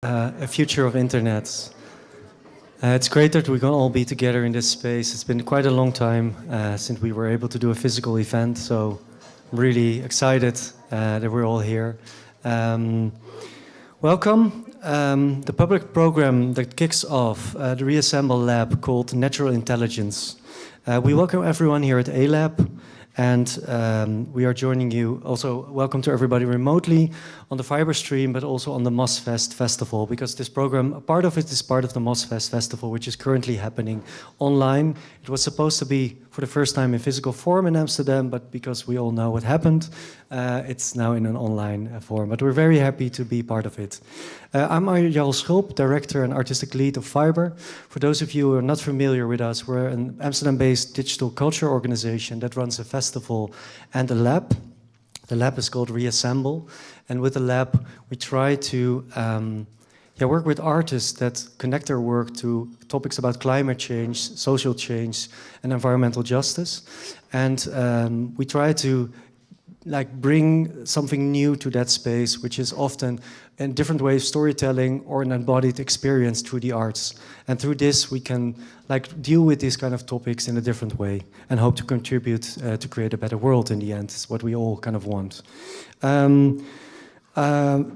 A future of internets. It's great that we can all be together in this space. It's been quite a long time since we were able to do a physical event, so I'm really excited that we're all here. Welcome. The public program that kicks off the Reassemble lab called Natural Intelligence. We welcome everyone here at A-Lab. And we are joining you. Also, welcome to everybody remotely on the Fiber stream, but also on the MOSFest Festival, because this program, a part of it is part of the MOSFest Festival, which is currently happening online. It was supposed to be for the first time in physical form in Amsterdam, but because we all know what happened, it's now in an online form. But we're very happy to be part of it. I'm Jarl Schulp, Director and Artistic Lead of Fiber. For those of you who are not familiar with us, we're an Amsterdam-based digital culture organization that runs a festival and a lab. The lab is called Reassemble, and with the lab we try to work with artists that connect their work to topics about climate change, social change, and environmental justice. And we try to bring something new to that space, which is often in different ways storytelling or an embodied experience through the arts. And through this, we can deal with these kind of topics in a different way and hope to contribute to create a better world in the end, is what we all kind of want.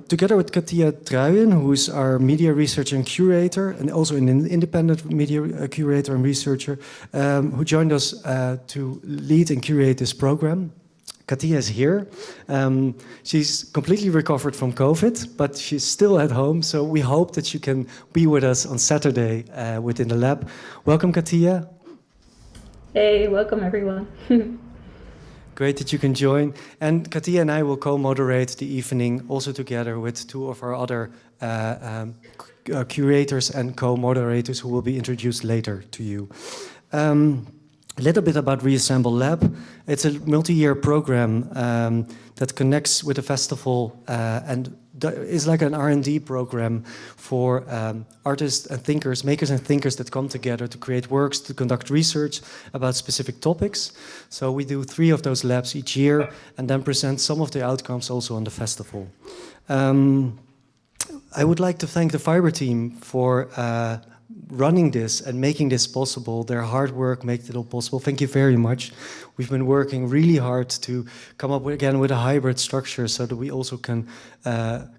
Together with Katía Truijen, who is our media researcher and curator, and also an independent media curator and researcher, who joined us to lead and curate this program. Katía is here. She's completely recovered from COVID, but she's still at home, so we hope that you can be with us on Saturday within the lab. Welcome, Katía. Hey, welcome everyone. Great that you can join. And Katía and I will co-moderate the evening, also together with two of our other curators and co-moderators who will be introduced later to you. A little bit about Reassemble Lab. It's a multi-year program that connects with the festival and is like an R&D program for artists and thinkers, makers and thinkers that come together to create works, to conduct research about specific topics. So we do 3 of those labs each year and then present some of the outcomes also on the festival. I would like to thank the Fiber team for running this and making this possible. Their hard work makes it all possible. Thank you very much. We've been working really hard to come up with a hybrid structure so that we also can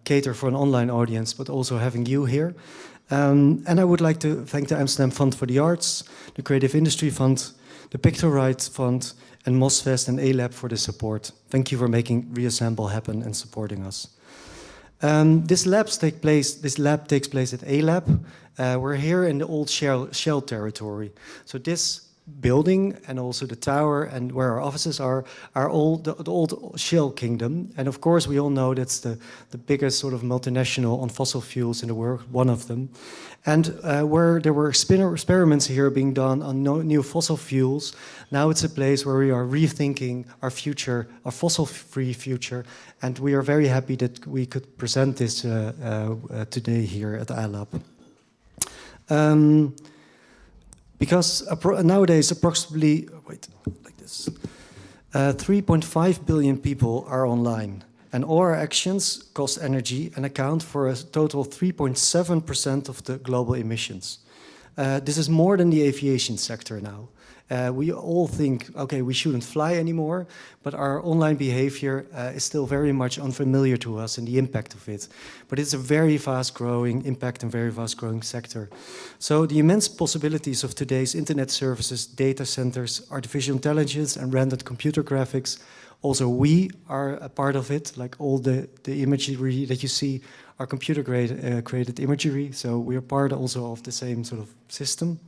cater for an online audience, but also having you here. And I would like to thank the Amsterdam Fund for the Arts, the Creative Industry Fund, the Picture Rights Fund, and MOSFest and A-Lab for the support. Thank you for making Reassemble happen and supporting us. This lab takes place at A-Lab. We're here in the old Shell territory. So this building and also the tower and where our offices are all the old Shell kingdom. And of course, we all know that's the biggest sort of multinational on fossil fuels in the world, one of them. And where there were experiments here being done on new fossil fuels, now it's a place where we are rethinking our future, our fossil-free future. And we are very happy that we could present this today here at A-Lab. Because nowadays approximately, 3.5 billion people are online. And all our actions cost energy and account for a total 3.7% of the global emissions. This is more than the aviation sector now. We all think, okay, we shouldn't fly anymore, but our online behavior is still very much unfamiliar to us and the impact of it. But it's a very fast-growing impact and very fast-growing sector. So the immense possibilities of today's internet services, data centers, artificial intelligence, and rendered computer graphics, also we are a part of it, like all the imagery that you see are computer-created imagery, so we are part also of the same sort of system.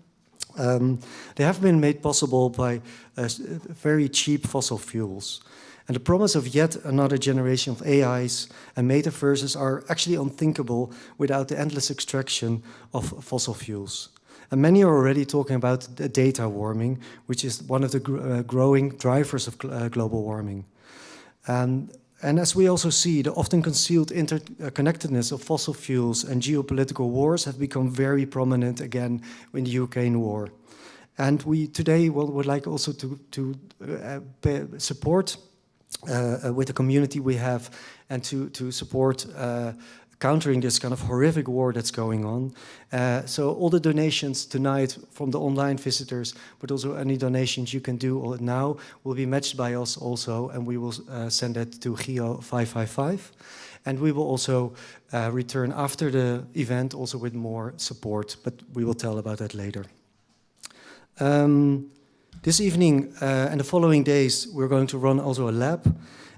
They have been made possible by very cheap fossil fuels. And the promise of yet another generation of AIs and metaverses are actually unthinkable without the endless extraction of fossil fuels. And many are already talking about the data warming, which is one of the growing drivers of global warming. And as we also see, the often concealed interconnectedness of fossil fuels and geopolitical wars have become very prominent again in the Ukraine war. And we today would like also to support with the community we have and to support countering this kind of horrific war that's going on. So all the donations tonight from the online visitors, but also any donations you can do now, will be matched by us also, and we will send that to Geo 555. And we will also return after the event also with more support, but we will tell about that later. This evening and the following days, we're going to run also a lab.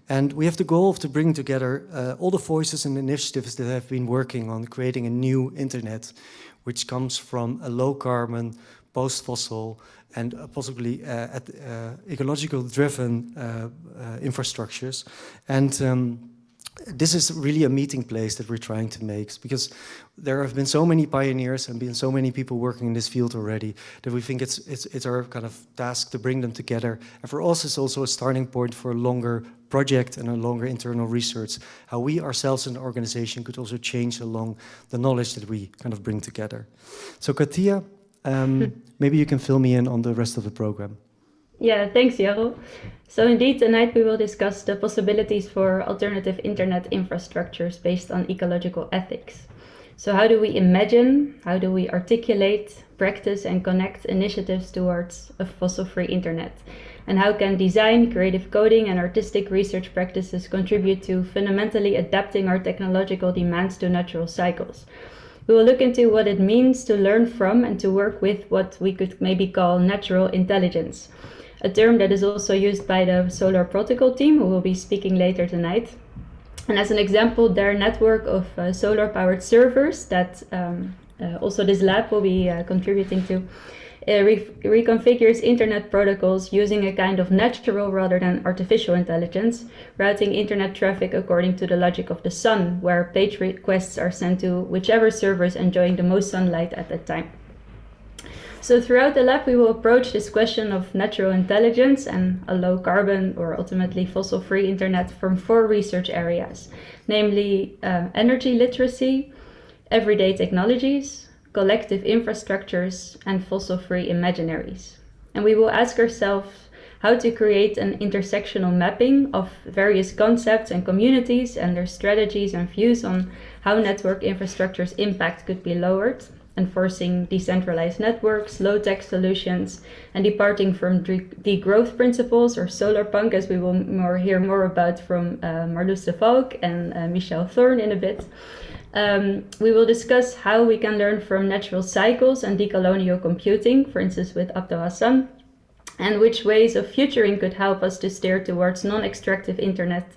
And we have the goal of to bring together all the voices and initiatives that have been working on creating a new internet, which comes from a low-carbon, post-fossil, and possibly ecological-driven infrastructures. And this is really a meeting place that we're trying to make, because there have been so many pioneers and been so many people working in this field already that we think it's our kind of task to bring them together. And for us, it's also a starting point for a longer project and a longer internal research, how we ourselves in the organization could also change along the knowledge that we kind of bring together. So Katía, maybe you can fill me in on the rest of the program. Yeah, thanks, Jarl. So indeed, tonight we will discuss the possibilities for alternative internet infrastructures based on ecological ethics. So how do we imagine, how do we articulate, practice and connect initiatives towards a fossil-free internet? And how can design, creative coding and artistic research practices contribute to fundamentally adapting our technological demands to natural cycles? We will look into what it means to learn from and to work with what we could maybe call natural intelligence, a term that is also used by the Solar Protocol team, who will be speaking later tonight. And as an example, their network of solar-powered servers that also this lab will be contributing to reconfigures internet protocols using a kind of natural rather than artificial intelligence, routing internet traffic according to the logic of the sun, where page requests are sent to whichever server is enjoying the most sunlight at that time. So throughout the lab, we will approach this question of natural intelligence and a low carbon or ultimately fossil-free internet from 4 research areas, namely energy literacy, everyday technologies, collective infrastructures, and fossil-free imaginaries. And we will ask ourselves how to create an intersectional mapping of various concepts and communities and their strategies and views on how network infrastructure's impact could be lowered, enforcing decentralized networks, low-tech solutions, and departing from degrowth principles, or solarpunk, as we will hear more about from Marloes de Valk and Michel Thorne in a bit. We will discuss how we can learn from natural cycles and decolonial computing, for instance with Abdo Hassan, and which ways of futuring could help us to steer towards non-extractive internet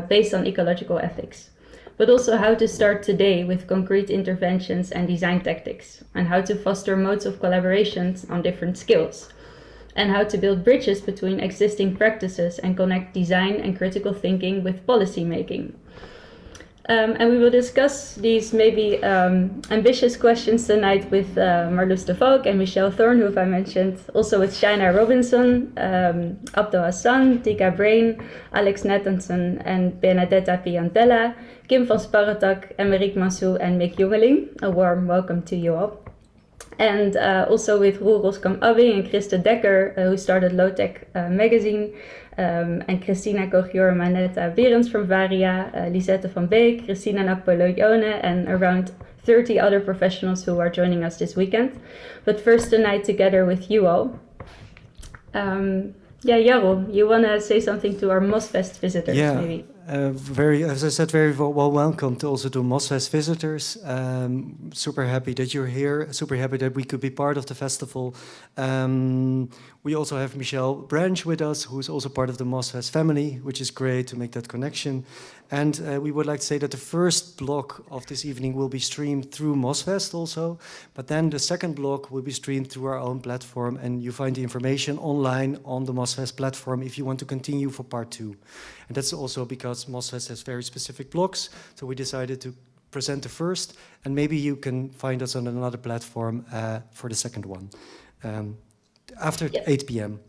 based on ecological ethics. But also how to start today with concrete interventions and design tactics, and how to foster modes of collaborations on different skills, and how to build bridges between existing practices and connect design and critical thinking with policy making. And we will discuss these maybe ambitious questions tonight with Marloes de Valk and Michel Thorne, who I mentioned, also with Shayna Robinson, Abdo Hassan, Tika Brain, Alex Nathanson, and Benedetta Piantella, Kim van Sparrentak, Aymeric, Mansoux, and Mick Jongeling. A warm welcome to you all. And also with Roel Roskam Abbing and Christe Dekker, who started Low Tech magazine, and Christina Cogior Manetta Berends from Varia, Lisette van Beek, Christina Napoleone, and around 30 other professionals who are joining us this weekend. But first tonight together with you all. Jarl, you want to say something to our MOSFest visitors, maybe? As I said, very well welcome to also to MOSFest visitors. Super happy that you're here. Super happy that we could be part of the festival. We also have Michelle Branch with us, who is also part of the MOSFest family, which is great to make that connection. And we would like to say that the first block of this evening will be streamed through MOSFest also, but then the second block will be streamed through our own platform, and you find the information online on the MOSFest platform if you want to continue for part 2. And that's also because MOSFest has very specific blocks, so we decided to present the first, and maybe you can find us on another platform for the second one, after 8 p.m.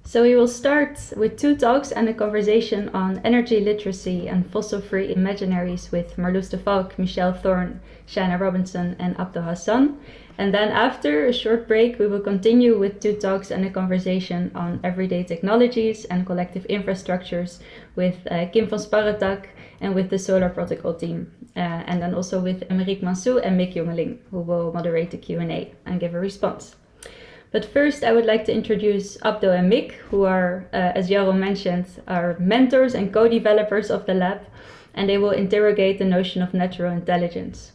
So we will start with 2 talks and a conversation on energy literacy and fossil-free imaginaries with Marloes de Valk, Michel Thorne, Shayna Robinson, and Abdo Hassan. And then after a short break, we will continue with 2 talks and a conversation on everyday technologies and collective infrastructures with Kim van Sparrentak and with the Solar Protocol team. And then also with Aymeric, Mansoux and Mick Jongeling, who will moderate the Q&A and give a response. But first, I would like to introduce Abdo and Mick, who are, as Jarl mentioned, are mentors and co-developers of the lab, and they will interrogate the notion of natural intelligence.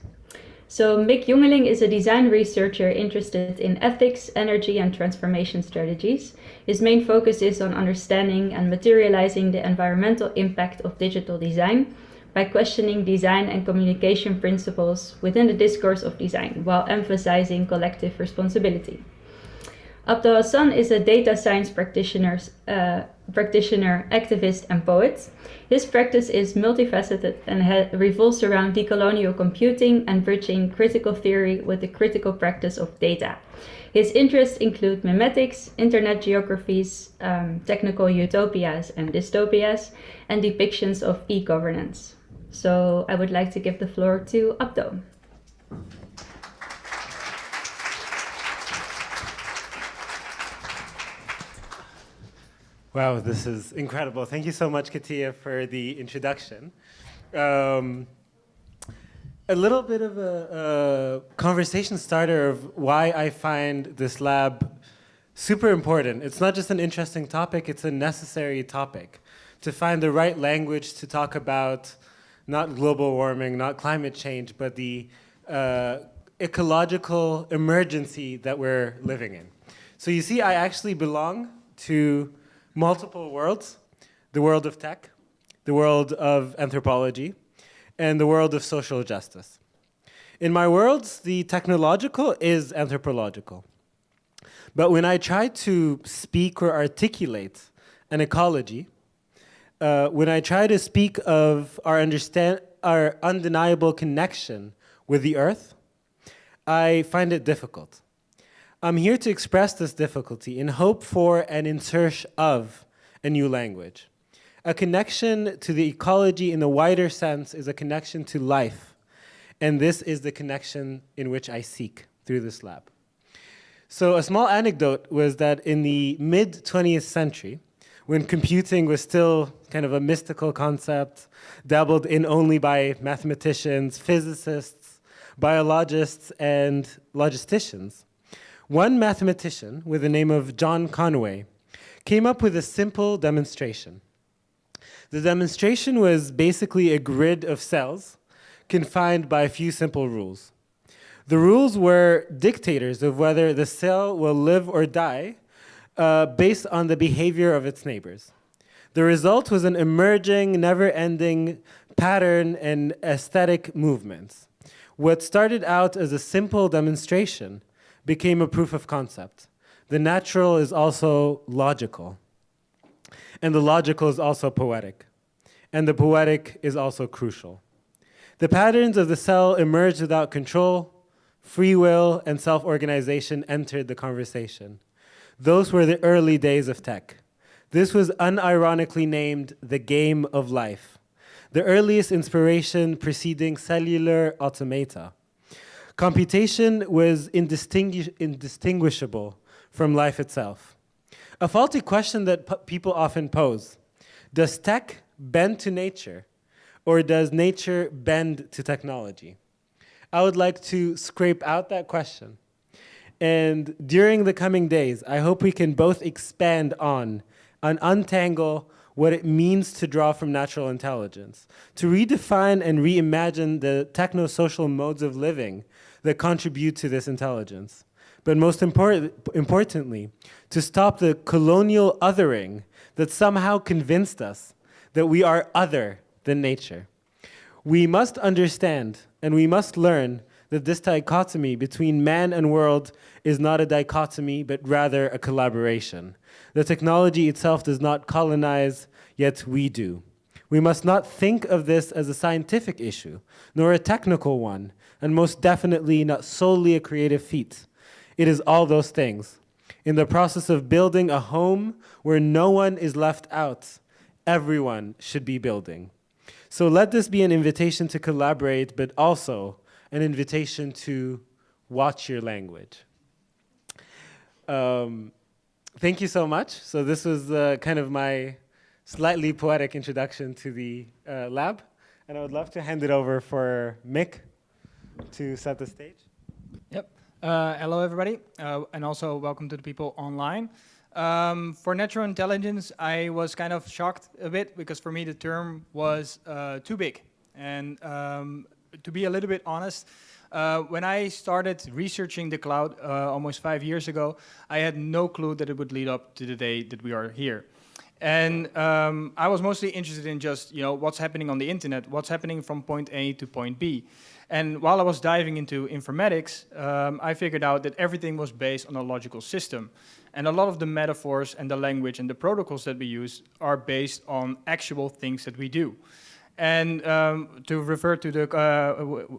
So Mick Jongeling is a design researcher interested in ethics, energy, and transformation strategies. His main focus is on understanding and materializing the environmental impact of digital design by questioning design and communication principles within the discourse of design, while emphasizing collective responsibility. Abdo Hassan is a data science practitioner, activist, and poet. His practice is multifaceted and revolves around decolonial computing and bridging critical theory with the critical practice of data. His interests include memetics, internet geographies, technical utopias and dystopias, and depictions of e-governance. So I would like to give the floor to Abdo. Wow, this is incredible. Thank you so much, Katía, for the introduction. A little bit of a conversation starter of why I find this lab super important. It's not just an interesting topic, it's a necessary topic. To find the right language to talk about not global warming, not climate change, but the ecological emergency that we're living in. So you see, I actually belong to multiple worlds: the world of tech, the world of anthropology, and the world of social justice. In my worlds, the technological is anthropological. But when I try to speak or articulate an ecology, when I try to speak of our undeniable connection with the earth, I find it difficult. I'm here to express this difficulty in hope for an insertion of a new language. A connection to the ecology in the wider sense is a connection to life, and this is the connection in which I seek through this lab. So a small anecdote was that in the mid-20th century, when computing was still kind of a mystical concept, dabbled in only by mathematicians, physicists, biologists, and logisticians, one mathematician with the name of John Conway came up with a simple demonstration. The demonstration was basically a grid of cells confined by a few simple rules. The rules were dictators of whether the cell will live or die based on the behavior of its neighbors. The result was an emerging, never-ending pattern and aesthetic movements. What started out as a simple demonstration became a proof of concept. The natural is also logical, and the logical is also poetic, and the poetic is also crucial. The patterns of the cell emerged without control. Free will and self-organization entered the conversation. Those were the early days of tech. This was unironically named the game of life, the earliest inspiration preceding cellular automata. Computation was indistinguishable from life itself. A faulty question that people often pose: does tech bend to nature, or does nature bend to technology? I would like to scrape out that question. And during the coming days, I hope we can both expand on and untangle what it means to draw from natural intelligence, to redefine and reimagine the techno-social modes of living that contribute to this intelligence. But most importantly, to stop the colonial othering that somehow convinced us that we are other than nature. We must understand and we must learn that this dichotomy between man and world is not a dichotomy, but rather a collaboration. The technology itself does not colonize, yet we do. We must not think of this as a scientific issue, nor a technical one, and most definitely not solely a creative feat. It is all those things. In the process of building a home where no one is left out, everyone should be building. So let this be an invitation to collaborate, but also an invitation to watch your language. Thank you so much. So this was kind of my slightly poetic introduction to the lab. And I would love to hand it over for Mick to set the stage. Yep. Hello, everybody, and also welcome to the people online. For natural intelligence, I was kind of shocked a bit because for me the term was too big. And to be a little bit honest, when I started researching the cloud almost 5 years ago, I had no clue that it would lead up to the day that we are here. And I was mostly interested in just, what's happening on the internet, what's happening from point A to point B. And while I was diving into informatics, I figured out that everything was based on a logical system. And a lot of the metaphors and the language and the protocols that we use are based on actual things that we do. And to refer to the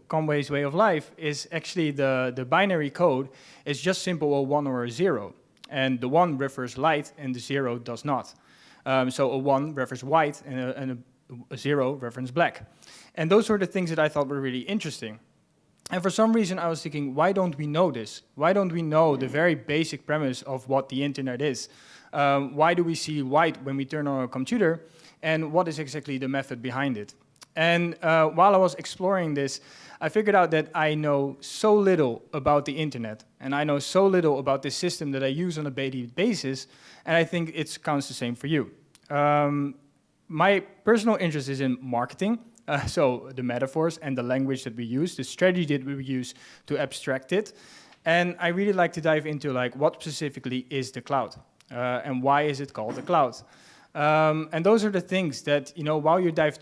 Conway's way of life is actually the binary code is just simple a 1 or a 0. And the 1 refers light and the 0 does not. So a 1 refers white and a 0 reference black. And those were the things that I thought were really interesting. And for some reason I was thinking, why don't we know this? Why don't we know the very basic premise of what the internet is? Why do we see white when we turn on a computer? And what is exactly the method behind it? And while I was exploring this, I figured out that I know so little about the internet, and I know so little about this system that I use on a daily basis, and I think it counts the same for you. My personal interest is in marketing, so the metaphors and the language that we use, the strategy that we use to abstract it, and I really like to dive into what specifically is the cloud, and why is it called the cloud. And those are the things that, while you dive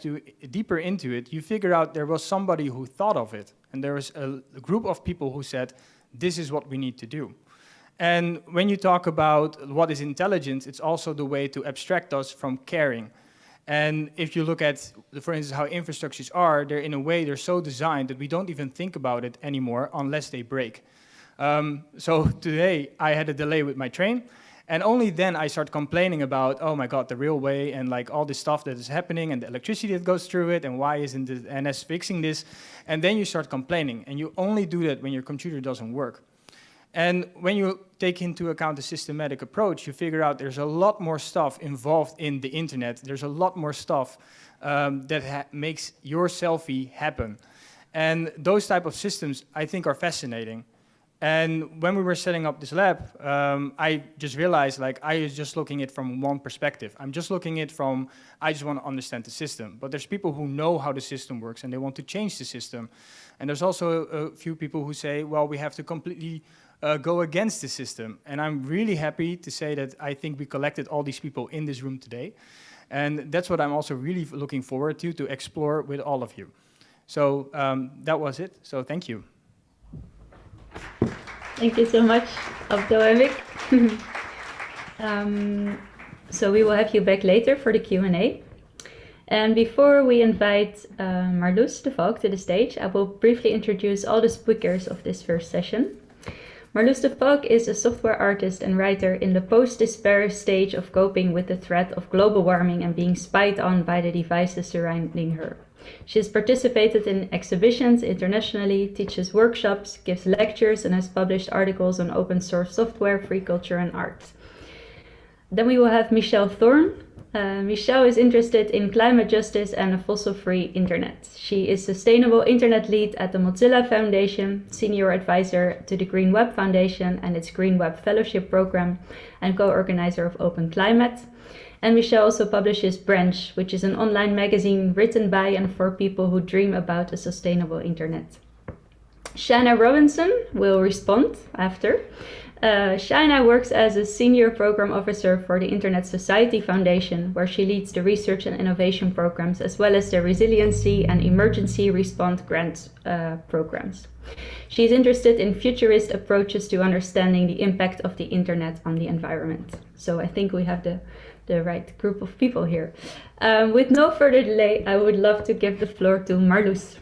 deeper into it, you figure out there was somebody who thought of it. And there was a group of people who said, this is what we need to do. And when you talk about what is intelligence, it's also the way to abstract us from caring. And if you look at, for instance, how infrastructures are, they're in a way, they're so designed that we don't even think about it anymore unless they break. So today I had a delay with my train. And only then I start complaining about, oh my God, the railway and all this stuff that is happening and the electricity that goes through it and why isn't the NS fixing this? And then you start complaining. And you only do that when your computer doesn't work. And when you take into account the systematic approach, you figure out there's a lot more stuff involved in the internet. There's a lot more stuff that makes your selfie happen. And those type of systems, I think, are fascinating. And when we were setting up this lab, I just realized I was just looking at it from one perspective. I'm just looking at it from, I just want to understand the system. But there's people who know how the system works and they want to change the system. And there's also a few people who say, well, we have to completely go against the system. And I'm really happy to say that I think we collected all these people in this room today. And that's what I'm also really looking forward to explore with all of you. So that was it. So thank you. Thank you so much, Abdo and Mick. So we will have you back later for the Q&A. And before we invite Marloes de Valk to the stage, I will briefly introduce all the speakers of this first session. Marloes de Valk is a software artist and writer in the post-despair stage of coping with the threat of global warming and being spied on by the devices surrounding her. She has participated in exhibitions internationally, teaches workshops, gives lectures, and has published articles on open source software, free culture, and art. Then we will have Thorne. Michelle is interested in climate justice and a fossil-free internet. She is Sustainable Internet Lead at the Mozilla Foundation, Senior Advisor to the Green Web Foundation and its Green Web Fellowship Program, and co-organizer of Open Climate. And Michelle also publishes Branch, which is an online magazine written by and for people who dream about a sustainable internet. Shayna Robinson will respond after. Shayna works as a Senior Program Officer for the Internet Society Foundation, where she leads the research and innovation programs, as well as the resiliency and emergency response grant programs. She is interested in futurist approaches to understanding the impact of the internet on the environment. So I think we have the right group of people here. With no further delay, I would love to give the floor to Marloes.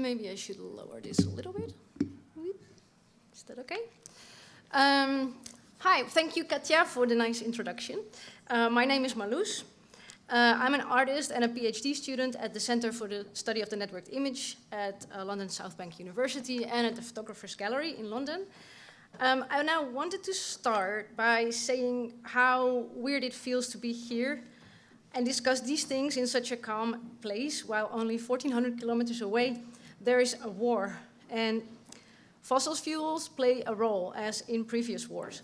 Maybe I should lower this a little bit. Is that okay? Hi, thank you, Katía, for the nice introduction. My name is Marloes. I'm an artist and a PhD student at the Center for the Study of the Networked Image at London South Bank University and at the Photographers Gallery in London. I now wanted to start by saying how weird it feels to be here and discuss these things in such a calm place while only 1,400 kilometers away there is a war. And fossil fuels play a role as in previous wars.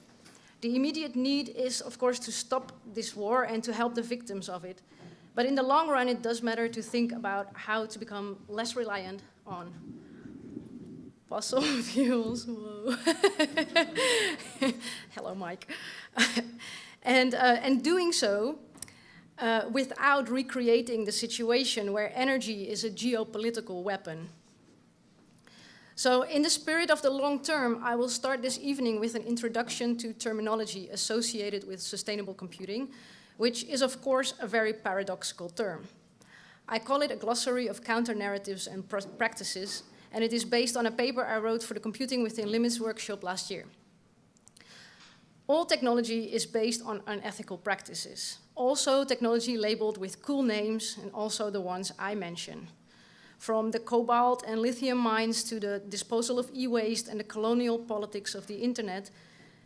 The immediate need is, of course, to stop this war and to help the victims of it. But in the long run, it does matter to think about how to become less reliant on fossil fuels. Whoa. Hello, Mike. And doing so without recreating the situation where energy is a geopolitical weapon. So in the spirit of the long term, I will start this evening with an introduction to terminology associated with sustainable computing, which is of course a very paradoxical term. I call it a glossary of counter-narratives and practices, and it is based on a paper I wrote for the Computing Within Limits workshop last year. All technology is based on unethical practices. Also technology labeled with cool names, and also the ones I mention. From the cobalt and lithium mines to the disposal of e-waste and the colonial politics of the internet.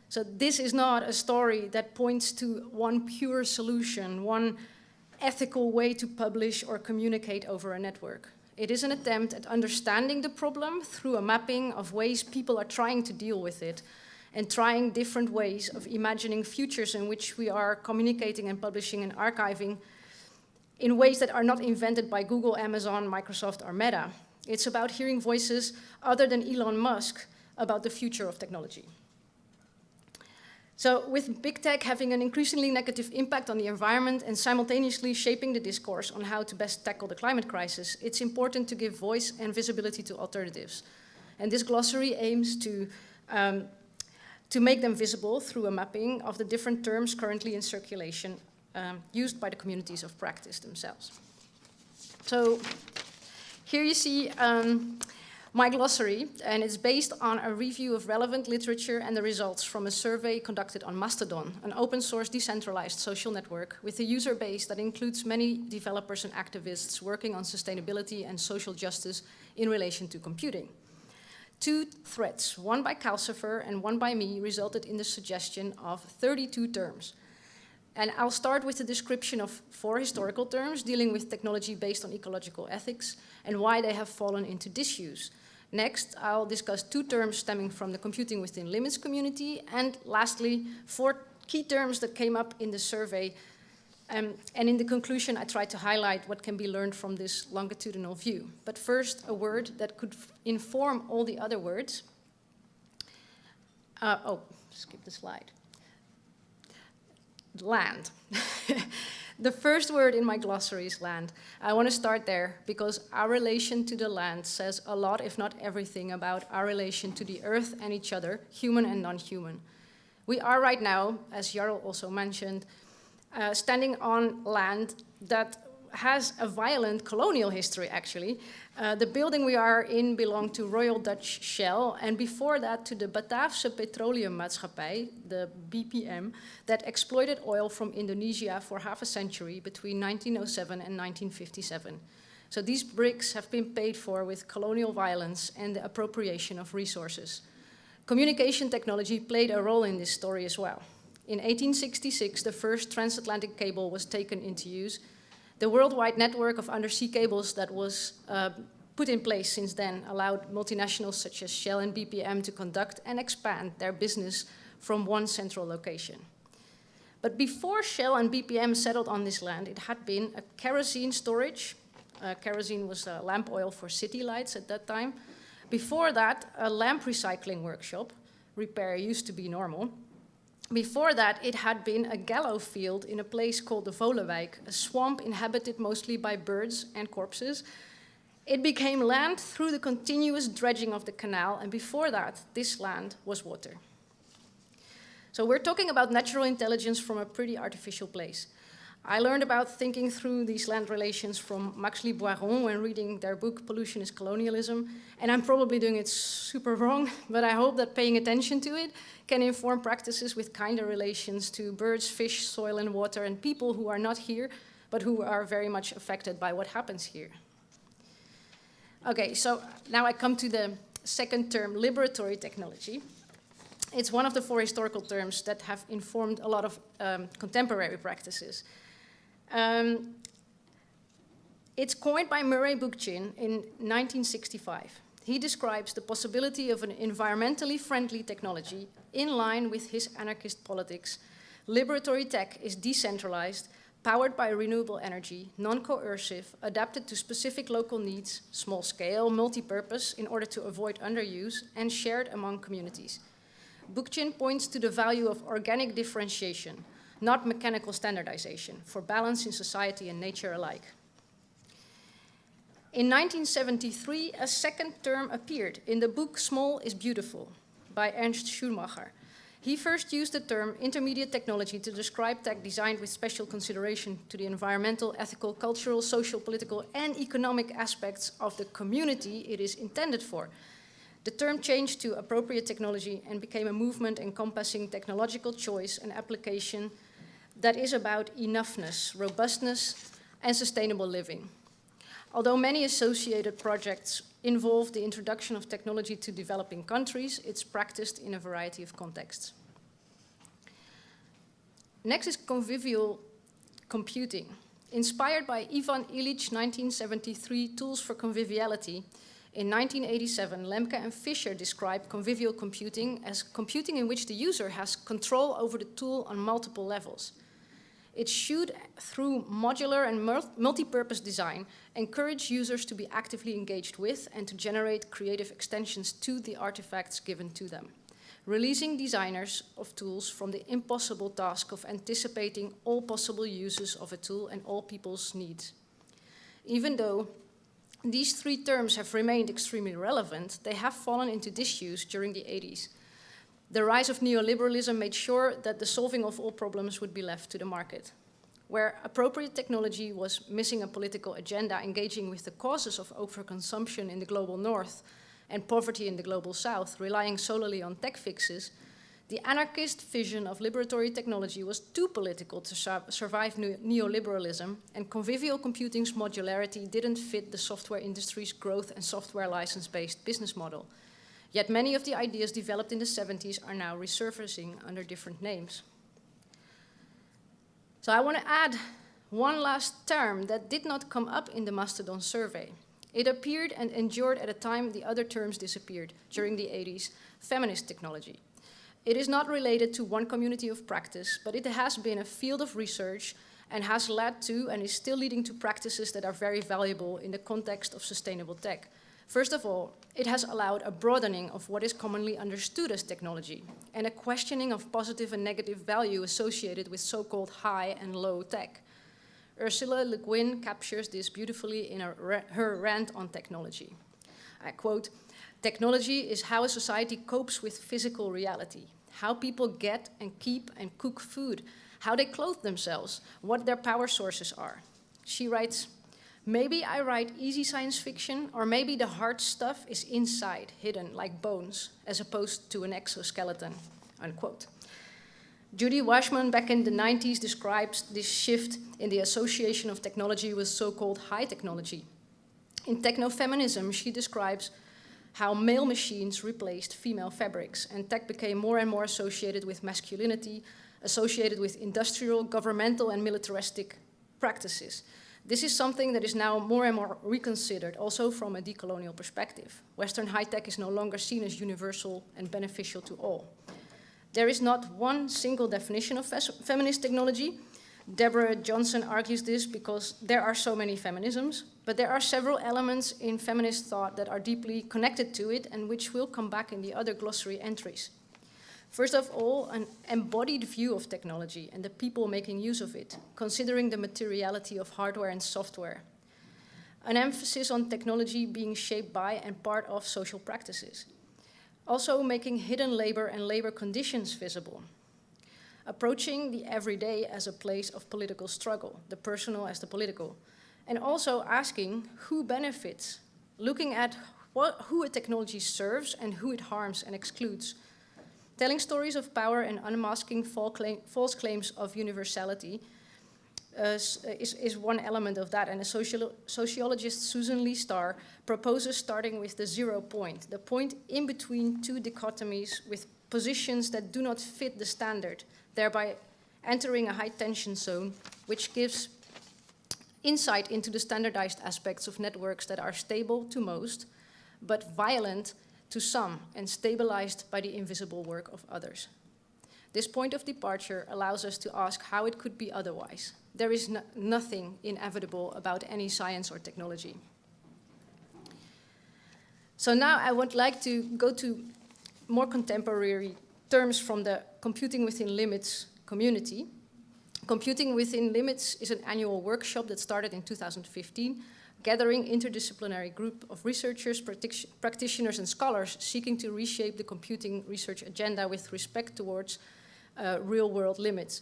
So this is not a story that points to one pure solution, one ethical way to publish or communicate over a network. It is an attempt at understanding the problem through a mapping of ways people are trying to deal with it and trying different ways of imagining futures in which we are communicating and publishing and archiving in ways that are not invented by Google, Amazon, Microsoft, or Meta. It's about hearing voices other than Elon Musk about the future of technology. So with big tech having an increasingly negative impact on the environment and simultaneously shaping the discourse on how to best tackle the climate crisis, it's important to give voice and visibility to alternatives. And this glossary aims to make them visible through a mapping of the different terms currently in circulation used by the communities of practice themselves. So here you see my glossary, and it's based on a review of relevant literature and the results from a survey conducted on Mastodon, an open source decentralized social network with a user base that includes many developers and activists working on sustainability and social justice in relation to computing. 2 threads, one by Calcifer and one by me, resulted in the suggestion of 32 terms. And I'll start with a description of 4 historical terms dealing with technology based on ecological ethics and why they have fallen into disuse. Next, I'll discuss 2 terms stemming from the Computing Within Limits community, and lastly, 4 key terms that came up in the survey. And in the conclusion, I try to highlight what can be learned from this longitudinal view. But first, a word that could inform all the other words. Skip the slide. Land. The first word in my glossary is land. I want to start there because our relation to the land says a lot, if not everything, about our relation to the earth and each other, human and non-human. We are right now, as Jarl also mentioned, standing on land that has a violent colonial history, actually. The building we are in belonged to Royal Dutch Shell, and before that to the Bataafse Petroleum Maatschappij, the BPM, that exploited oil from Indonesia for half a century between 1907 and 1957. So these bricks have been paid for with colonial violence and the appropriation of resources. Communication technology played a role in this story as well. In 1866, the first transatlantic cable was taken into use. The worldwide network of undersea cables that was put in place since then allowed multinationals such as Shell and BPM to conduct and expand their business from one central location. But before Shell and BPM settled on this land, it had been a kerosene storage. Kerosene was lamp oil for city lights at that time. Before that, a lamp recycling workshop. Repair used to be normal. Before that, it had been a gallow field in a place called the Volewijk, a swamp inhabited mostly by birds and corpses. It became land through the continuous dredging of the canal, and before that, this land was water. So we're talking about natural intelligence from a pretty artificial place. I learned about thinking through these land relations from Max Boiron when reading their book, Pollution is Colonialism, and I'm probably doing it super wrong, but I hope that paying attention to it can inform practices with kinder relations to birds, fish, soil and water, and people who are not here, but who are very much affected by what happens here. Okay, so now I come to the second term, liberatory technology. It's one of the 4 historical terms that have informed a lot of contemporary practices. It's coined by Murray Bookchin in 1965. He describes the possibility of an environmentally friendly technology in line with his anarchist politics. Liberatory tech is decentralized, powered by renewable energy, non-coercive, adapted to specific local needs, small scale, multi-purpose in order to avoid underuse, and shared among communities. Bookchin points to the value of organic differentiation, not mechanical standardization, for balance in society and nature alike. In 1973, a second term appeared in the book Small is Beautiful by Ernst Schumacher. He first used the term intermediate technology to describe tech designed with special consideration to the environmental, ethical, cultural, social, political, and economic aspects of the community it is intended for. The term changed to appropriate technology and became a movement encompassing technological choice and application that is about enoughness, robustness, and sustainable living. Although many associated projects involve the introduction of technology to developing countries, it's practiced in a variety of contexts. Next is convivial computing. Inspired by Ivan Illich' 1973 Tools for Conviviality, in 1987, Lemke and Fisher described convivial computing as computing in which the user has control over the tool on multiple levels. It should, through modular and multi-purpose design, encourage users to be actively engaged with and to generate creative extensions to the artifacts given to them, releasing designers of tools from the impossible task of anticipating all possible uses of a tool and all people's needs. Even though these 3 terms have remained extremely relevant, they have fallen into disuse during the 80s. The rise of neoliberalism made sure that the solving of all problems would be left to the market. Where appropriate technology was missing a political agenda engaging with the causes of overconsumption in the global north and poverty in the global south, relying solely on tech fixes, the anarchist vision of liberatory technology was too political to survive neoliberalism, and convivial computing's modularity didn't fit the software industry's growth and software license-based business model. Yet many of the ideas developed in the 70s are now resurfacing under different names. So I want to add one last term that did not come up in the Mastodon survey. It appeared and endured at a time the other terms disappeared, during the 80s, feminist technology. It is not related to one community of practice, but it has been a field of research and has led to and is still leading to practices that are very valuable in the context of sustainable tech. First of all, it has allowed a broadening of what is commonly understood as technology and a questioning of positive and negative value associated with so-called high and low tech. Ursula Le Guin captures this beautifully in her rant on technology. I quote, "Technology is how a society copes with physical reality, how people get and keep and cook food, how they clothe themselves, what their power sources are." She writes, "Maybe I write easy science fiction, or maybe the hard stuff is inside, hidden like bones, as opposed to an exoskeleton," unquote. Judy Washman back in the 90s describes this shift in the association of technology with so-called high technology. In techno-feminism, she describes how male machines replaced female fabrics, and tech became more and more associated with masculinity, associated with industrial, governmental, and militaristic practices. This is something that is now more and more reconsidered, also from a decolonial perspective. Western high-tech is no longer seen as universal and beneficial to all. There is not one single definition of feminist technology. Deborah Johnson argues this because there are so many feminisms, but there are several elements in feminist thought that are deeply connected to it and which will come back in the other glossary entries. First of all, an embodied view of technology and the people making use of it, considering the materiality of hardware and software. An emphasis on technology being shaped by and part of social practices. Also making hidden labor and labor conditions visible. Approaching the everyday as a place of political struggle, the personal as the political. And also asking who benefits, looking at who a technology serves and who it harms and excludes. Telling stories of power and unmasking false claims of universality, is one element of that. And a sociologist, Susan Lee Starr, proposes starting with the 0 point, the point in between two dichotomies with positions that do not fit the standard, thereby entering a high tension zone, which gives insight into the standardized aspects of networks that are stable to most, but violent to some, and stabilized by the invisible work of others. This point of departure allows us to ask how it could be otherwise. There is nothing inevitable about any science or technology. So now I would like to go to more contemporary terms from the Computing Within Limits community. Computing Within Limits is an annual workshop that started in 2015, gathering interdisciplinary group of researchers, practitioners, and scholars seeking to reshape the computing research agenda with respect towards real-world limits.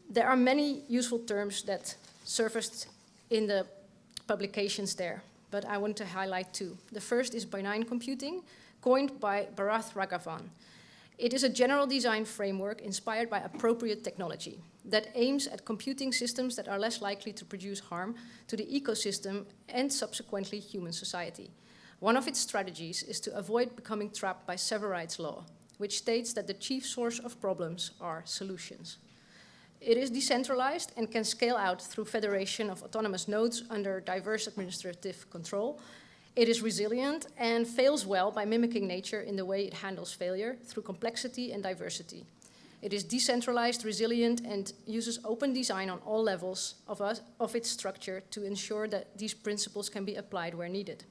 There are many useful terms that surfaced in the publications there, but I want to highlight two. The first is benign computing, coined by Bharath Raghavan. It is a general design framework inspired by appropriate technology that aims at computing systems that are less likely to produce harm to the ecosystem and subsequently human society. One of its strategies is to avoid becoming trapped by Severide's law, which states that the chief source of problems are solutions. It is decentralized and can scale out through federation of autonomous nodes under diverse administrative control. It is resilient and fails well by mimicking nature in the way it handles failure through complexity and diversity. It is decentralized, resilient, and uses open design on all levels of its structure to ensure that these principles can be applied where needed.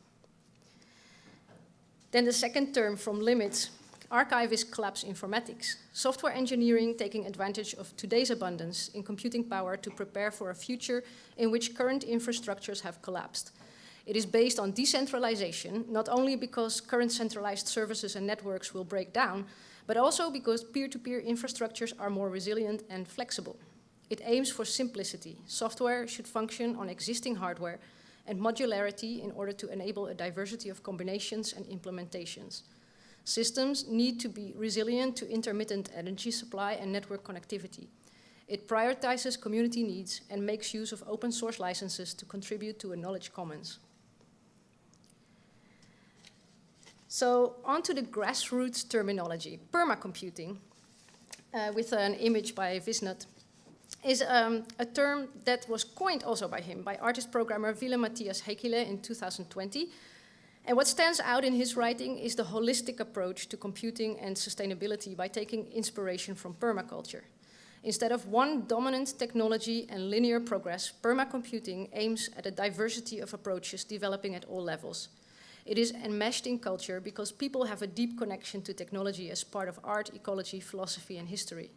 Then the second term from limits, archivist collapse informatics, software engineering taking advantage of today's abundance in computing power to prepare for a future in which current infrastructures have collapsed. It is based on decentralization, not only because current centralized services and networks will break down, but also because peer-to-peer infrastructures are more resilient and flexible. It aims for simplicity. Software should function on existing hardware and modularity in order to enable a diversity of combinations and implementations. Systems need to be resilient to intermittent energy supply and network connectivity. It prioritizes community needs and makes use of open source licenses to contribute to a knowledge commons. So on to the grassroots terminology. Permacomputing, with an image by Visnot, is a term that was coined also by him, by artist-programmer Willem Matthias Hekele in 2020. And what stands out in his writing is the holistic approach to computing and sustainability by taking inspiration from permaculture. Instead of one dominant technology and linear progress, permacomputing aims at a diversity of approaches developing at all levels. It is enmeshed in culture because people have a deep connection to technology as part of art, ecology, philosophy, and history.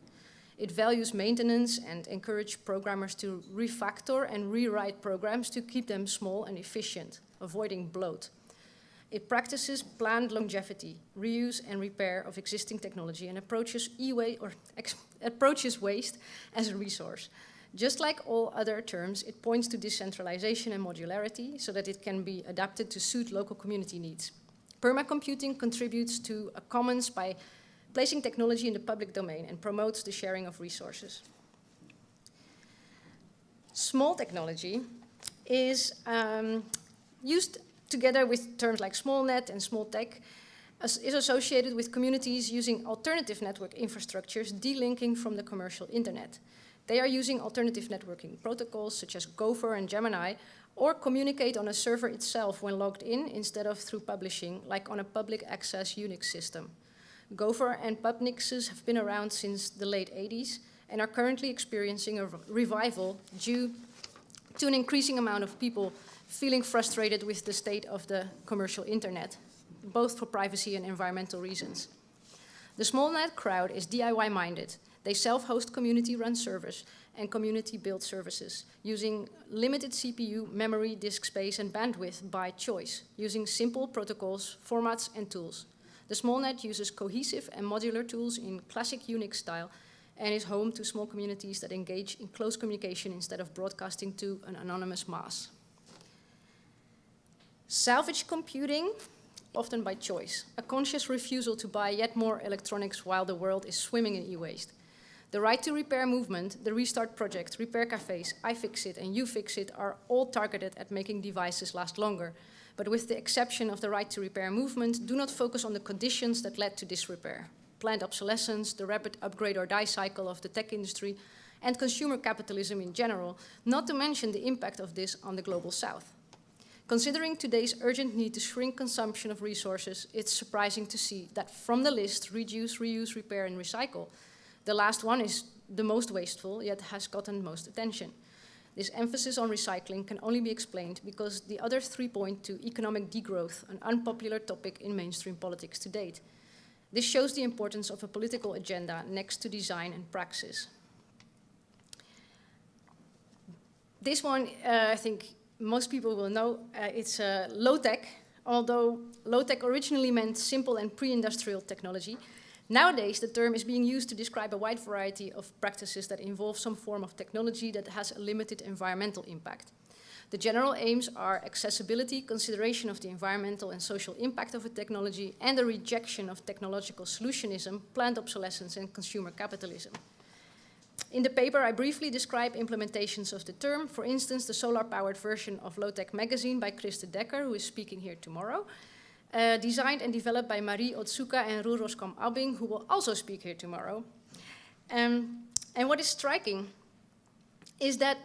It values maintenance and encourages programmers to refactor and rewrite programs to keep them small and efficient, avoiding bloat. It practices planned longevity, reuse and repair of existing technology, and approaches waste as a resource. Just like all other terms, it points to decentralization and modularity so that it can be adapted to suit local community needs. Permacomputing contributes to a commons by placing technology in the public domain and promotes the sharing of resources. Small technology is used together with terms like smallnet and small tech, is associated with communities using alternative network infrastructures delinking from the commercial internet. They are using alternative networking protocols such as Gopher and Gemini, or communicate on a server itself when logged in instead of through publishing, like on a public access Unix system. Gopher and Pubnixes have been around since the late 80s and are currently experiencing a revival due to an increasing amount of people feeling frustrated with the state of the commercial internet, both for privacy and environmental reasons. The smallnet crowd is DIY-minded. They self-host community-run servers and community-built services, using limited CPU, memory, disk space, and bandwidth by choice, using simple protocols, formats, and tools. The smallnet uses cohesive and modular tools in classic Unix style and is home to small communities that engage in close communication instead of broadcasting to an anonymous mass. Salvage computing, often by choice, a conscious refusal to buy yet more electronics while the world is swimming in e-waste. The right to repair movement, the Restart project, repair cafes, iFixit and YouFixit are all targeted at making devices last longer, but with the exception of the right to repair movement, do not focus on the conditions that led to this repair. Planned obsolescence, the rapid upgrade or die cycle of the tech industry, and consumer capitalism in general, not to mention the impact of this on the global south. Considering today's urgent need to shrink consumption of resources, it's surprising to see that from the list, reduce, reuse, repair, and recycle, the last one is the most wasteful, yet has gotten most attention. This emphasis on recycling can only be explained because the other 3 point to economic degrowth, an unpopular topic in mainstream politics to date. This shows the importance of a political agenda next to design and praxis. This one, I think most people will know, it's low-tech, although low-tech originally meant simple and pre-industrial technology. Nowadays, the term is being used to describe a wide variety of practices that involve some form of technology that has a limited environmental impact. The general aims are accessibility, consideration of the environmental and social impact of a technology, and the rejection of technological solutionism, planned obsolescence, and consumer capitalism. In the paper, I briefly describe implementations of the term, for instance, the solar-powered version of Low-Tech magazine by Chris de Decker, who is speaking here tomorrow, designed and developed by Marie Otsuka and Roeroskam Abbing, who will also speak here tomorrow. And what is striking is that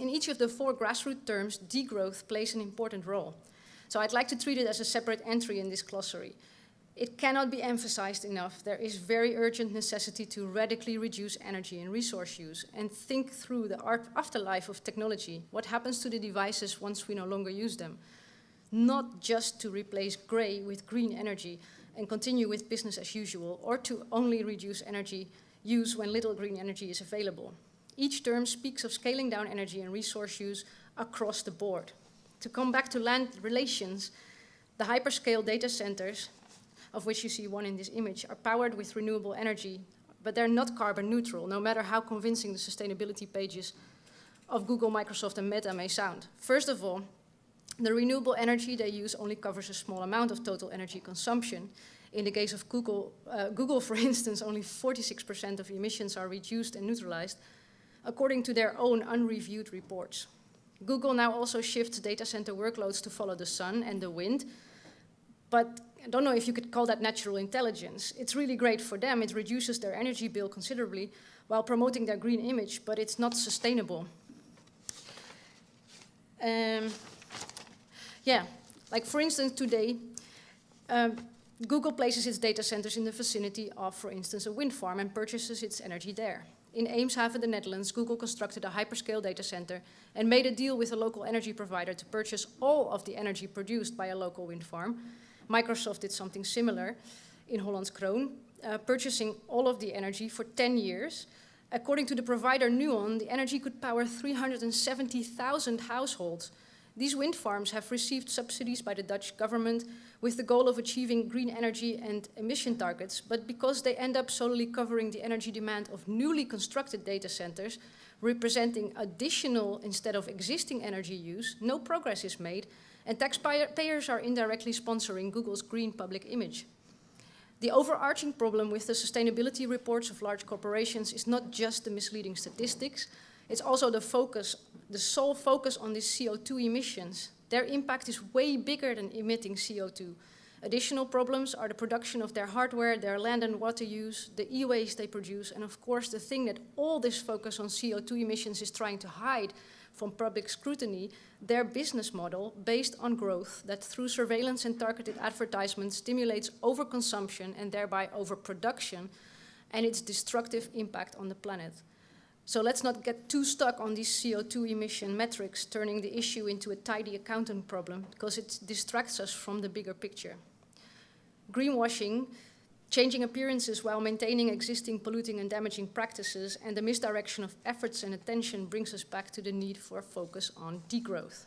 in each of the 4 grassroots terms, degrowth plays an important role. So I'd like to treat it as a separate entry in this glossary. It cannot be emphasized enough. There is very urgent necessity to radically reduce energy and resource use and think through the afterlife of technology. What happens to the devices once we no longer use them? Not just to replace grey with green energy and continue with business as usual, or to only reduce energy use when little green energy is available. Each term speaks of scaling down energy and resource use across the board. To come back to land relations, the hyperscale data centers, of which you see one in this image, are powered with renewable energy, but they're not carbon neutral, no matter how convincing the sustainability pages of Google, Microsoft, and Meta may sound. First of all, the renewable energy they use only covers a small amount of total energy consumption. In the case of Google, for instance, only 46% of emissions are reduced and neutralized, according to their own unreviewed reports. Google now also shifts data center workloads to follow the sun and the wind, but I don't know if you could call that natural intelligence. It's really great for them. It reduces their energy bill considerably while promoting their green image, but it's not sustainable. Yeah, like for instance today, Google places its data centers in the vicinity of, for instance, a wind farm and purchases its energy there. In Eemshaven, the Netherlands, Google constructed a hyperscale data center and made a deal with a local energy provider to purchase all of the energy produced by a local wind farm. Microsoft did something similar in Holland's Kroon, purchasing all of the energy for 10 years. According to the provider Nuon, the energy could power 370,000 households. These wind farms have received subsidies by the Dutch government with the goal of achieving green energy and emission targets, but because they end up solely covering the energy demand of newly constructed data centers, representing additional instead of existing energy use, no progress is made, and taxpayers are indirectly sponsoring Google's green public image. The overarching problem with the sustainability reports of large corporations is not just the misleading statistics, it's also the sole focus on these CO2 emissions. Their impact is way bigger than emitting CO2. Additional problems are the production of their hardware, their land and water use, the e-waste they produce, and of course the thing that all this focus on CO2 emissions is trying to hide from public scrutiny, their business model based on growth that through surveillance and targeted advertisement stimulates overconsumption and thereby overproduction and its destructive impact on the planet. So let's not get too stuck on these CO2 emission metrics, turning the issue into a tidy accounting problem, because it distracts us from the bigger picture. Greenwashing, changing appearances while maintaining existing polluting and damaging practices, and the misdirection of efforts and attention brings us back to the need for a focus on degrowth.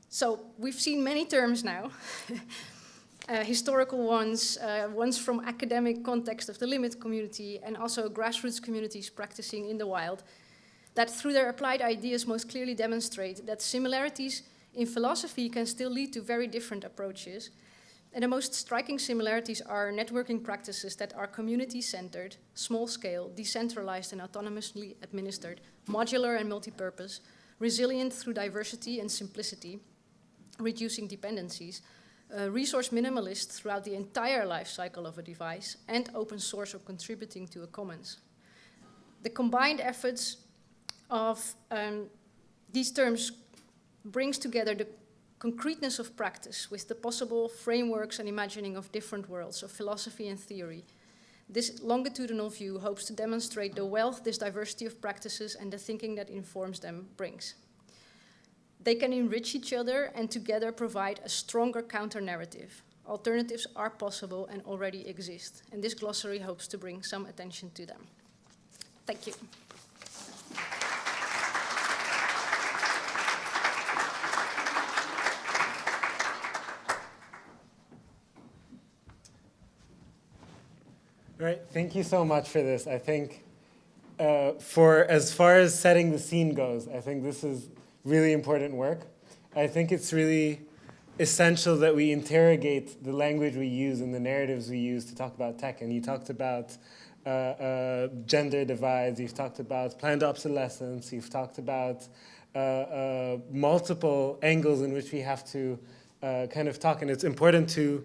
So we've seen many terms now. Historical ones, ones from academic context of the limit community, and also grassroots communities practicing in the wild, that through their applied ideas most clearly demonstrate that similarities in philosophy can still lead to very different approaches. And the most striking similarities are networking practices that are community-centered, small-scale, decentralized and autonomously administered, modular and multi-purpose, resilient through diversity and simplicity, reducing dependencies, resource minimalist throughout the entire life cycle of a device, and open source or contributing to a commons. The combined efforts of these terms brings together the concreteness of practice with the possible frameworks and imagining of different worlds of philosophy and theory. This longitudinal view hopes to demonstrate the wealth this diversity of practices and the thinking that informs them brings. They can enrich each other and together provide a stronger counter-narrative. Alternatives are possible and already exist, and this glossary hopes to bring some attention to them. Thank you. All right, thank you so much for this. I think for as far as setting the scene goes, I think this is really important work. I think it's really essential that we interrogate the language we use and the narratives we use to talk about tech. And you talked about gender divides, you've talked about planned obsolescence, you've talked about multiple angles in which we have to kind of talk. And it's important to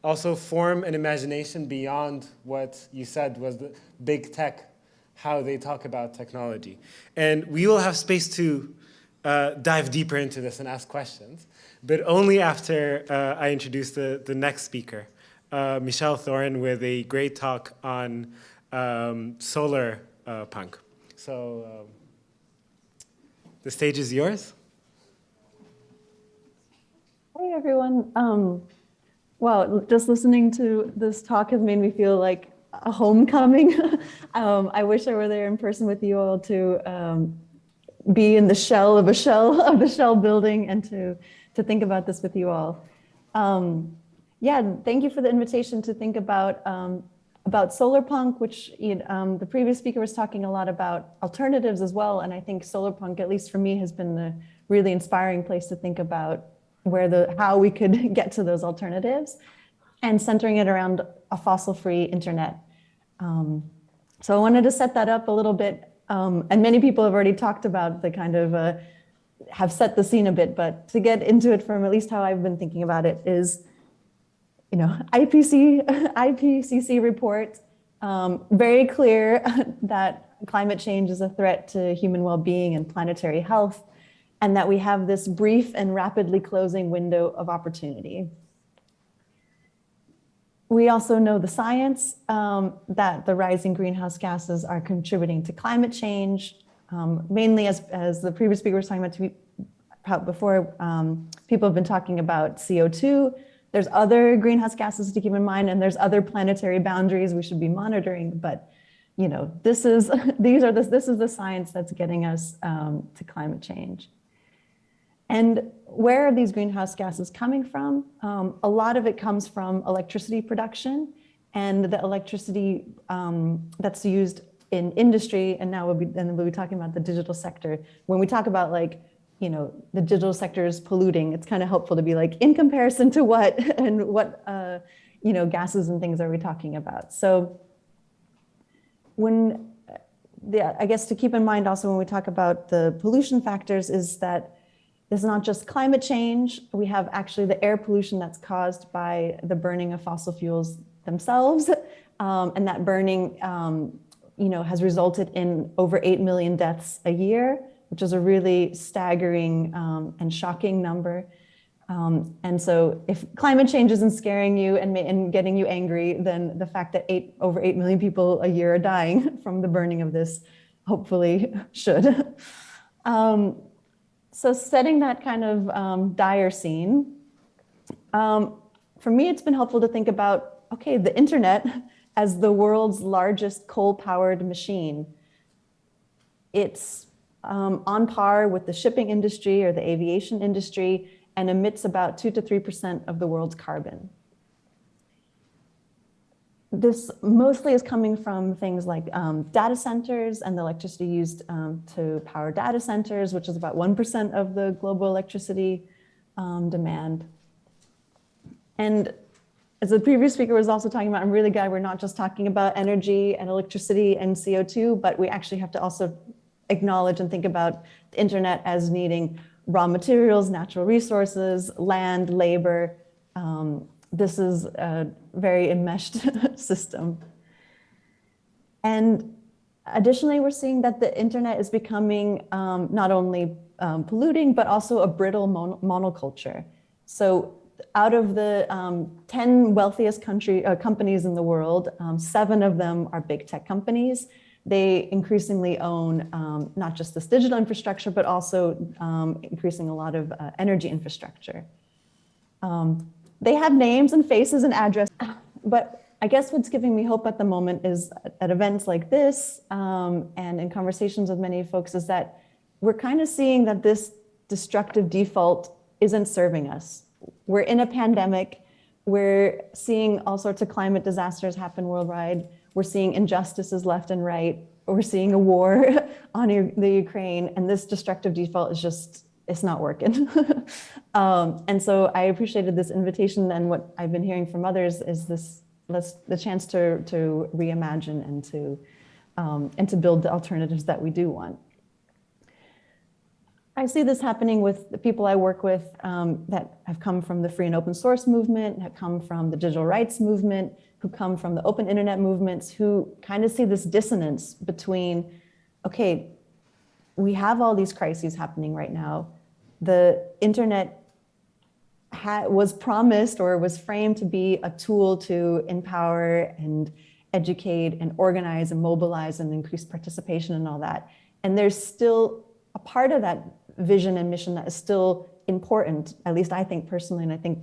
also form an imagination beyond what you said was the big tech, how they talk about technology. And we will have space to dive deeper into this and ask questions, but only after I introduce the next speaker, Michelle Thorne, with a great talk on solar punk. So the stage is yours. Hey everyone. Wow, just listening to this talk has made me feel like a homecoming. I wish I were there in person with you all to be in the shell of the shell building and to think about this with you all. Yeah, thank you for the invitation to think about solar punk, which the previous speaker was talking a lot about alternatives as well. And I think solar punk, at least for me, has been a really inspiring place to think about how we could get to those alternatives and centering it around a fossil-free internet. So I wanted to set that up a little bit. And many people have already talked about the kind of, have set the scene a bit, but to get into it from at least how I've been thinking about it is, IPCC report, very clear that climate change is a threat to human well-being and planetary health, and that we have this brief and rapidly closing window of opportunity. We also know the science, that the rising greenhouse gases are contributing to climate change, mainly as the previous speaker was talking about before, people have been talking about CO2. There's other greenhouse gases to keep in mind, and there's other planetary boundaries we should be monitoring, but this is the science that's getting us to climate change. And where are these greenhouse gases coming from? A lot of it comes from electricity production, and the electricity that's used in industry, and now we'll be talking about the digital sector. When we talk about the digital sector is polluting, it's kind of helpful to be in comparison to what, and what gases and things are we talking about? So I guess to keep in mind also when we talk about the pollution factors is that it's not just climate change. We have actually the air pollution that's caused by the burning of fossil fuels themselves. And that burning has resulted in over 8 million deaths a year, which is a really staggering and shocking number. And so if climate change isn't scaring you and getting you angry, then the fact that over 8 million people a year are dying from the burning of this hopefully should. So setting that kind of dire scene, for me, it's been helpful to think about, okay, the internet as the world's largest coal-powered machine. It's on par with the shipping industry or the aviation industry and emits about 2 to 3% of the world's carbon. This mostly is coming from things like data centers and the electricity used to power data centers, which is about 1% of the global electricity demand. And as the previous speaker was also talking about, I'm really glad we're not just talking about energy and electricity and CO2, but we actually have to also acknowledge and think about the internet as needing raw materials, natural resources, land, labor. This is a very enmeshed system. And additionally, we're seeing that the internet is becoming not only polluting, but also a brittle monoculture. So out of the 10 wealthiest companies in the world, 7 of them are big tech companies. They increasingly own not just this digital infrastructure, but also increasing a lot of energy infrastructure. They have names and faces and addresses, but I guess what's giving me hope at the moment is at events like this and in conversations with many folks is that we're kind of seeing that this destructive default isn't serving us. We're in a pandemic. We're seeing all sorts of climate disasters happen worldwide. We're seeing injustices left and right. We're seeing a war on the Ukraine, and this destructive default is just, it's not working. And so I appreciated this invitation, and what I've been hearing from others is the chance to reimagine and to build the alternatives that we do want. I see this happening with the people I work with that have come from the free and open source movement, have come from the digital rights movement, who come from the open internet movements, who kind of see this dissonance between, okay, we have all these crises happening right now. The internet was promised or was framed to be a tool to empower and educate and organize and mobilize and increase participation and all that. And there's still a part of that vision and mission that is still important, at least I think personally, and I think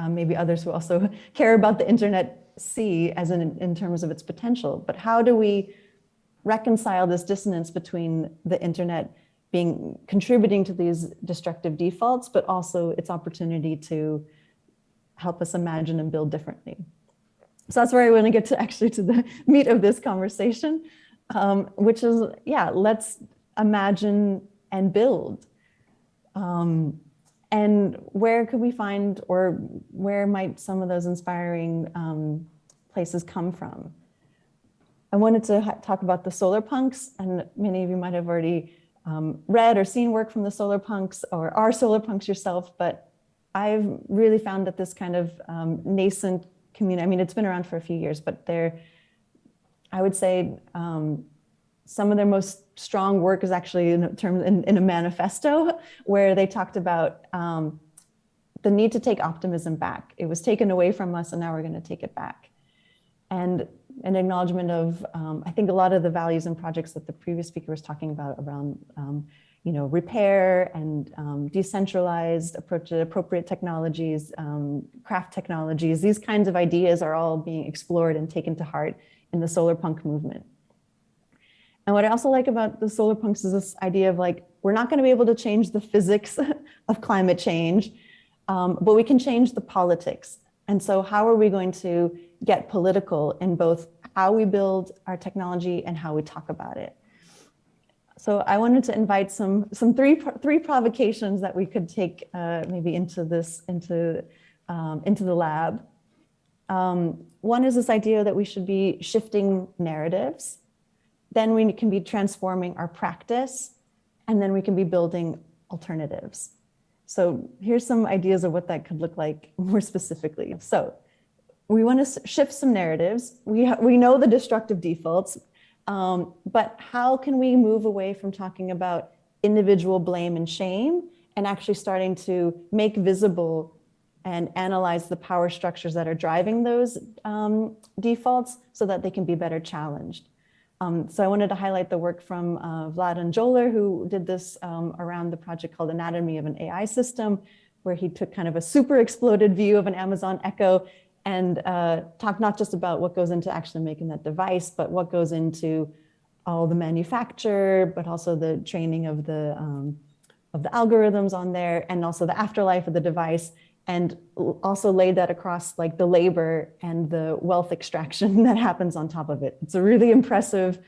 maybe others who also care about the internet see as in terms of its potential. But how do we reconcile this dissonance between the internet contributing to these destructive defaults, but also its opportunity to help us imagine and build differently? So that's where I want to get to actually to the meat of this conversation, which is, yeah, let's imagine and build. And where could we find, or where might some of those inspiring places come from? I wanted to talk about the solar punks, and many of you might have already read or seen work from the solar punks or are solar punks yourself, but I've really found that this kind of nascent community, I mean, it's been around for a few years, but I would say some of their most strong work is actually in a manifesto where they talked about the need to take optimism back. It was taken away from us and now we're going to take it back. And an acknowledgement of, I think, a lot of the values and projects that the previous speaker was talking about around repair and decentralized approach to appropriate technologies, craft technologies. These kinds of ideas are all being explored and taken to heart in the solar punk movement. And what I also like about the solar punks is this idea of like, we're not going to be able to change the physics of climate change, but we can change the politics. And so how are we going to get political in both how we build our technology and how we talk about it? So I wanted to invite some three provocations that we could take maybe into the lab. One is this idea that we should be shifting narratives. Then we can be transforming our practice, and then we can be building alternatives. So here's some ideas of what that could look like more specifically. So we want to shift some narratives. We know the destructive defaults, but how can we move away from talking about individual blame and shame and actually starting to make visible and analyze the power structures that are driving those defaults so that they can be better challenged? So I wanted to highlight the work from Vlad and Joler, who did this around the project called Anatomy of an AI System, where he took kind of a super exploded view of an Amazon Echo and talked not just about what goes into actually making that device, but what goes into all the manufacture, but also the training of the algorithms on there, and also the afterlife of the device, and also laid that across like the labor and the wealth extraction that happens on top of it. It's a really impressive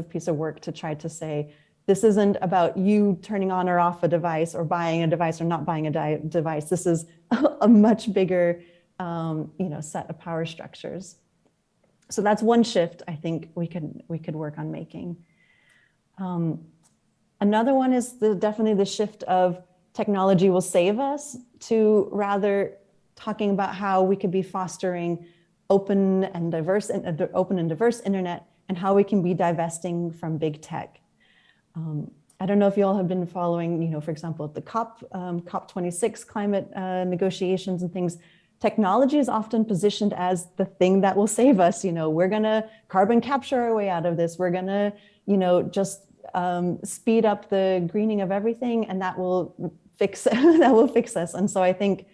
piece of work to try to say, this isn't about you turning on or off a device or buying a device or not buying a device. This is a much bigger set of power structures. So that's one shift I think we could work on making. Another one is definitely the shift of technology will save us to rather talking about how we could be fostering open and diverse internet and how we can be divesting from big tech. I don't know if you all have been following, for example, the COP26 climate negotiations and things. Technology is often positioned as the thing that will save us. We're gonna carbon capture our way out of this. We're gonna, just speed up the greening of everything, and that will fix us. And so I think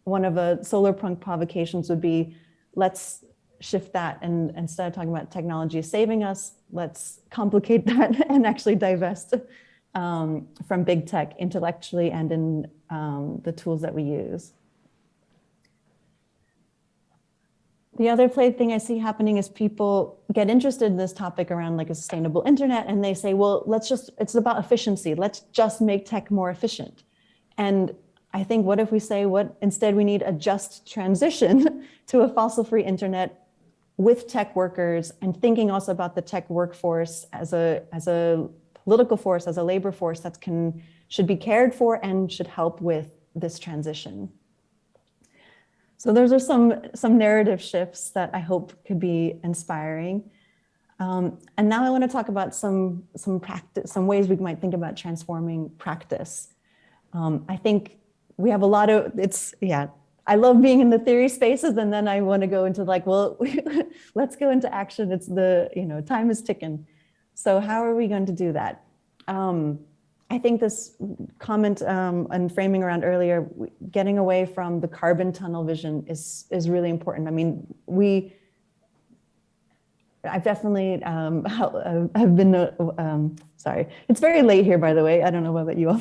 one of the solar punk provocations would be, let's shift that, and instead of talking about technology saving us, let's complicate that and actually divest from big tech intellectually and in the tools that we use. The other thing I see happening is people get interested in this topic around like a sustainable internet, and they say, well, it's about efficiency. Let's just make tech more efficient. And I think, what if we say, instead we need a just transition to a fossil-free internet with tech workers, and thinking also about the tech workforce as a political force, as a labor force that should be cared for and should help with this transition. So those are some narrative shifts that I hope could be inspiring. And now I want to talk about some ways we might think about transforming practice. I think we have a lot of, I love being in the theory spaces, and then I want to go into like, well, let's go into action. It's time is ticking. So how are we going to do that? I think this comment and framing around earlier, getting away from the carbon tunnel vision is really important. I mean, I've definitely have been, sorry, it's very late here, by the way. I don't know about you all.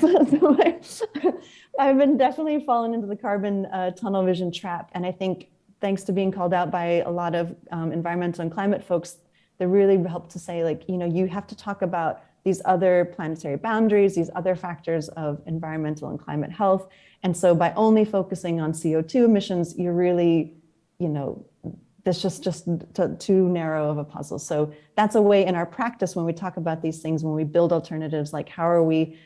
I've been definitely fallen into the carbon tunnel vision trap. And I think thanks to being called out by a lot of environmental and climate folks, they really helped to say, like, you have to talk about these other planetary boundaries, these other factors of environmental and climate health. And so by only focusing on CO2 emissions, you're really, that's just too narrow of a puzzle. So that's a way in our practice when we talk about these things, when we build alternatives, like how are we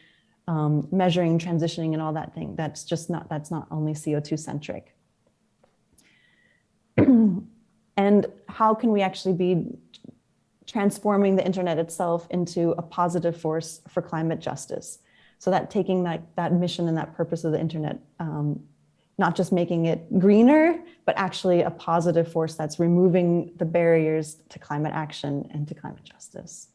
measuring, transitioning, and all that thing, that's not only CO2 centric. And how can we actually be transforming the internet itself into a positive force for climate justice? So that taking that mission and that purpose of the internet, not just making it greener, but actually a positive force that's removing the barriers to climate action and to climate justice.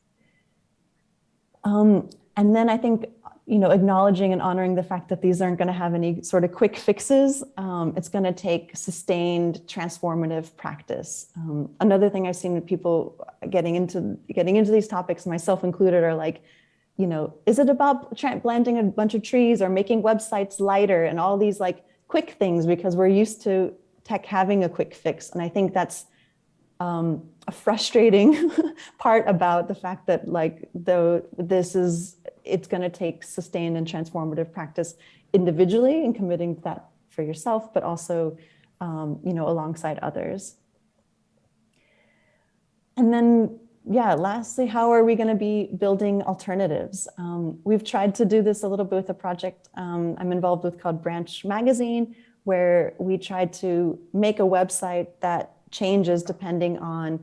And then I think, acknowledging and honoring the fact that these aren't going to have any sort of quick fixes. It's going to take sustained, transformative practice. Another thing I've seen with people getting into these topics, myself included, are like, is it about planting a bunch of trees or making websites lighter and all these like quick things, because we're used to tech having a quick fix. And I think that's a frustrating part about the fact that it's going to take sustained and transformative practice individually and committing to that for yourself, but also, alongside others. And then, lastly, how are we going to be building alternatives? We've tried to do this a little bit with a project I'm involved with called Branch Magazine, where we tried to make a website that changes depending on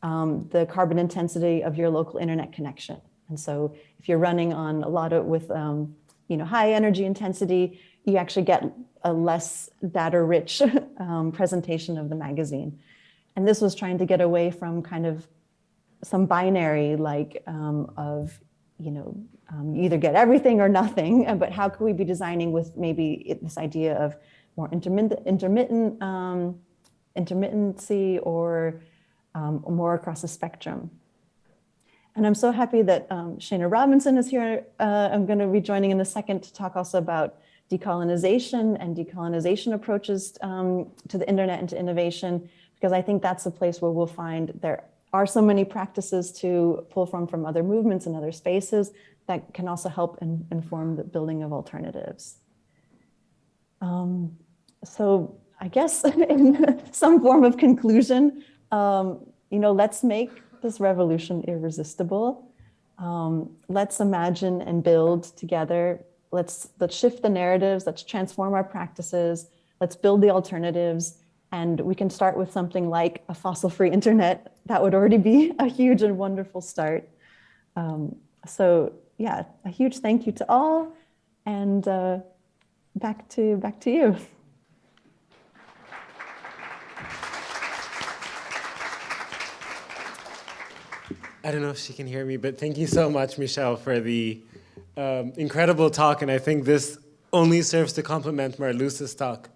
the carbon intensity of your local internet connection. And so if you're running on a lot with high energy intensity, you actually get a less data-rich presentation of the magazine. And this was trying to get away from kind of some binary you either get everything or nothing, but how could we be designing with maybe this idea of more intermittency or more across the spectrum. And I'm so happy that Shayna Robinson is here. I'm going to be joining in a second to talk also about decolonization and decolonization approaches to the internet and to innovation, because I think that's a place where we'll find there are so many practices to pull from other movements and other spaces that can also help inform the building of alternatives. So I guess, in some form of conclusion, let's make this revolution irresistible. Let's imagine and build together. Let's shift the narratives. Let's transform our practices. Let's build the alternatives. And we can start with something like a fossil-free internet. That would already be a huge and wonderful start. So yeah, a huge thank you to all. And back to you. I don't know if she can hear me, but thank you so much, Michelle, for the incredible talk. And I think this only serves to complement Marloes's talk.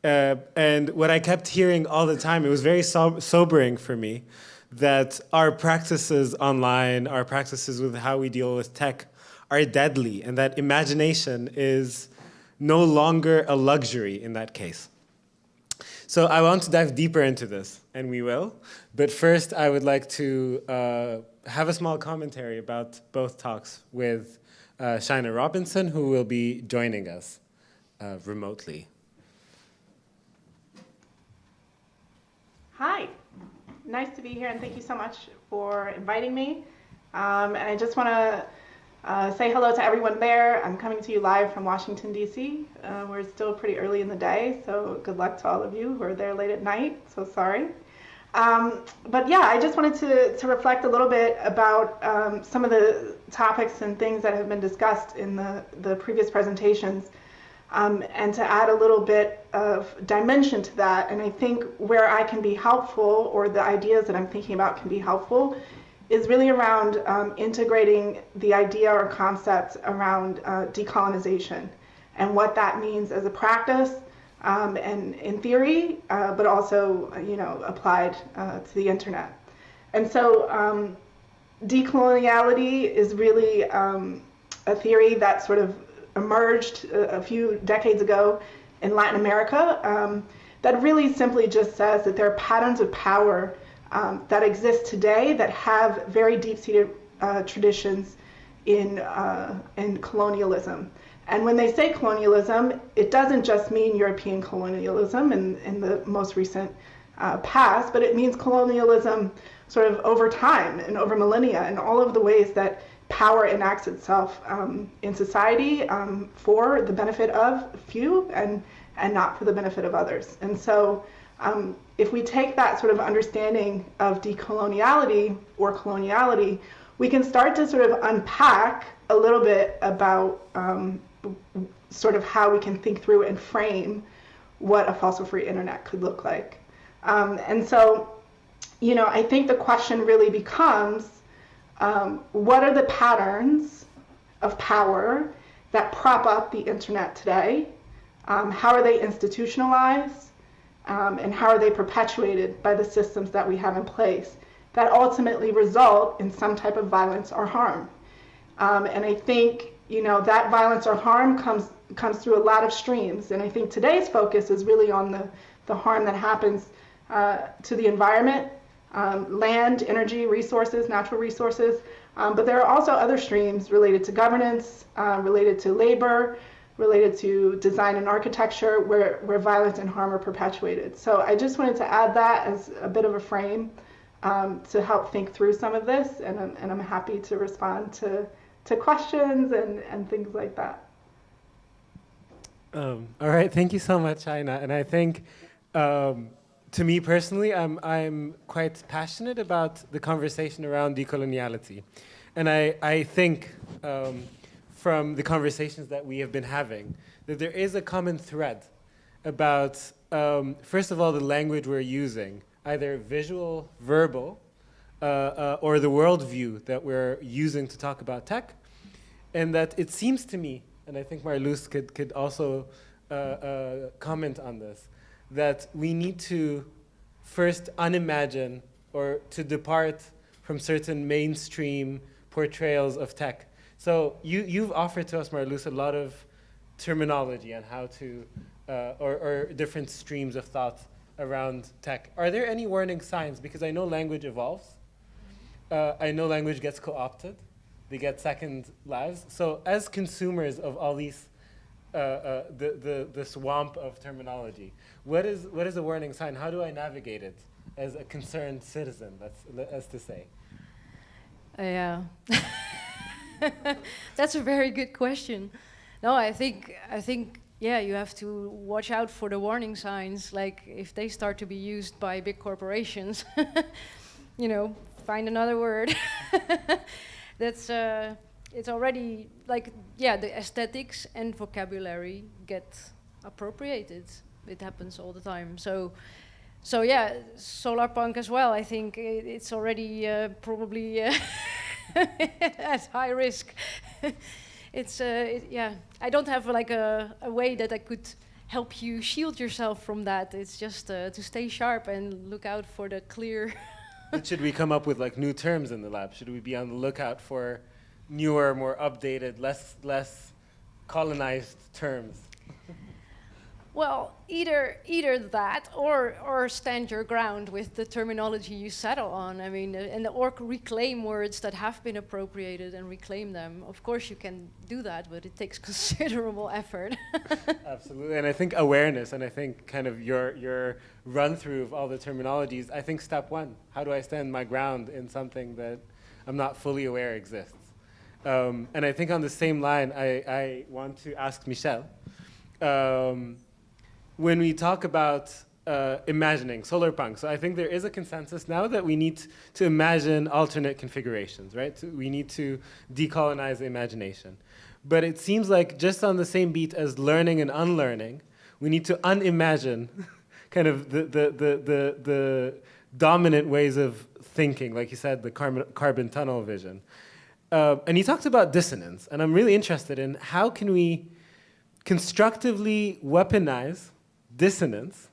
And what I kept hearing all the time, it was very sobering for me, that our practices online, our practices with how we deal with tech are deadly, and that imagination is no longer a luxury in that case. So I want to dive deeper into this, and we will. But first, I would like to have a small commentary about both talks with Shayna Robinson, who will be joining us remotely. Hi, nice to be here, and thank you so much for inviting me. And I just want to say hello to everyone there. I'm coming to you live from Washington, D.C. We're still pretty early in the day, so good luck to all of you who are there late at night. So sorry. But yeah, I just wanted to reflect a little bit about some of the topics and things that have been discussed in the previous presentations, and to add a little bit of dimension to that. And I think where I can be helpful, or the ideas that I'm thinking about can be helpful, is really around integrating the idea or concept around decolonization and what that means as a practice, and in theory, but also applied to the internet. And so decoloniality is really a theory that sort of emerged a few decades ago in Latin America, that really simply just says that there are patterns of power that exist today that have very deep-seated traditions in colonialism. And when they say colonialism, it doesn't just mean European colonialism in the most recent past, but it means colonialism sort of over time and over millennia, and all of the ways that power enacts itself in society for the benefit of few and not for the benefit of others. And so if we take that sort of understanding of decoloniality or coloniality, we can start to sort of unpack a little bit about sort of how we can think through and frame what a fossil-free internet could look like. And so, I think the question really becomes, what are the patterns of power that prop up the internet today? How are they institutionalized? And how are they perpetuated by the systems that we have in place that ultimately result in some type of violence or harm? And I think, that violence or harm comes through a lot of streams. And I think today's focus is really on the harm that happens to the environment, land, energy, resources, natural resources. But there are also other streams related to governance, related to labor, related to design and architecture, where violence and harm are perpetuated. So I just wanted to add that as a bit of a frame to help think through some of this, and I'm happy to respond to questions and things like that. All right, thank you so much, Shayna. And I think, to me personally, I'm quite passionate about the conversation around decoloniality. And I think from the conversations that we have been having, that there is a common thread about, first of all, the language we're using, either visual, verbal, or the worldview that we're using to talk about tech. And that it seems to me, and I think Marloes could also comment on this, that we need to first unimagine or to depart from certain mainstream portrayals of tech. So you've offered to us, Marloes, a lot of terminology on how to, or different streams of thought around tech. Are there any warning signs? Because I know language evolves. I know language gets co-opted. They get second lives. So as consumers of all these the swamp of terminology. What is a warning sign? How do I navigate it as a concerned citizen? That's to say. Yeah, that's a very good question. No, I think yeah, you have to watch out for the warning signs. Like if they start to be used by big corporations, you know, find another word. That's it's already like, yeah, the aesthetics and vocabulary get appropriated. It happens all the time. So yeah, solar punk as well. I think it's already probably at high risk. It's yeah. I don't have like a way that I could help you shield yourself from that. It's just to stay sharp and look out for the clear. But should we come up with like new terms in the lab? Should we be on the lookout for newer, more updated, less colonized terms? Well, either that or stand your ground with the terminology you settle on. I mean, or reclaim words that have been appropriated and reclaim them. Of course, you can do that, but it takes considerable effort. Absolutely, and I think awareness, and I think kind of your run through of all the terminologies. I think step one: how do I stand my ground in something that I'm not fully aware exists? And I think on the same line, I want to ask Michel. When we talk about imagining solar punk, so I think there is a consensus now that we need to imagine alternate configurations, right? We need to decolonize the imagination. But it seems like just on the same beat as learning and unlearning, we need to unimagine kind of the dominant ways of thinking, like you said, the carbon tunnel vision. And he talked about dissonance, and I'm really interested in how can we constructively weaponize dissonance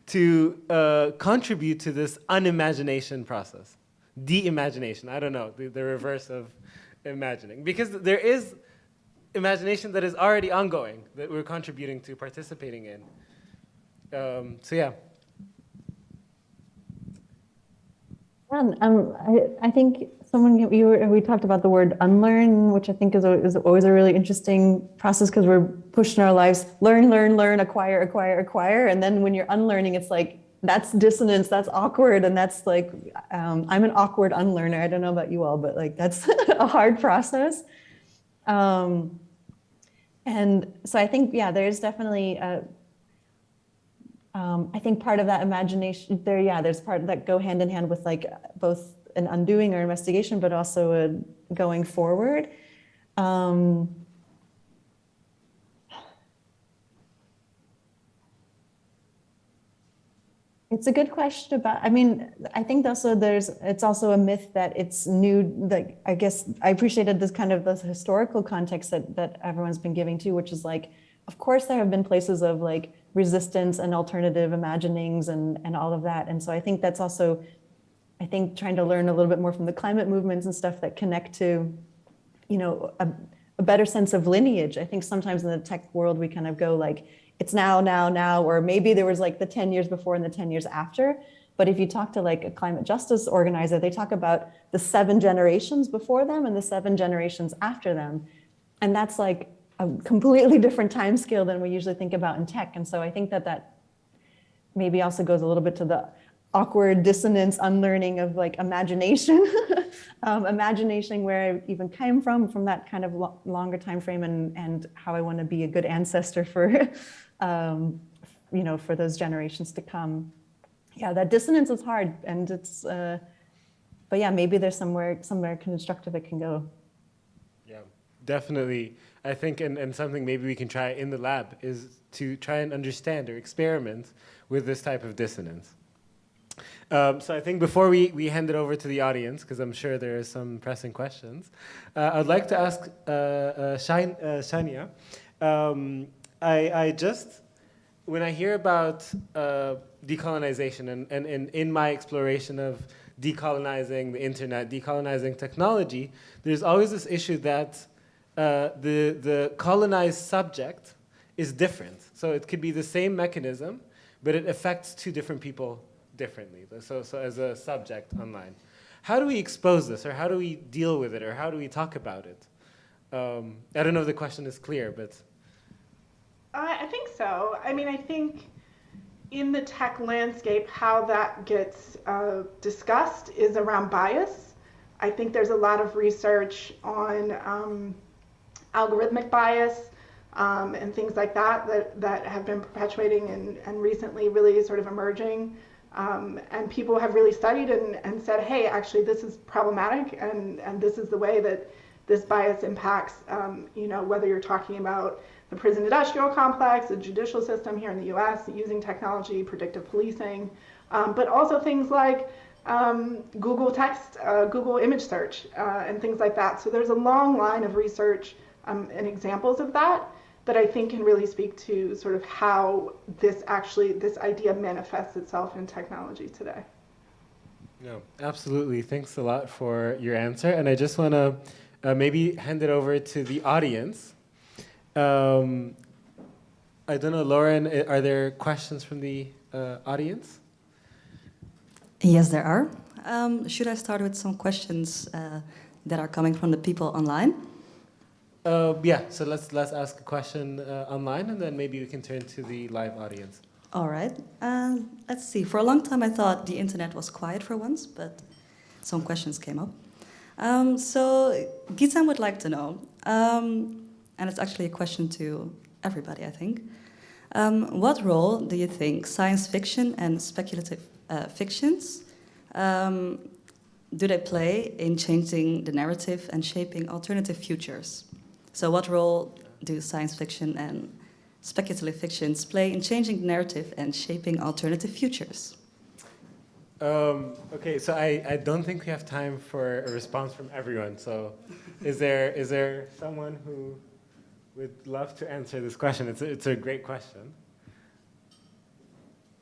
to contribute to this unimagination process. De-imagination, I don't know, the reverse of imagining. Because there is imagination that is already ongoing, that we're contributing to, participating in. So yeah. I think we talked about the word unlearn, which I think is always a really interesting process because we're pushing our lives, learn, acquire. And then when you're unlearning, it's like, that's dissonance, that's awkward. And that's like, I'm an awkward unlearner. I don't know about you all, but like, that's a hard process. And so I think, yeah, there's definitely, I think part of that imagination there's part that go hand in hand with like both an undoing or investigation, but also a going forward. It's a good question about, I mean, I think also it's also a myth that it's new, like, I guess I appreciated this kind of this historical context that everyone's been giving too, which is like, of course there have been places of like resistance and alternative imaginings and all of that. And so I think that's also, I think trying to learn a little bit more from the climate movements and stuff that connect to, you know, a better sense of lineage. I think sometimes in the tech world, we kind of go like, it's now, or maybe there was like the 10 years before and the 10 years after. But if you talk to like a climate justice organizer, they talk about the 7 generations before them and the 7 generations after them. And that's like a completely different time scale than we usually think about in tech. And so I think that maybe also goes a little bit to the awkward dissonance, unlearning of like imagination, imagination where I even came from that kind of longer time frame and how I want to be a good ancestor for, you know, for those generations to come. Yeah, that dissonance is hard, and it's, but yeah, maybe there's somewhere constructive it can go. Yeah, definitely. I think, and something maybe we can try in the lab is to try and understand or experiment with this type of dissonance. So I think before we hand it over to the audience, because I'm sure there are some pressing questions, I'd like to ask Shayna. I just, when I hear about decolonization and in my exploration of decolonizing the internet, decolonizing technology, there's always this issue that the colonized subject is different. So it could be the same mechanism, but it affects 2 different people differently. So as a subject online. How do we expose this, or how do we deal with it, or how do we talk about it? I don't know if the question is clear, but... I think so. I mean, I think in the tech landscape, how that gets discussed is around bias. I think there's a lot of research on algorithmic bias and things like that have been perpetuating and recently really sort of emerging. And people have really studied and said, hey, actually, this is problematic, and this is the way that this bias impacts, whether you're talking about the prison industrial complex, the judicial system here in the US, using technology, predictive policing, but also things like Google text, Google image search, and things like that. So there's a long line of research and examples of that I think can really speak to sort of how this idea manifests itself in technology today. No, absolutely. Thanks a lot for your answer. And I just want to maybe hand it over to the audience. I don't know, Lauren, are there questions from the audience? Yes, there are. Should I start with some questions that are coming from the people online? Yeah, so let's ask a question online, and then maybe we can turn to the live audience. All right. Let's see. For a long time, I thought the internet was quiet for once, but some questions came up. So Gizem would like to know, and it's actually a question to everybody, I think. What role do you think science fiction and speculative fictions do they play in changing the narrative and shaping alternative futures? So what role do science fiction and speculative fictions play in changing the narrative and shaping alternative futures? Okay, so I don't think we have time for a response from everyone. So is there someone who would love to answer this question? It's a great question.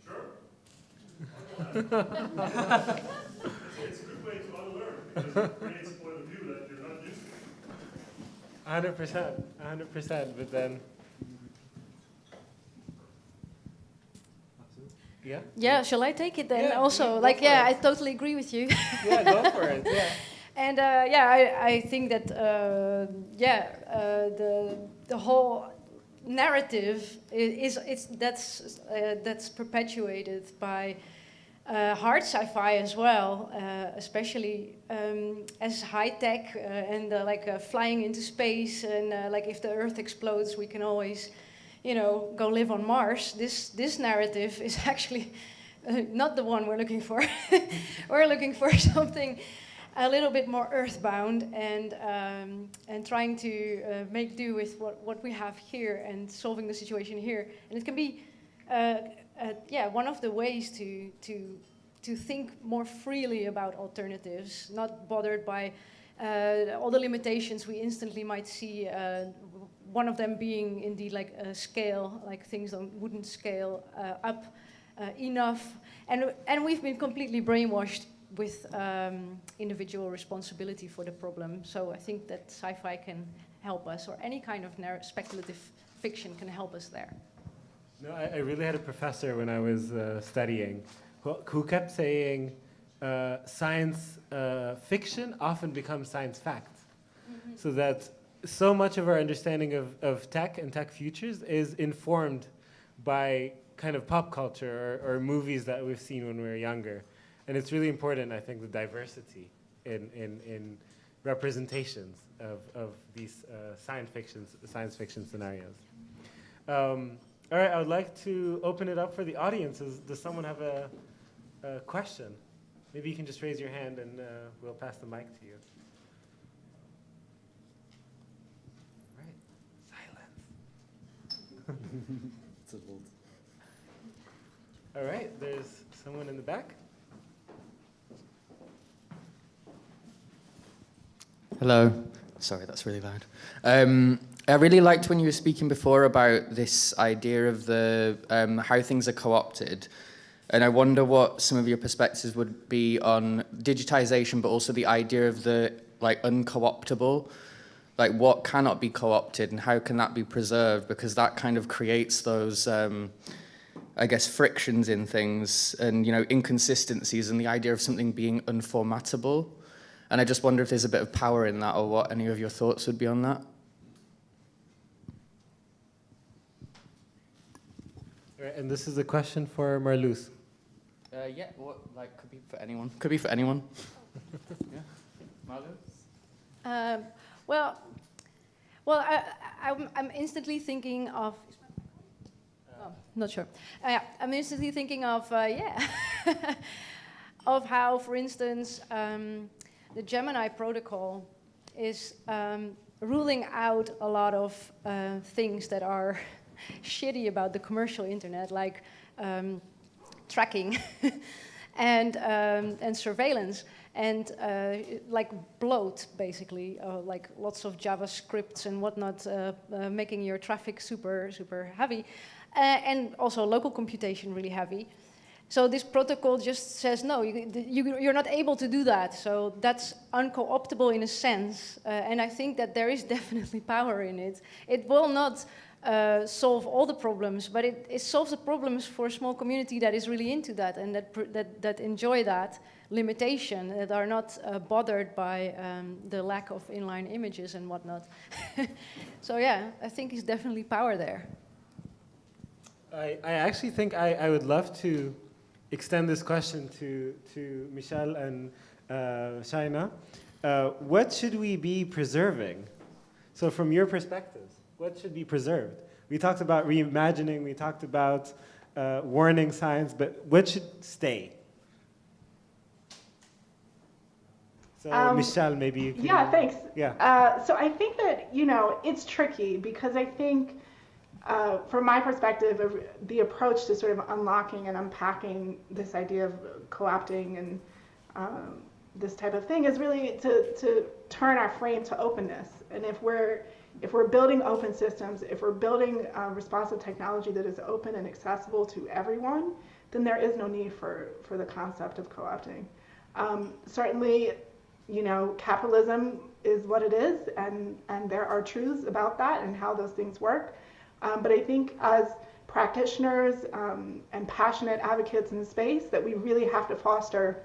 Sure. It's a good way to unlearn because it creates a point of view that you're not used to. 100%, but then... Yeah? Yeah, shall I take it then? Yeah, also, I totally agree with you. Yeah, go for it, yeah. And I think that the whole narrative that's perpetuated by hard sci-fi as well, especially as high tech and flying into space and if the Earth explodes, we can always, go live on Mars. This narrative is actually not the one we're looking for. We're looking for something a little bit more earthbound and trying to make do with what we have here and solving the situation here. And it can be one of the ways to think more freely about alternatives, not bothered by all the limitations we instantly might see. One of them being indeed a scale, things wouldn't scale up enough, and we've been completely brainwashed with individual responsibility for the problem. So I think that sci-fi can help us, or any kind of speculative fiction can help us there. No, I really had a professor when I was studying who kept saying science fiction often becomes science fact. Mm-hmm. So that so much of our understanding of tech and tech futures is informed by kind of pop culture or movies that we've seen when we were younger. And it's really important, I think, the diversity in representations of these science fiction scenarios. All right, I would like to open it up for the audience. Does someone have a question? Maybe you can just raise your hand and we'll pass the mic to you. All right, silence. It's a bold. All right, there's someone in the back. Hello. Sorry, that's really loud. I really liked when you were speaking before about this idea of the how things are co-opted. And I wonder what some of your perspectives would be on digitization, but also the idea of the unco-optable. Like what cannot be co-opted and how can that be preserved? Because that kind of creates those, I guess, frictions in things and, inconsistencies and the idea of something being unformattable. And I just wonder if there's a bit of power in that or what any of your thoughts would be on that. Right, and this is a question for Marloes. Yeah, could be for anyone. Could be for anyone. Yeah, Marloes? Well, I'm instantly thinking of. Oh, not sure. Yeah, I'm instantly thinking of of how, for instance, the Gemini protocol is ruling out a lot of things that are shitty about the commercial internet, like tracking and surveillance. And like bloat, basically, like lots of JavaScripts and whatnot, making your traffic super, super heavy, and also local computation really heavy. So this protocol just says, no, you're not able to do that. So that's unco-optable in a sense, and I think that there is definitely power in it. It will not solve all the problems, but it solves the problems for a small community that is really into that and that enjoy that limitation, that are not bothered by the lack of inline images and whatnot. So yeah, I think there's definitely power there. I actually think I would love to extend this question to Michelle and Shayna. What should we be preserving? So from your perspectives, what should be preserved? We talked about reimagining, we talked about warning signs, but what should stay? So Michelle, maybe you can... Yeah, thanks. Yeah. So I think that, it's tricky because I think from my perspective, of the approach to sort of unlocking and unpacking this idea of co-opting and this type of thing is really to turn our frame to openness. And if we're building open systems, if we're building responsive technology that is open and accessible to everyone, then there is no need for the concept of co-opting. Certainly, capitalism is what it is, and there are truths about that and how those things work. But I think as practitioners and passionate advocates in the space, that we really have to foster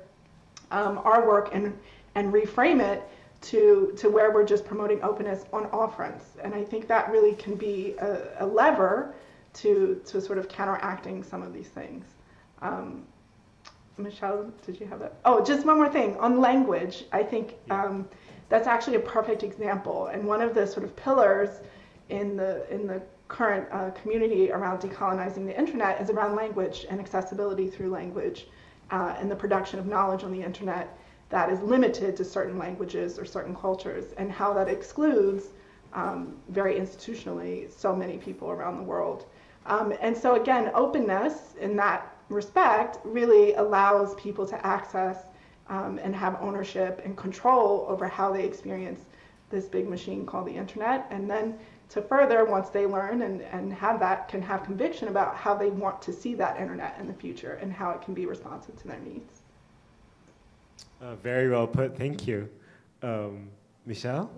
our work and reframe it to where we're just promoting openness on all fronts. And I think that really can be a lever to sort of counteracting some of these things. Michelle, did you have that? Oh, just one more thing on language. I think that's actually a perfect example. And one of the sort of pillars in the current community around decolonizing the internet is around language and accessibility through language and the production of knowledge on the internet that is limited to certain languages or certain cultures, and how that excludes very institutionally so many people around the world. And so again, openness in that respect really allows people to access and have ownership and control over how they experience this big machine called the internet, and then to further, once they learn and have that, can have conviction about how they want to see that internet in the future and how it can be responsive to their needs. Very well put, thank you. Michelle?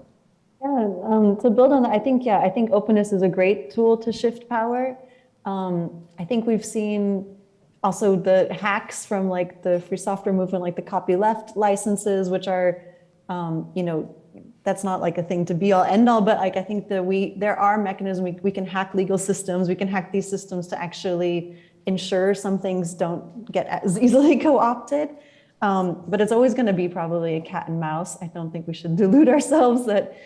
Yeah, to build on that, I think openness is a great tool to shift power. I think we've seen also the hacks from like the free software movement, like the copyleft licenses, which are, that's not like a thing to be all end all, but like I think that there are mechanisms we can hack legal systems, we can hack these systems to actually ensure some things don't get as easily co-opted. But it's always going to be probably a cat and mouse. I don't think we should delude ourselves that.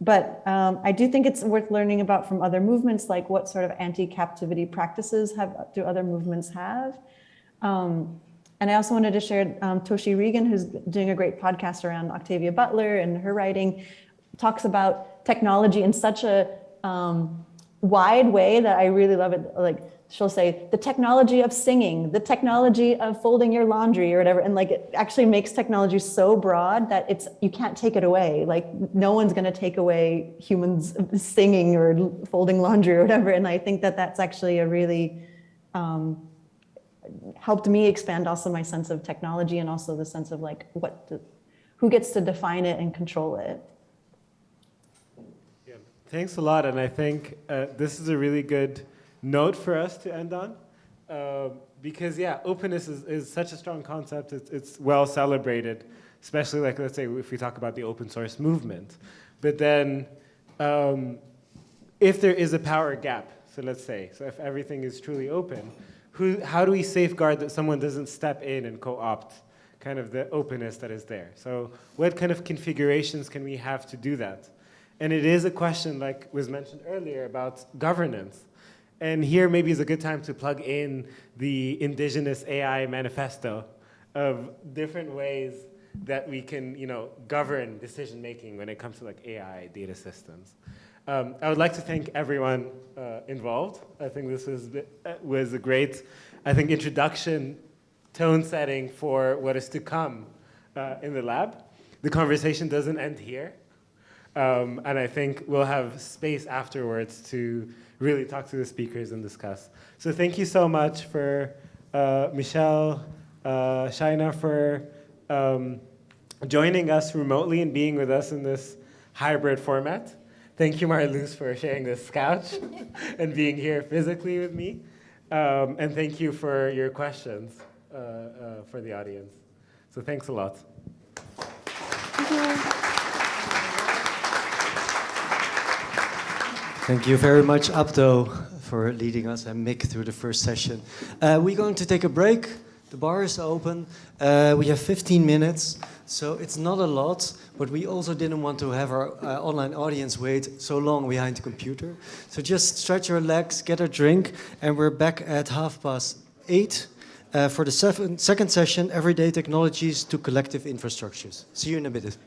But I do think it's worth learning about from other movements, like what sort of anti-captivity practices do other movements have. And I also wanted to share Toshi Regan, who's doing a great podcast around Octavia Butler, and her writing talks about technology in such a wide way that I really love it. Like she'll say the technology of singing, the technology of folding your laundry or whatever. And like it actually makes technology so broad that you can't take it away. Like no one's going to take away humans singing or folding laundry or whatever. And I think that that's actually a really helped me expand also my sense of technology and also the sense of like who gets to define it and control it. Yeah, thanks a lot. And I think this is a really good note for us to end on, because openness is such a strong concept. It's well celebrated, especially like, let's say if we talk about the open source movement. But then if there is a power gap, So let's say, so if everything is truly open, how do we safeguard that someone doesn't step in and co-opt kind of the openness that is there? So what kind of configurations can we have to do that? And it is a question, like was mentioned earlier, about governance. And here maybe is a good time to plug in the Indigenous AI manifesto of different ways that we can, govern decision making when it comes to like AI data systems. I would like to thank everyone involved. I think this was a great, introduction, tone setting for what is to come in the lab. The conversation doesn't end here. And I think we'll have space afterwards to really talk to the speakers and discuss. So thank you so much for Michelle, Shayna, for joining us remotely and being with us in this hybrid format. Thank you, Marloes, for sharing this couch and being here physically with me. And thank you for your questions for the audience. So thanks a lot. Thank you very much, Abdo, for leading us, and Mick through the first session. We're going to take a break. The bar is open. We have 15 minutes, so it's not a lot, but we also didn't want to have our online audience wait so long behind the computer. So just stretch your legs, get a drink, and we're back at 8:30 for the second session, Everyday Technologies to Collective Infrastructures. See you in a bit.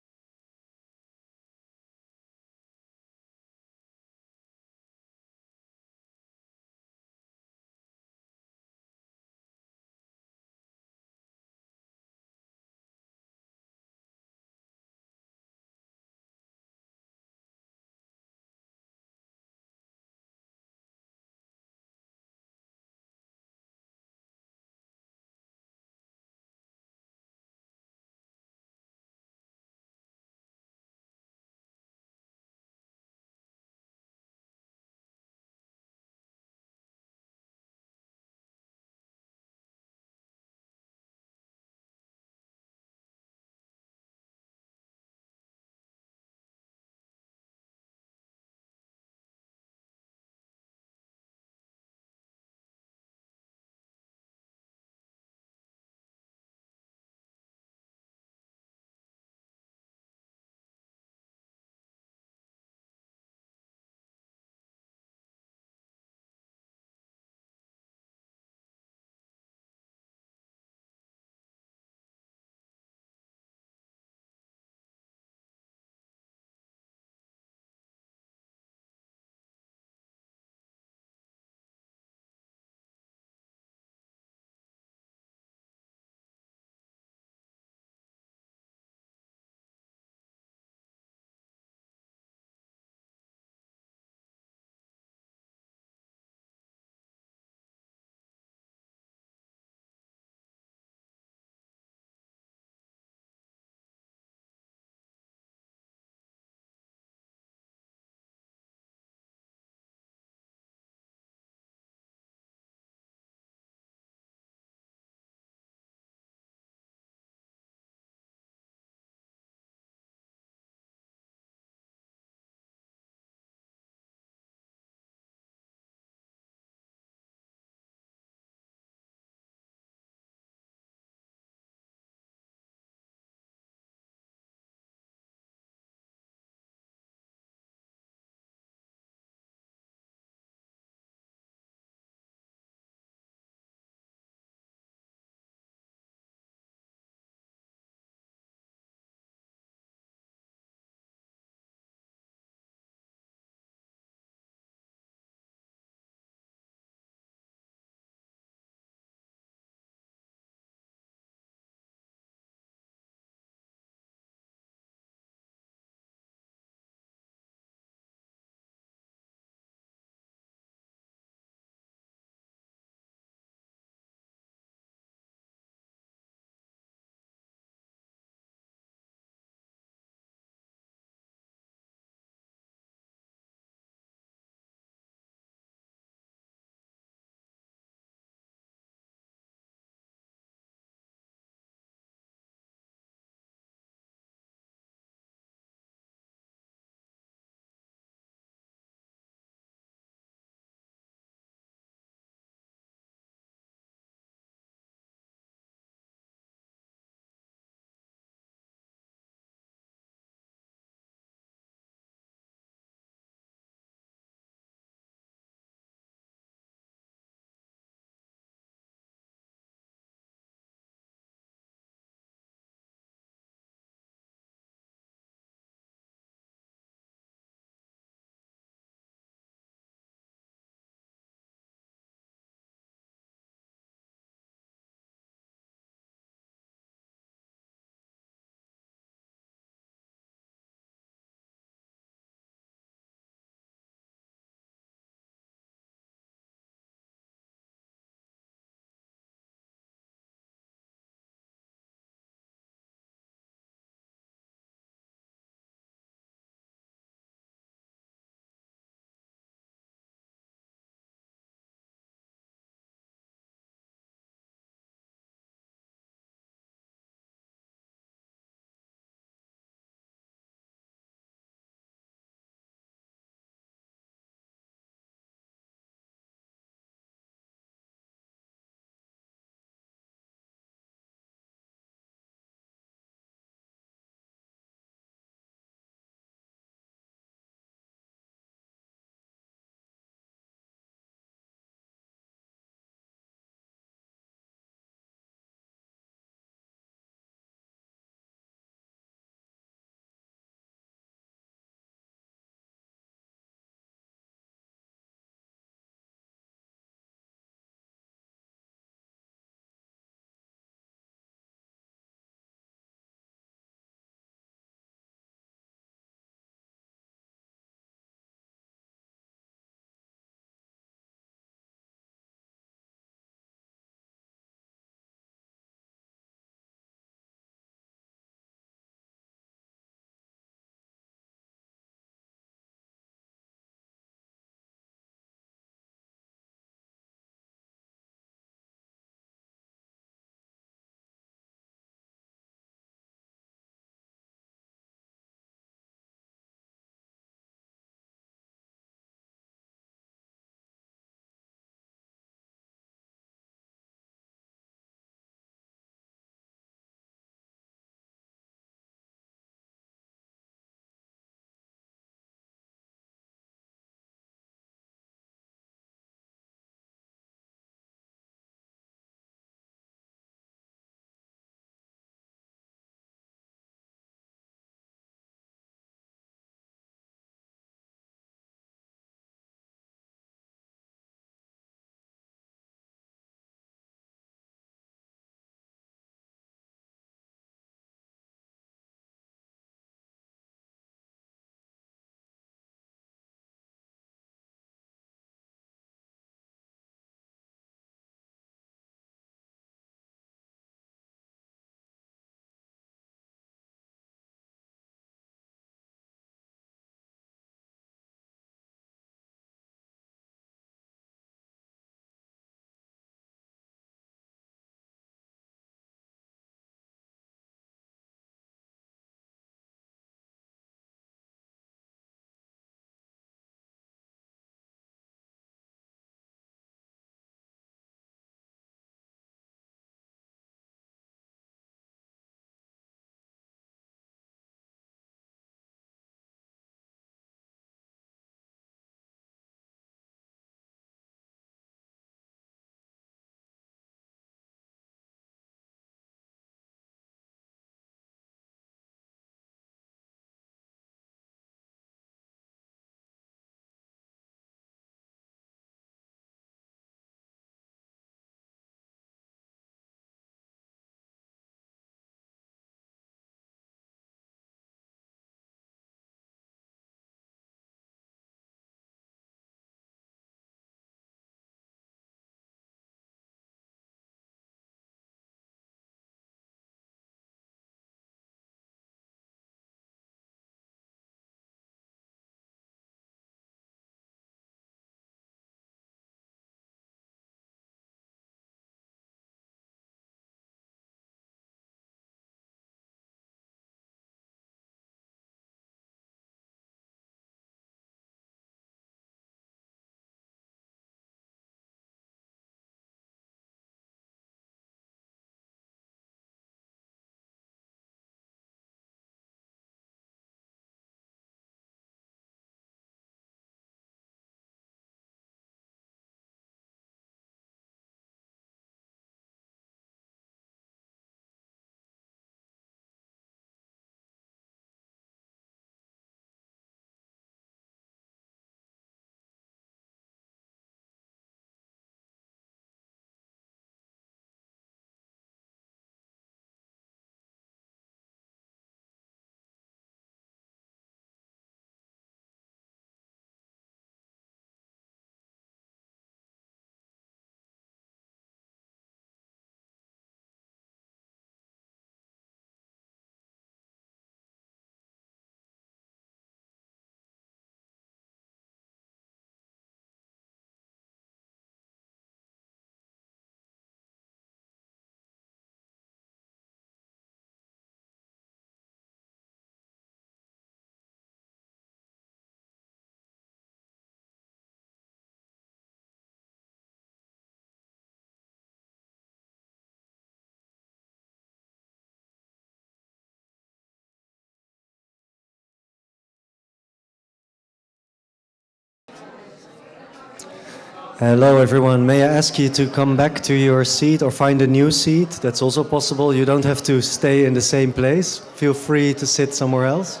Hello everyone, may I ask you to come back to your seat or find a new seat? That's also possible. You don't have to stay in the same place. Feel free to sit somewhere else.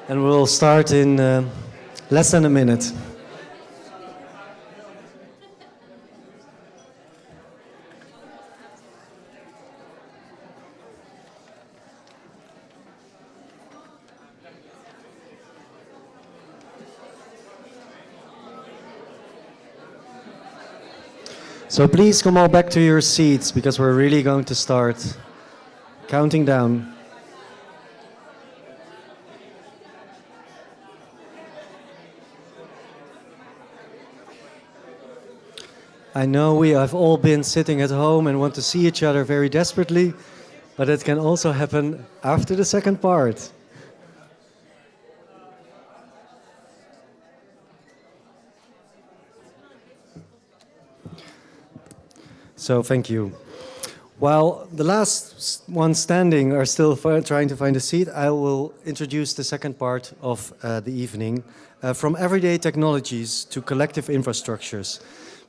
And we'll start in less than a minute. So please come all back to your seats because we're really going to start counting down. I know we have all been sitting at home and want to see each other very desperately, but it can also happen after the second part. So thank you. While the last one standing are still trying to find a seat, I will introduce the second part of the evening, from everyday technologies to collective infrastructures.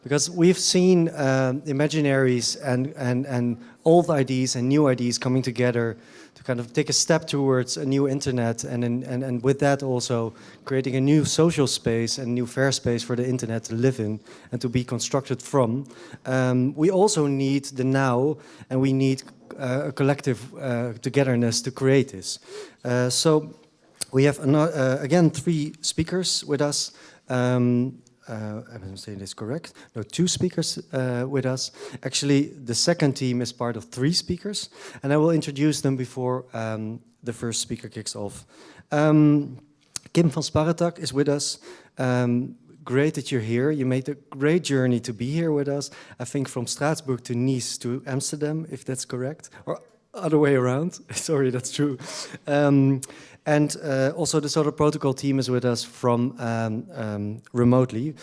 Because we've seen Imaginaries and old ideas and new ideas coming together to kind of take a step towards a new internet and with that also creating a new social space and new fair space for the internet to live in and to be constructed from. We also need the now and we need a collective togetherness to create this. So we have again 3 speakers with us. I'm saying this correct. No, 2 speakers with us. Actually, the second team is part of 3 speakers, and I will introduce them before the first speaker kicks off. Kim van Sparrentak is with us. Great that you're here. You made a great journey to be here with us. I think from Strasbourg to Nice to Amsterdam, if that's correct, or other way around. Sorry, that's true. And also the Solar Protocol team is with us from remotely.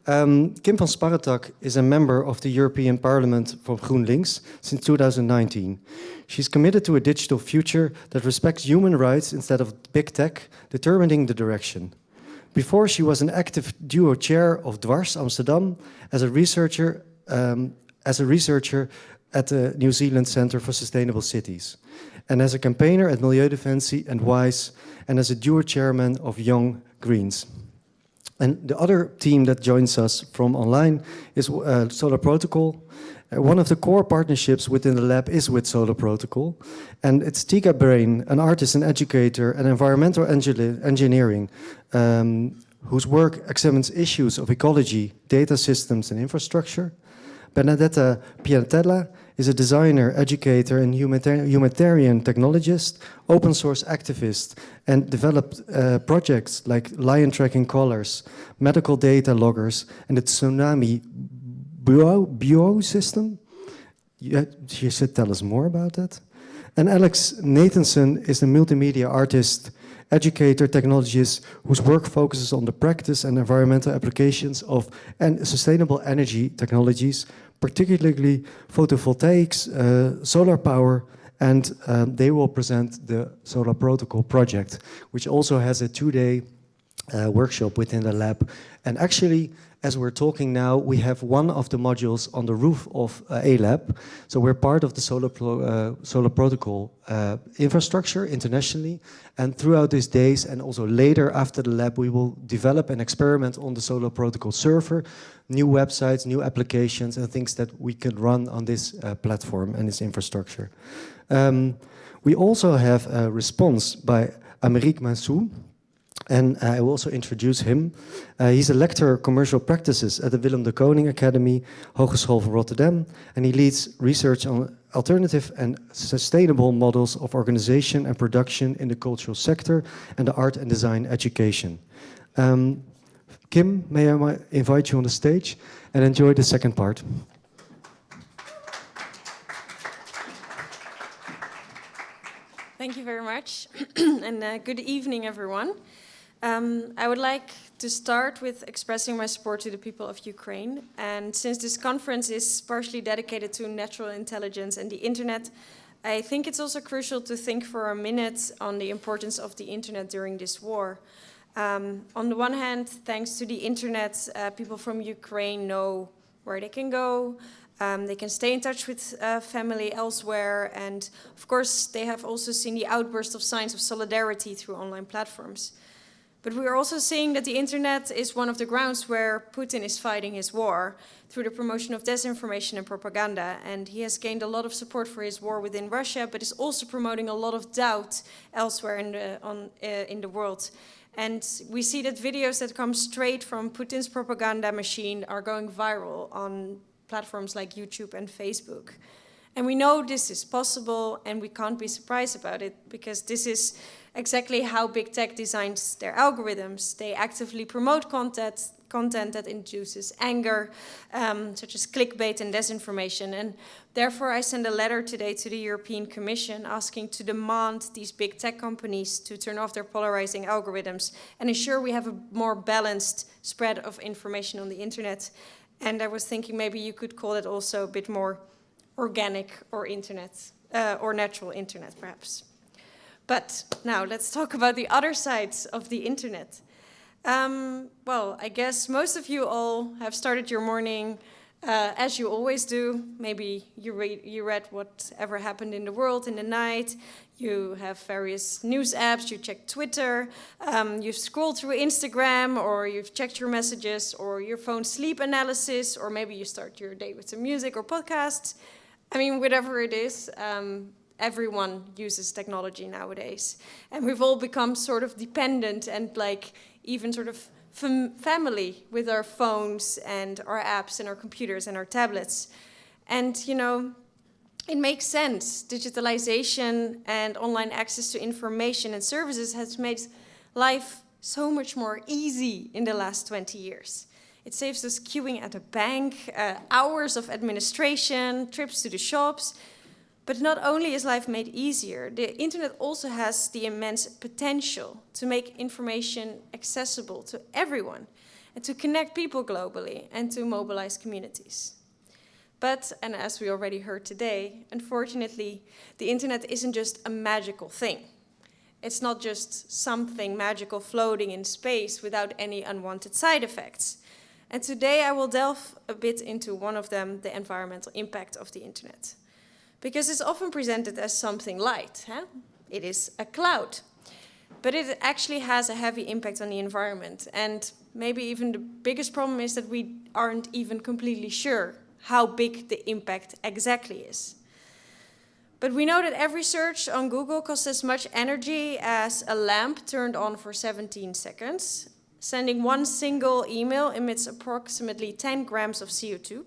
Kim van Sparrentak is a member of the European Parliament for GroenLinks since 2019. She's committed to a digital future that respects human rights instead of big tech, determining the direction. Before, she was an active duo chair of Dwars Amsterdam as a researcher at the New Zealand Centre for Sustainable Cities, and as a campaigner at Milieudefensie and WISE, and as a duo chairman of Young Greens. And the other team that joins us from online is Solar Protocol. One of the core partnerships within the lab is with Solar Protocol, and it's Tiga Brain, an artist and educator in environmental engineering, whose work examines issues of ecology, data systems and infrastructure. Benedetta Piantella is a designer, educator and humanitarian technologist, open source activist, and developed projects like lion tracking collars, medical data loggers, and the tsunami bio system. You should tell us more about that. And Alex Nathanson is a multimedia artist, educator, technologist, whose work focuses on the practice and environmental applications of sustainable energy technologies, particularly photovoltaics, solar power, and they will present the Solar Protocol project, which also has a 2-day workshop within the lab. And actually, as we're talking now, we have one of the modules on the roof of a lab. So we're part of the Solar Protocol infrastructure internationally. And throughout these days and also later after the lab, we will develop and experiment on the Solar Protocol server, new websites, new applications, and things that we can run on this platform and this infrastructure. We also have a response by Aymeric Mansoux. And I will also introduce him. He's a lecturer of commercial practices at the Willem de Koning Academy, Hogeschool van Rotterdam, and he leads research on alternative and sustainable models of organization and production in the cultural sector and the art and design education. Kim, may I invite you on the stage and enjoy the second part. Thank you very much, and good evening, everyone. I would like to start with expressing my support to the people of Ukraine. And since this conference is partially dedicated to natural intelligence and the internet, I think it's also crucial to think for a minute on the importance of the internet during this war. On the one hand, thanks to the internet, people from Ukraine know where they can go. They can stay in touch with family elsewhere. And of course, they have also seen the outburst of signs of solidarity through online platforms. But we are also seeing that the internet is one of the grounds where Putin is fighting his war through the promotion of disinformation and propaganda. And he has gained a lot of support for his war within Russia, but is also promoting a lot of doubt elsewhere in the world. And we see that videos that come straight from Putin's propaganda machine are going viral on platforms like YouTube and Facebook. And we know this is possible, and we can't be surprised about it, because this is exactly how big tech designs their algorithms. They actively promote content that induces anger, such as clickbait and disinformation. And therefore, I send a letter today to the European Commission asking to demand these big tech companies to turn off their polarizing algorithms and ensure we have a more balanced spread of information on the internet. And I was thinking maybe you could call it also a bit more organic or internet, or natural internet, perhaps. But now let's talk about the other sides of the internet. Well, I guess most of you all have started your morning as you always do. Maybe you read whatever happened in the world in the night. You have various news apps, you check Twitter, you've scrolled through Instagram, or you've checked your messages, or your phone sleep analysis, or maybe you start your day with some music or podcasts. I mean, whatever it is, everyone uses technology nowadays. And we've all become sort of dependent and like even sort of family with our phones and our apps and our computers and our tablets. And, you know, it makes sense. Digitalization and online access to information and services has made life so much more easy in the last 20 years. It saves us queuing at a bank, hours of administration, trips to the shops. But not only is life made easier, the internet also has the immense potential to make information accessible to everyone and to connect people globally and to mobilize communities. But, and as we already heard today, unfortunately, the internet isn't just a magical thing. It's not just something magical floating in space without any unwanted side effects. And today I will delve a bit into one of them, the environmental impact of the internet. Because it's often presented as something light. Huh? It is a cloud. But it actually has a heavy impact on the environment. And maybe even the biggest problem is that we aren't even completely sure how big the impact exactly is. But we know that every search on Google costs as much energy as a lamp turned on for 17 seconds. Sending one single email emits approximately 10 grams of CO2.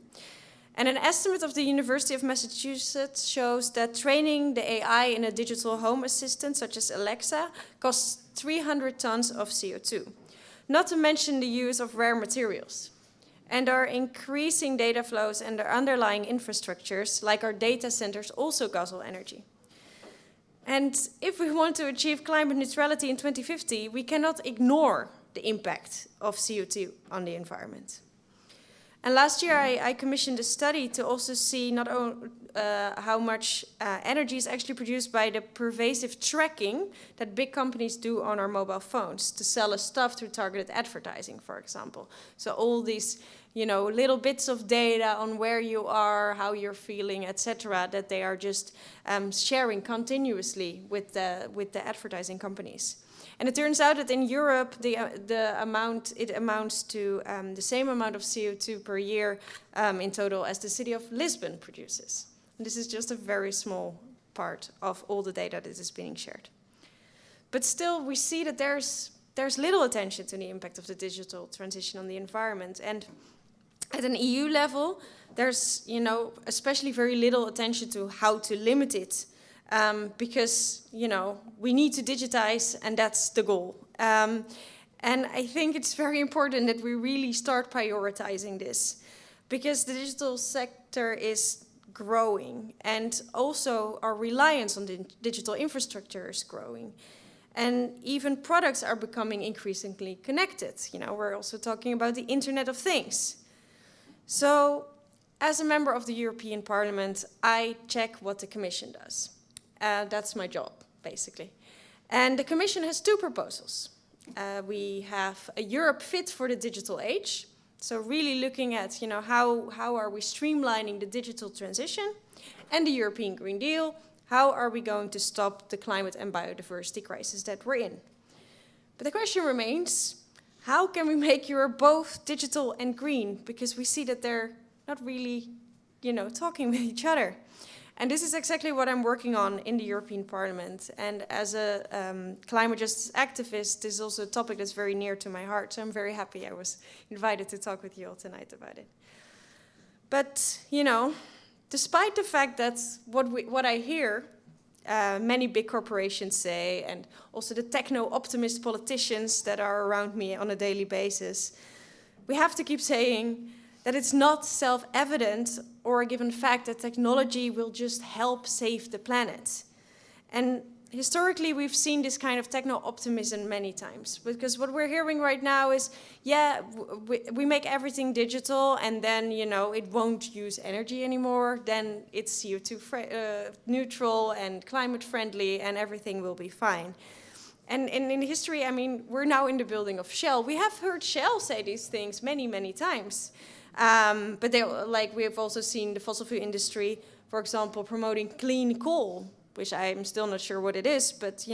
And an estimate of the University of Massachusetts shows that training the AI in a digital home assistant, such as Alexa, costs 300 tons of CO2, not to mention the use of rare materials. And our increasing data flows and our underlying infrastructures, like our data centers, also guzzle energy. And if we want to achieve climate neutrality in 2050, we cannot ignore the impact of CO2 on the environment. And last year I commissioned a study to also see not only how much energy is actually produced by the pervasive tracking that big companies do on our mobile phones to sell us stuff through targeted advertising, for example. So all these, you know, little bits of data on where you are, how you're feeling, etc., that they are just sharing continuously with the advertising companies. And it turns out that in Europe, it amounts to the same amount of CO2 per year in total as the city of Lisbon produces. And this is just a very small part of all the data that is being shared. But still, we see that there's little attention to the impact of the digital transition on the environment. And at an EU level, there's, you know, especially very little attention to how to limit it. Because, you know, we need to digitize, and that's the goal. And I think it's very important that we really start prioritizing this, because the digital sector is growing, and also our reliance on the digital infrastructure is growing. And even products are becoming increasingly connected. You know, we're also talking about the Internet of Things. So, as a member of the European Parliament, I check what the Commission does. That's my job, basically. And the Commission has two proposals. We have a Europe fit for the digital age. So really looking at, how are we streamlining the digital transition? And the European Green Deal, how are we going to stop the climate and biodiversity crisis that we're in? But the question remains, how can we make Europe both digital and green? Because we see that they're not really, talking with each other. And this is exactly what I'm working on in the European Parliament. And as a climate justice activist, this is also a topic that's very near to my heart. So I'm very happy I was invited to talk with you all tonight about it. But, despite the fact that what I hear many big corporations say, and also the techno-optimist politicians that are around me on a daily basis, we have to keep saying that it's not self-evident or a given fact that technology will just help save the planet. And historically, we've seen this kind of techno-optimism many times, because what we're hearing right now is, we make everything digital, and then, it won't use energy anymore, then it's CO2 neutral and climate friendly, and everything will be fine. And in history, we're now in the building of Shell. We have heard Shell say these things many, many times. But we have also seen the fossil fuel industry, for example, promoting clean coal, which I'm still not sure what it is, but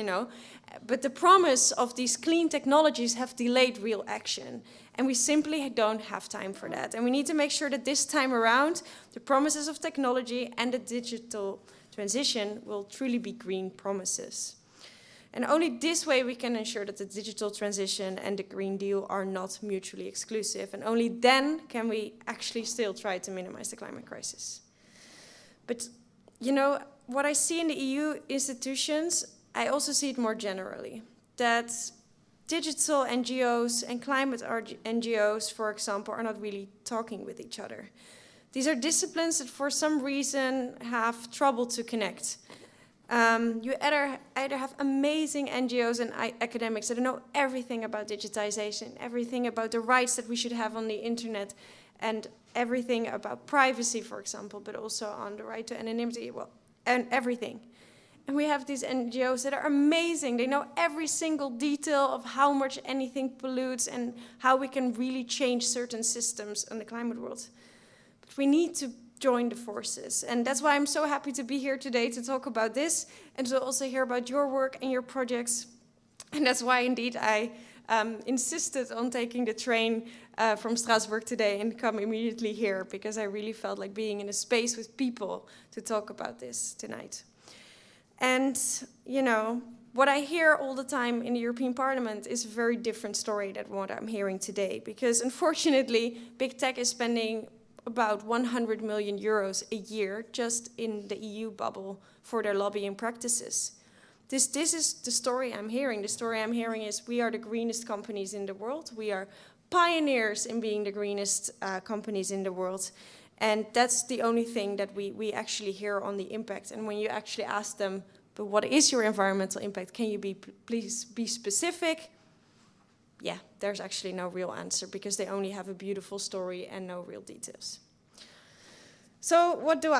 but the promise of these clean technologies have delayed real action, and we simply don't have time for that. And we need to make sure that this time around, the promises of technology and the digital transition will truly be green promises. And only this way we can ensure that the digital transition and the Green Deal are not mutually exclusive. And only then can we actually still try to minimize the climate crisis. But, what I see in the EU institutions, I also see it more generally. That digital NGOs and climate NGOs, for example, are not really talking with each other. These are disciplines that for some reason have trouble to connect. You either have amazing NGOs and academics that know everything about digitization, everything about the rights that we should have on the internet, and everything about privacy, for example, but also on the right to anonymity, and everything. And we have these NGOs that are amazing. They know every single detail of how much anything pollutes and how we can really change certain systems in the climate world. But we need to join the forces. And that's why I'm so happy to be here today to talk about this and to also hear about your work and your projects. And that's why indeed I insisted on taking the train from Strasbourg today and come immediately here, because I really felt like being in a space with people to talk about this tonight. And, what I hear all the time in the European Parliament is a very different story than what I'm hearing today, because unfortunately, big tech is spending about 100 million euros a year just in the EU bubble for their lobbying practices. This is the story I'm hearing. The story I'm hearing is we are the greenest companies in the world. We are pioneers in being the greenest companies in the world. And that's the only thing that we actually hear on the impact. And when you actually ask them, but what is your environmental impact? Can you please be specific? Yeah, there's actually no real answer, because they only have a beautiful story and no real details. So what do?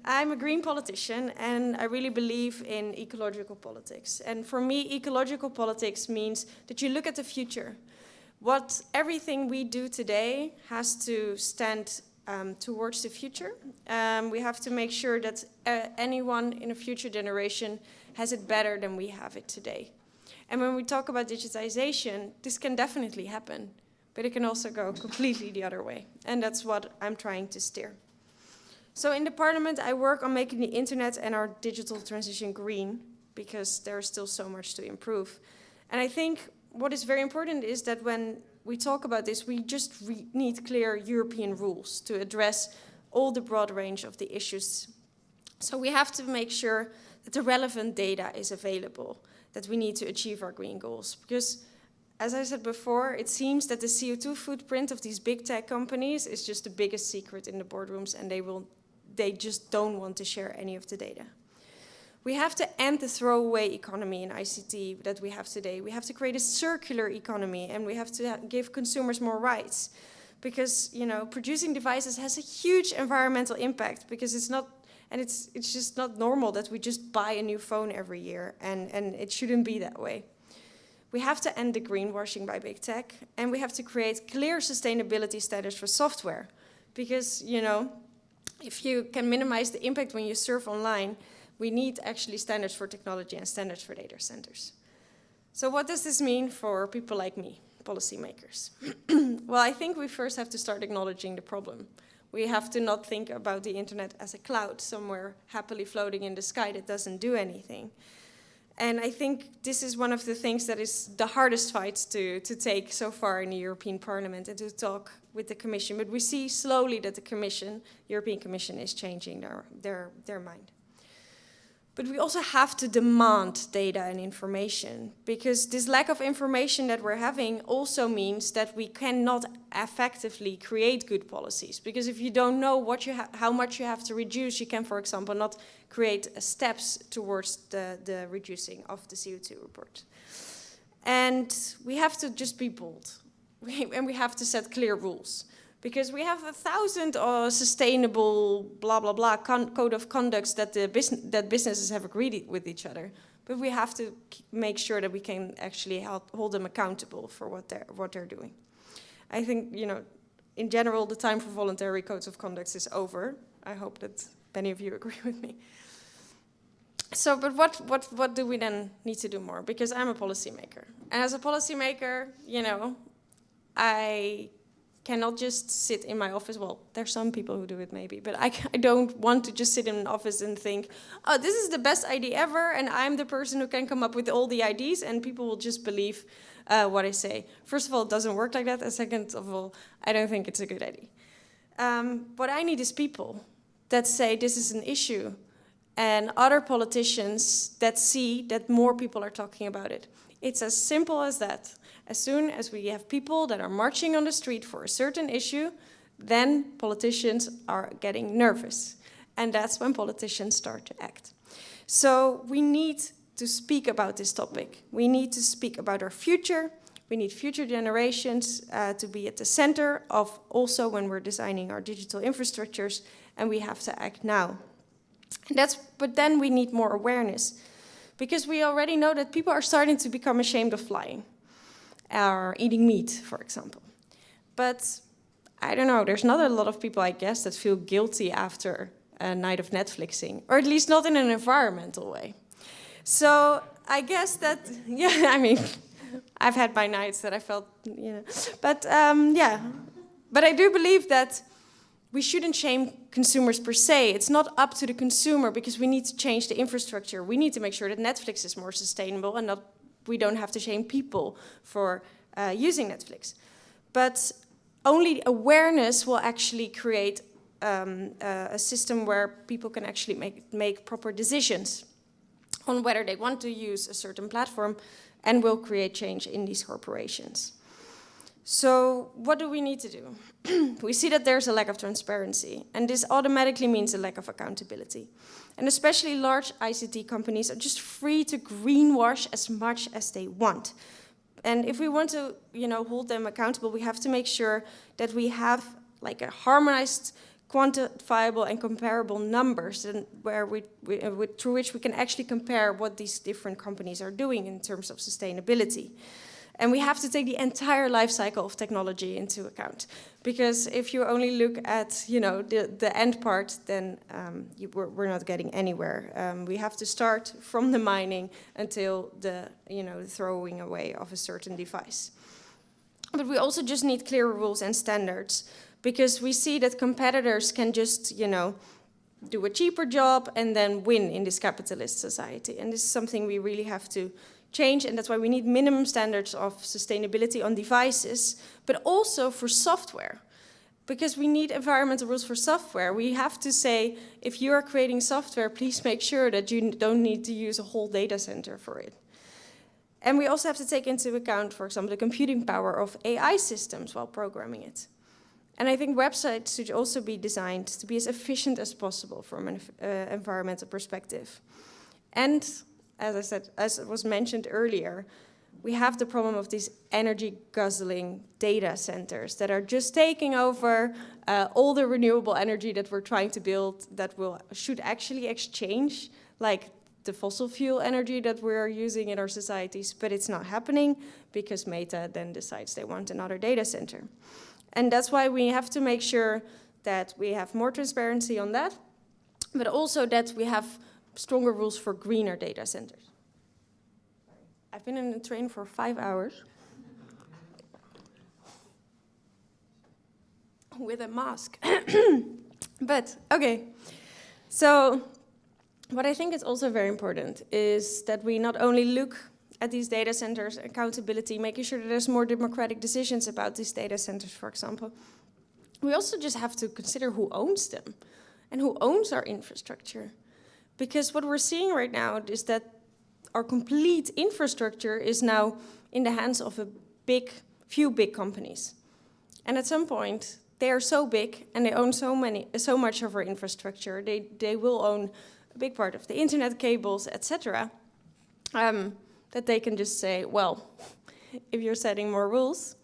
I'm a green politician, and I really believe in ecological politics. And for me, ecological politics means that you look at the future. Everything we do today has to stand towards the future. We have to make sure that anyone in a future generation has it better than we have it today. And when we talk about digitization, this can definitely happen, but it can also go completely the other way. And that's what I'm trying to steer. So in the Parliament, I work on making the internet and our digital transition green, because there's still so much to improve. And I think what is very important is that when we talk about this, we just need clear European rules to address all the broad range of the issues. So we have to make sure that the relevant data is available, that we need to achieve our green goals. Because, as I said before, it seems that the CO2 footprint of these big tech companies is just the biggest secret in the boardrooms, and they just don't want to share any of the data. We have to end the throwaway economy in ICT that we have today. We have to create a circular economy, and we have to give consumers more rights. Because, producing devices has a huge environmental impact, because it's just not normal that we just buy a new phone every year, and it shouldn't be that way. We have to end the greenwashing by big tech, and we have to create clear sustainability standards for software. Because, you know, if you can minimize the impact when you surf online, we need actually standards for technology and standards for data centers. So what does this mean for people like me, policymakers? Well, I think we first have to start acknowledging the problem. We have to not think about the internet as a cloud somewhere happily floating in the sky that doesn't do anything. And I think this is one of the things that is the hardest fights to take so far in the European Parliament, and to talk with the Commission. But we see slowly that the European Commission is changing their mind. But we also have to demand data and information, because this lack of information that we're having also means that we cannot effectively create good policies. Because if you don't know how much you have to reduce, you can, for example, not create steps towards the reducing of the CO2 report. And we have to just be bold, and we have to set clear rules. Because we have 1,000 sustainable blah, blah, blah code of conducts that that businesses have agreed with each other. But we have to make sure that we can actually hold them accountable for what they're doing. I think, you know, in general, the time for voluntary codes of conduct is over. I hope that many of you agree with me. So, but what do we then need to do more? Because I'm a policymaker. And as a policymaker, you know, I cannot just sit in my office. Well, there's some people who do it maybe, but I don't want to just sit in an office and think, oh, this is the best idea ever, and I'm the person who can come up with all the ideas, and people will just believe what I say. First of all, it doesn't work like that, and second of all, I don't think it's a good idea. What I need is people that say this is an issue, and other politicians that see that more people are talking about it. It's as simple as that. As soon as we have people that are marching on the street for a certain issue, then politicians are getting nervous. And that's when politicians start to act. So we need to speak about this topic. We need to speak about our future. We need future generations to be at the center of also when we're designing our digital infrastructures, and we have to act now. But then we need more awareness, because we already know that people are starting to become ashamed of flying. Or eating meat, for example. But I don't know, there's not a lot of people, I guess, that feel guilty after a night of Netflixing, or at least not in an environmental way. So I guess that, yeah, I mean, I've had my nights that I felt, you know, but yeah. But I do believe that we shouldn't shame consumers per se. It's not up to the consumer, because we need to change the infrastructure. We need to make sure that Netflix is more sustainable, and we don't have to shame people for using Netflix. But only awareness will actually create a system where people can actually make proper decisions on whether they want to use a certain platform, and will create change in these corporations. So what do we need to do? We see that there's a lack of transparency, and this automatically means a lack of accountability. And especially large ICT companies are just free to greenwash as much as they want. And if we want to, you know, hold them accountable, we have to make sure that we have like a harmonized, quantifiable and comparable numbers, and through which we can actually compare what these different companies are doing in terms of sustainability. And we have to take the entire life cycle of technology into account. Because if you only look at, you know, the end part, then we're not getting anywhere. We have to start from the mining until the, you know, the throwing away of a certain device. But we also just need clear rules and standards, because we see that competitors can just, you know, do a cheaper job and then win in this capitalist society. And this is something we really have to change, and that's why we need minimum standards of sustainability on devices, but also for software, because we need environmental rules for software. We have to say, if you are creating software, please make sure that you don't need to use a whole data center for it. And we also have to take into account, for example, the computing power of AI systems while programming it. And I think websites should also be designed to be as efficient as possible from an environmental perspective. And as I said, as was mentioned earlier, we have the problem of these energy-guzzling data centers that are just taking over all the renewable energy that we're trying to build, that should actually exchange like the fossil fuel energy that we're using in our societies, but it's not happening because Meta then decides they want another data center. And that's why we have to make sure that we have more transparency on that, but also that we have stronger rules for greener data centers. I've been in the train for 5 hours with a mask. But, okay. So what I think is also very important is that we not only look at these data centers, accountability, making sure that there's more democratic decisions about these data centers, for example. We also just have to consider who owns them and who owns our infrastructure. Because what we're seeing right now is that our complete infrastructure is now in the hands of a few big companies. And at some point, they are so big and they own so much of our infrastructure. They will own a big part of the internet cables, etc. That they can just say, well, if you're setting more rules,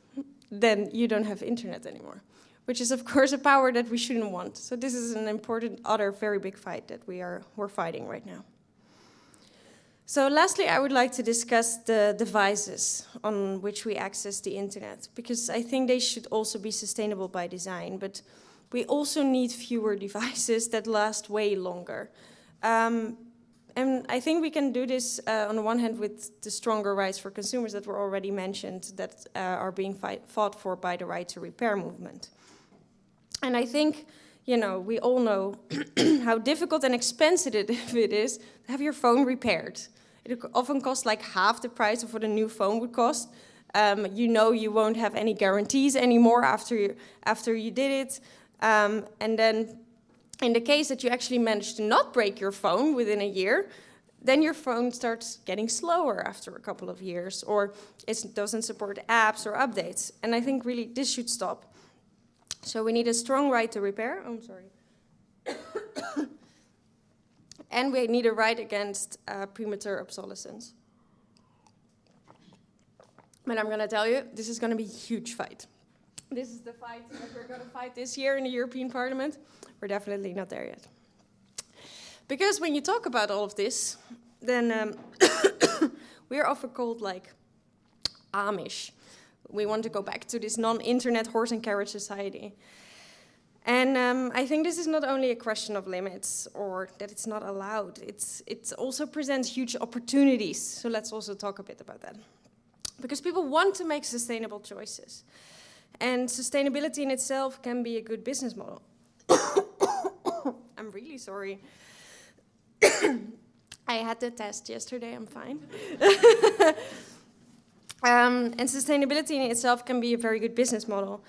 then you don't have internet anymore, which is, of course, a power that we shouldn't want. So this is an important other very big fight that we're fighting right now. So lastly, I would like to discuss the devices on which we access the internet, because I think they should also be sustainable by design, but we also need fewer devices that last way longer. And I think we can do this on the one hand with the stronger rights for consumers that were already mentioned that are being fought for by the right to repair movement. And I think, you know, we all know how difficult and expensive it is to have your phone repaired. It often costs like half the price of what a new phone would cost. You know you won't have any guarantees anymore after you did it. And then in the case that you actually manage to not break your phone within a year, then your phone starts getting slower after a couple of years, or it doesn't support apps or updates. And I think really this should stop. So we need a strong right to repair. Oh, I'm sorry. And we need a right against premature obsolescence. But I'm going to tell you, this is going to be a huge fight. This is the fight that we're going to fight this year in the European Parliament. We're definitely not there yet. Because when you talk about all of this, then we're often called like Amish. We want to go back to this non-internet horse and carriage society. And I think this is not only a question of limits or that it's not allowed. It also presents huge opportunities. So let's also talk a bit about that. Because people want to make sustainable choices. And sustainability in itself can be a good business model. I'm really sorry. I had the test yesterday, I'm fine. And sustainability in itself can be a very good business model.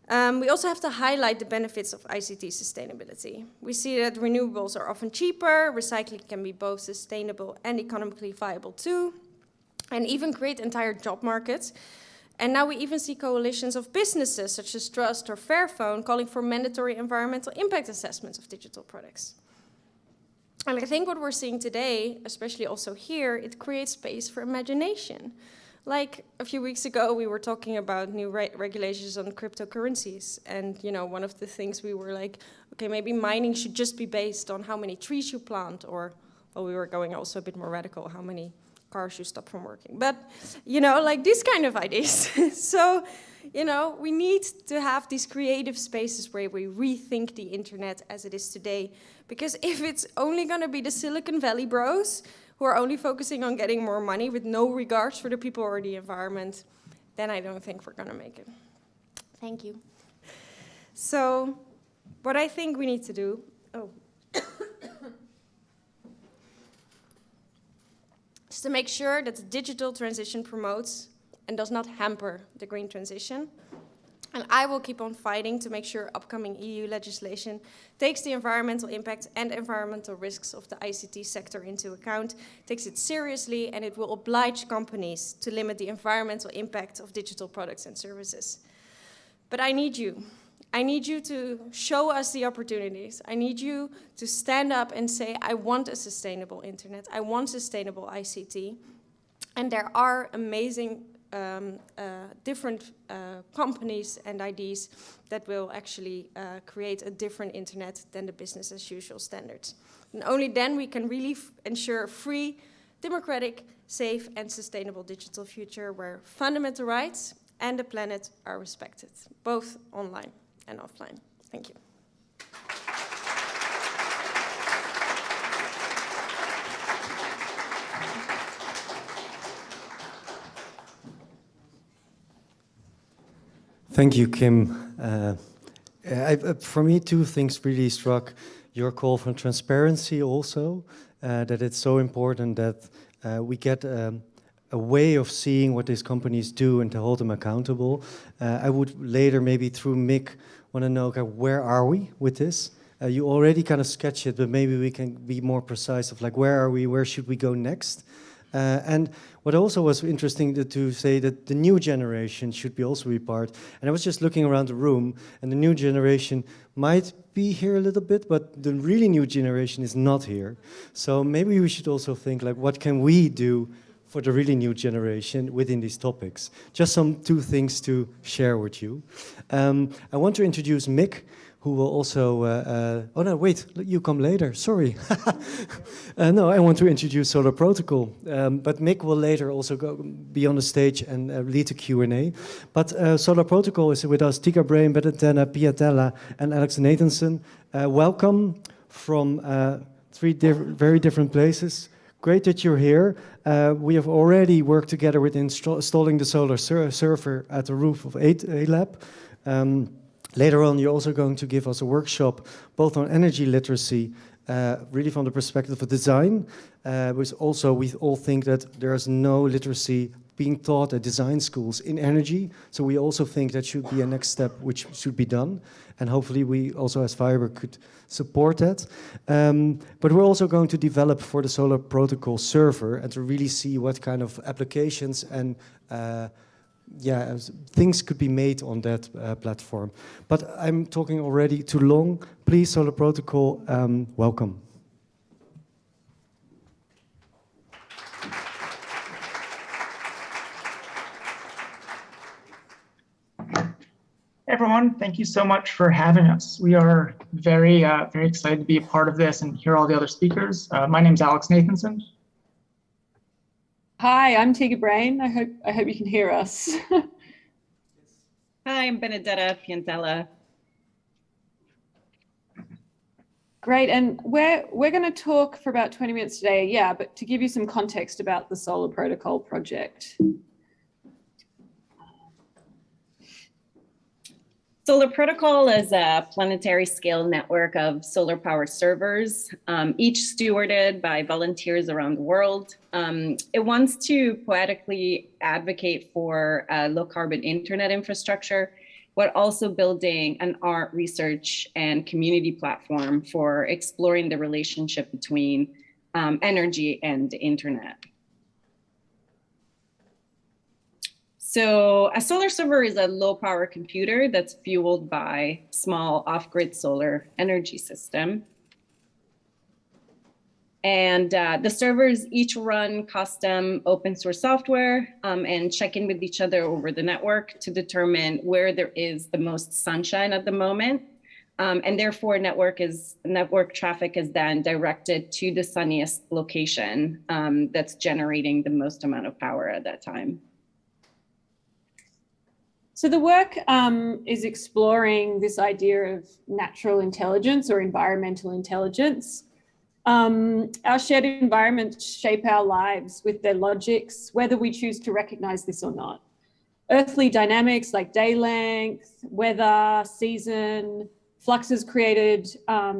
We also have to highlight the benefits of ICT sustainability. We see that renewables are often cheaper, recycling can be both sustainable and economically viable too, and even create entire job markets. And now we even see coalitions of businesses such as Trust or Fairphone calling for mandatory environmental impact assessments of digital products. And I think what we're seeing today, especially also here, it creates space for imagination. Like a few weeks ago, we were talking about new regulations on cryptocurrencies. And, you know, one of the things we were like, okay, maybe mining should just be based on how many trees you plant, or, well, we were going also a bit more radical, how many cars you stop from working. But, you know, like these kind of ideas. So, you know, we need to have these creative spaces where we rethink the internet as it is today. Because if it's only going to be the Silicon Valley bros who are only focusing on getting more money with no regards for the people or the environment, then I don't think we're going to make it. Thank you. So what I think we need to do, is to make sure that the digital transition promotes and does not hamper the green transition. And I will keep on fighting to make sure upcoming EU legislation takes the environmental impact and environmental risks of the ICT sector into account, takes it seriously, and it will oblige companies to limit the environmental impact of digital products and services. But I need you. I need you to show us the opportunities. I need you to stand up and say, I want a sustainable internet. I want sustainable ICT. And there are amazing different companies and ideas that will actually create a different internet than the business as usual standards. And only then we can really ensure a free, democratic, safe and sustainable digital future where fundamental rights and the planet are respected, both online and offline. Thank you. Thank you, Kim. For me, two things really struck. Your call for transparency also, that it's so important that we get a way of seeing what these companies do and to hold them accountable. I would later, maybe through Mick, want to know where are we with this? You already kind of sketched it, but maybe we can be more precise of like, where are we, where should we go next? And what also was interesting to say that the new generation should be also be part. And I was just looking around the room, and the new generation might be here a little bit, but the really new generation is not here. So maybe we should also think like, what can we do for the really new generation within these topics? Just two things to share with you. I want to introduce Mick, who will also, oh no, wait, you come later, sorry. No, I want to introduce Solar Protocol, but Mick will later also be on the stage and lead the Q&A. But Solar Protocol is with us, Tika Brain, Betantana, Piatella, and Alex Nathanson. Welcome from three very different places. Great that you're here. We have already worked together with installing the solar server at the roof of A-Lab. Later on, you're also going to give us a workshop both on energy literacy, really from the perspective of design, which also we all think that there's no literacy being taught at design schools in energy. So we also think that should be a next step which should be done. And hopefully we also as Fiber could support that. But we're also going to develop for the Solar Protocol server and to really see what kind of applications and things could be made on that platform. But I'm talking already too long. Please, Solar Protocol, welcome. Hey everyone, thank you so much for having us. We are very excited to be a part of this and hear all the other speakers. My name is Alex Nathanson. Hi, I'm Tika Brain. I hope you can hear us. Hi, I'm Benedetta Piantella. Great, and we're going to talk for about 20 minutes today, yeah, but to give you some context about the Solar Protocol project. Solar Protocol is a planetary scale network of solar power servers, each stewarded by volunteers around the world. It wants to poetically advocate for a low carbon internet infrastructure, but also building an art, research, and community platform for exploring the relationship between energy and the internet. So a solar server is a low power computer that's fueled by small off-grid solar energy system. And the servers each run custom open source software and check in with each other over the network to determine where there is the most sunshine at the moment. And therefore network traffic is then directed to the sunniest location that's generating the most amount of power at that time. So the work is exploring this idea of natural intelligence or environmental intelligence. Our shared environments shape our lives with their logics, whether we choose to recognize this or not. Earthly dynamics like day length, weather, season, fluxes created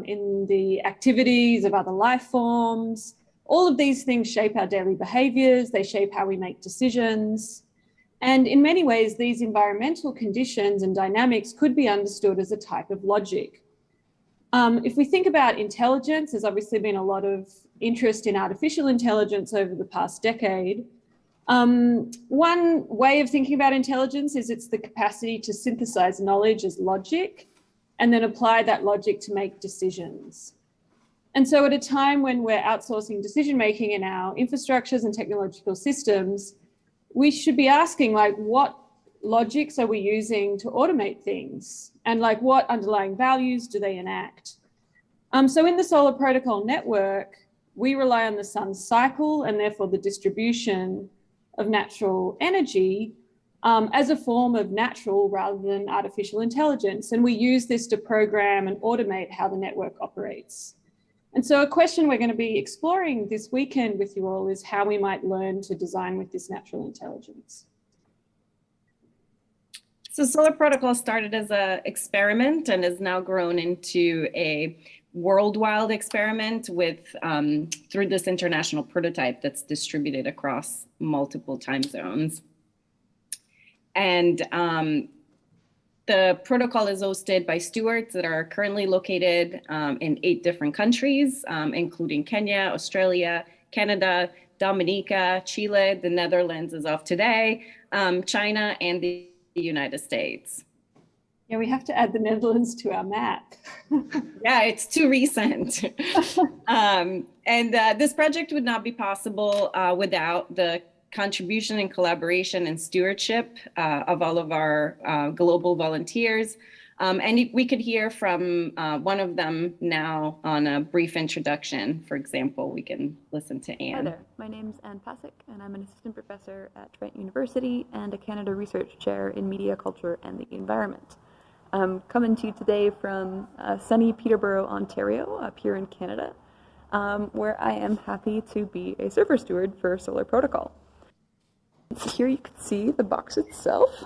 in the activities of other life forms. All of these things shape our daily behaviors. They shape how we make decisions. And in many ways, these environmental conditions and dynamics could be understood as a type of logic. If we think about intelligence, there's obviously been a lot of interest in artificial intelligence over the past decade. One way of thinking about intelligence is it's the capacity to synthesize knowledge as logic and then apply that logic to make decisions. And so at a time when we're outsourcing decision-making in our infrastructures and technological systems, we should be asking, like, what logics are we using to automate things? And like, what underlying values do they enact? So in the Solar Protocol network, we rely on the sun's cycle and therefore the distribution of natural energy as a form of natural rather than artificial intelligence. And we use this to program and automate how the network operates. And so a question we're going to be exploring this weekend with you all is how we might learn to design with this natural intelligence. So Solar Protocol started as an experiment and has now grown into a worldwide experiment with through this international prototype that's distributed across multiple time zones. And the protocol is hosted by stewards that are currently located in 8 different countries, including Kenya, Australia, Canada, Dominica, Chile, the Netherlands as of today, China, and the United States. Yeah, we have to add the Netherlands to our map. Yeah, it's too recent. This project would not be possible without the contribution and collaboration and stewardship of all of our global volunteers. And we could hear from one of them now on a brief introduction. For example, we can listen to Anne. Hi there, my name's Anne Pasick, and I'm an assistant professor at Trent University and a Canada Research Chair in Media, Culture, and the Environment. I'm coming to you today from sunny Peterborough, Ontario, up here in Canada, where I am happy to be a server steward for Solar Protocol. So here you can see the box itself,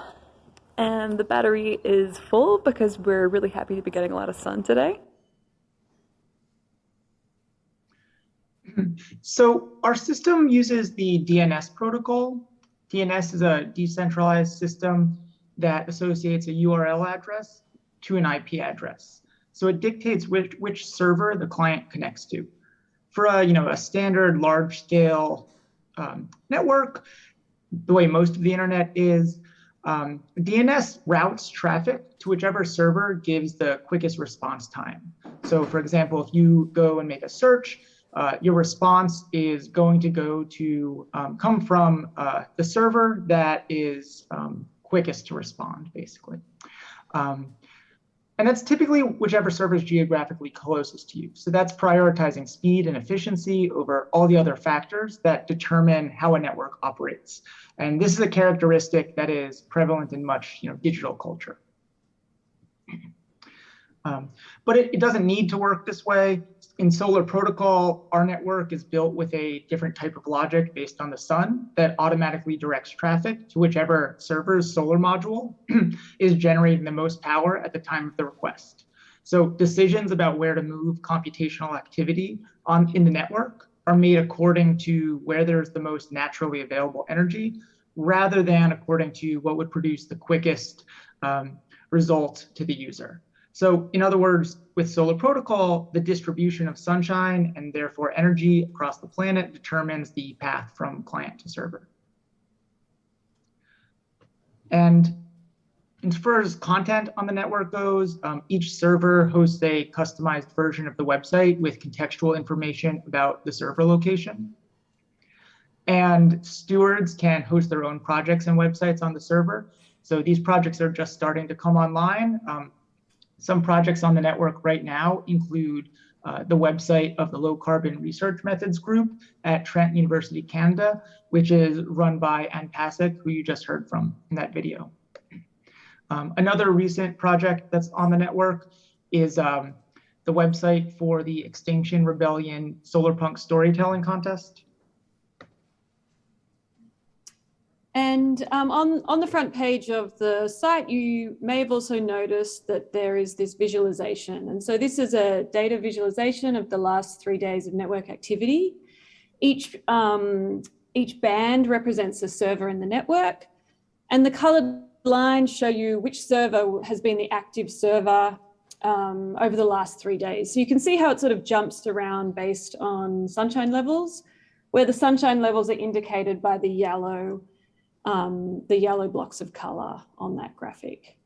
and the battery is full because we're really happy to be getting a lot of sun today. So our system uses the DNS protocol. DNS is a decentralized system that associates a URL address to an IP address. So it dictates which server the client connects to. For a standard large-scale network, the way most of the internet is, DNS routes traffic to whichever server gives the quickest response time. So for example, if you go and make a search, your response is going to come from the server that is quickest to respond, basically. And that's typically whichever server is geographically closest to you. So that's prioritizing speed and efficiency over all the other factors that determine how a network operates. And this is a characteristic that is prevalent in much digital culture. But it doesn't need to work this way. In Solar Protocol, our network is built with a different type of logic based on the sun that automatically directs traffic to whichever server's solar module is generating the most power at the time of the request. So decisions about where to move computational activity in the network are made according to where there's the most naturally available energy, rather than according to what would produce the quickest result to the user. So in other words, with Solar Protocol, the distribution of sunshine and therefore energy across the planet determines the path from client to server. And as far as content on the network goes, each server hosts a customized version of the website with contextual information about the server location. And stewards can host their own projects and websites on the server. So these projects are just starting to come online. Some projects on the network right now include the website of the Low Carbon Research Methods Group at Trent University, Canada, which is run by Anne Pasick, who you just heard from in that video. Another recent project that's on the network is the website for the Extinction Rebellion Solarpunk Storytelling Contest. And on the front page of the site, you may have also noticed that there is this visualization. And so this is a data visualization of the last 3 days of network activity. Each band represents a server in the network, and the colored lines show you which server has been the active server over the last 3 days. So you can see how it sort of jumps around based on sunshine levels, where the sunshine levels are indicated by the yellow blocks of color on that graphic.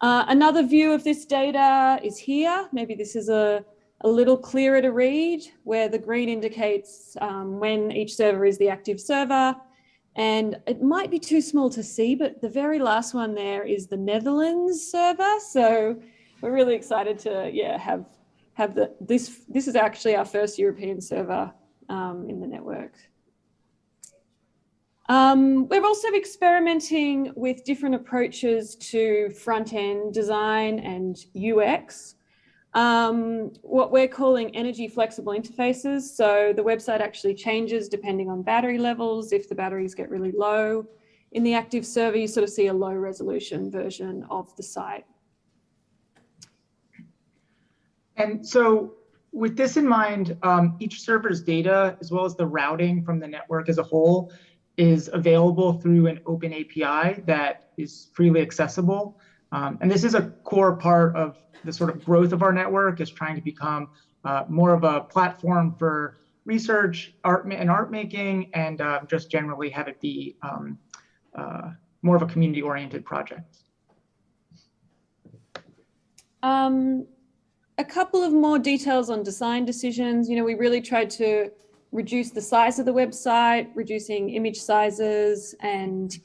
Another view of this data is here. Maybe this is a little clearer to read, where the green indicates when each server is the active server, And it might be too small to see, but the very last one there is the Netherlands server. So we're really excited to have this is actually our first European server in the network. We're also experimenting with different approaches to front-end design and UX. What we're calling energy flexible interfaces. So the website actually changes depending on battery levels. If the batteries get really low in the active server, you sort of see a low resolution version of the site. And so with this in mind, each server's data, as well as the routing from the network as a whole, is available through an open API that is freely accessible. And this is a core part of the sort of growth of our network, is trying to become more of a platform for research, art making, and just generally have it be more of a community-oriented project. A couple of more details on design decisions. We really tried to reduce the size of the website, reducing image sizes, and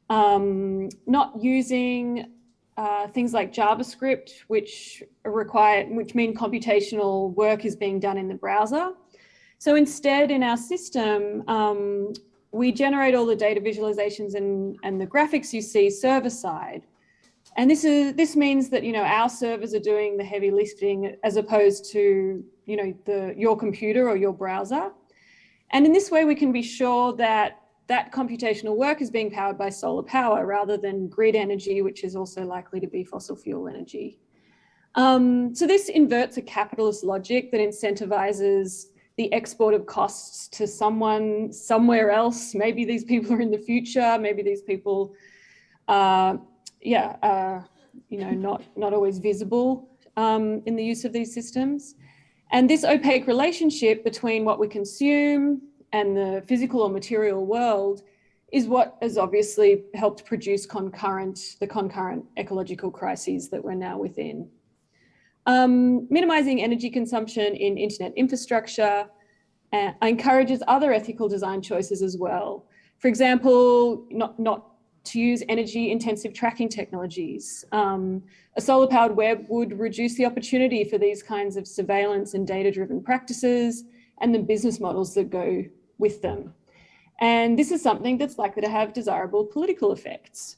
not using things like JavaScript, which mean computational work is being done in the browser. So instead, in our system, we generate all the data visualizations and the graphics you see server side. And this means that our servers are doing the heavy lifting as opposed to your computer or your browser. And in this way, we can be sure that that computational work is being powered by solar power rather than grid energy, which is also likely to be fossil fuel energy. So this inverts a capitalist logic that incentivizes the export of costs to someone somewhere else. Maybe these people are in the future. Maybe these people are, not always visible in the use of these systems. And this opaque relationship between what we consume and the physical or material world is what has obviously helped produce the concurrent ecological crises that we're now within. Minimizing energy consumption in internet infrastructure encourages other ethical design choices as well. For example, not to use energy-intensive tracking technologies. A solar-powered web would reduce the opportunity for these kinds of surveillance and data-driven practices and the business models that go with them. And this is something that's likely to have desirable political effects.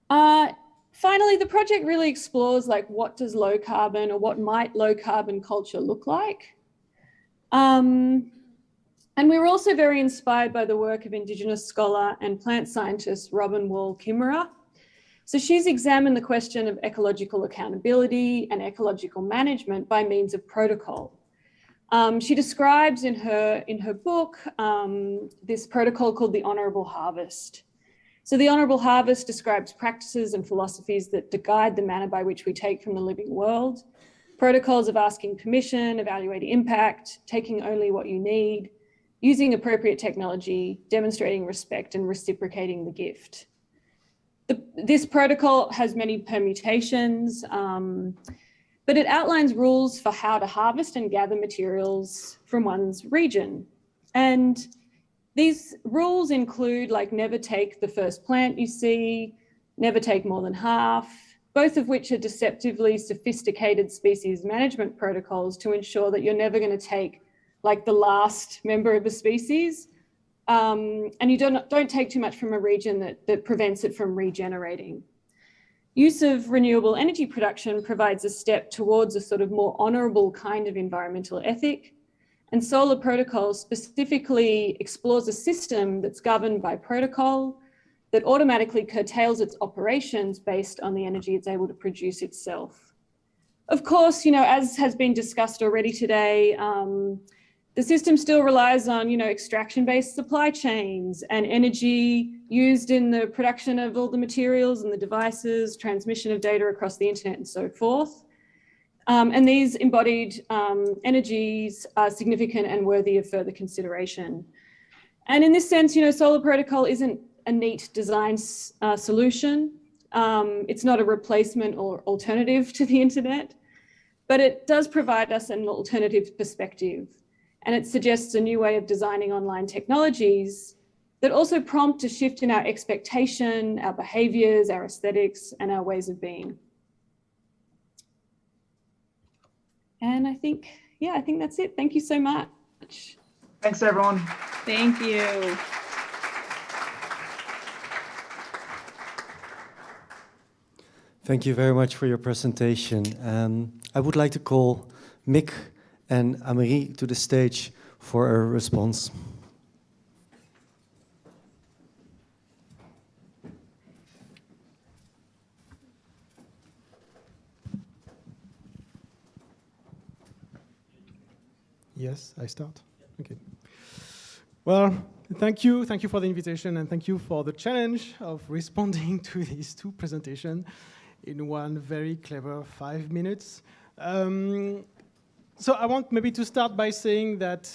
Finally, the project really explores what does low carbon, or what might low carbon culture look like? And we were also very inspired by the work of Indigenous scholar and plant scientist Robin Wall-Kimmerer. So she's examined the question of ecological accountability and ecological management by means of protocol. She describes in her book this protocol called the Honourable Harvest. So the Honourable Harvest describes practices and philosophies that guide the manner by which we take from the living world. Protocols of asking permission, evaluating impact, taking only what you need, using appropriate technology, demonstrating respect, and reciprocating the gift. This protocol has many permutations, but it outlines rules for how to harvest and gather materials from one's region. And these rules include never take the first plant you see, never take more than half, both of which are deceptively sophisticated species management protocols to ensure that you're never going to take the last member of a species, and you don't take too much from a region that prevents it from regenerating. Use of renewable energy production provides a step towards a sort of more honourable kind of environmental ethic, and solar protocol specifically explores a system that's governed by protocol that automatically curtails its operations based on the energy it's able to produce itself. Of course, as has been discussed already today, the system still relies on, extraction-based supply chains and energy used in the production of all the materials and the devices, transmission of data across the internet and so forth. And these embodied energies are significant and worthy of further consideration. And in this sense, solar protocol isn't a neat design solution. It's not a replacement or alternative to the internet, but it does provide us an alternative perspective. And it suggests a new way of designing online technologies that also prompt a shift in our expectation, our behaviors, our aesthetics, and our ways of being. And I think that's it. Thank you so much. Thanks, everyone. Thank you. Thank you very much for your presentation. I would like to call Mick and Aymeric to the stage for a response. Yes, I start. Okay. Well, thank you for the invitation, and thank you for the challenge of responding to these two presentations in one very clever 5 minutes. So I want maybe to start by saying that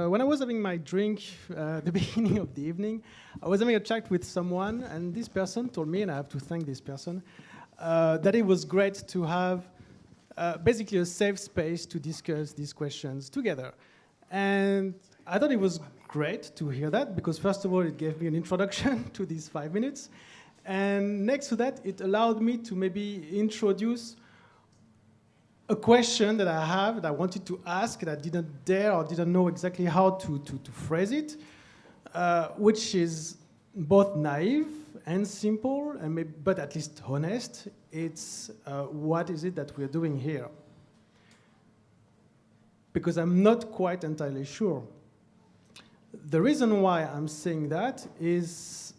when I was having my drink at the beginning of the evening, I was having a chat with someone, and this person told me, and I have to thank this person, that it was great to have basically a safe space to discuss these questions together. And I thought it was great to hear that, because first of all, it gave me an introduction to these 5 minutes. And next to that, it allowed me to maybe introduce a question that I have that I wanted to ask, that I didn't dare or didn't know exactly how to phrase it, which is both naive and simple, and maybe, but at least honest. It's what is it that we're doing here? Because I'm not quite entirely sure. The reason why I'm saying that is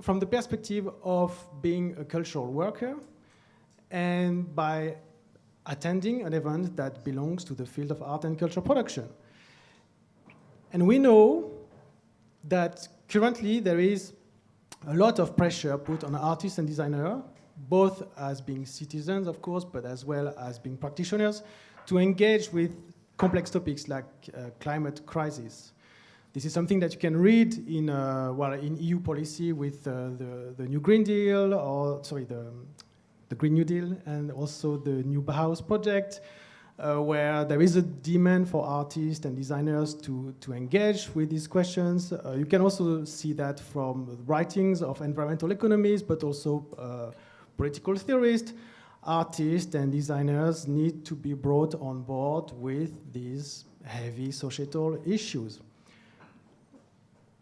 from the perspective of being a cultural worker and by attending an event that belongs to the field of art and culture production. And we know that currently there is a lot of pressure put on artists and designers, both as being citizens, of course, but as well as being practitioners, to engage with complex topics like climate crisis. This is something that you can read in EU policy with the New Green Deal, or sorry, the Green New Deal, and also the New Bauhaus project, where there is a demand for artists and designers to engage with these questions. You can also see that from writings of environmental economists, but also political theorists. Artists and designers need to be brought on board with these heavy societal issues.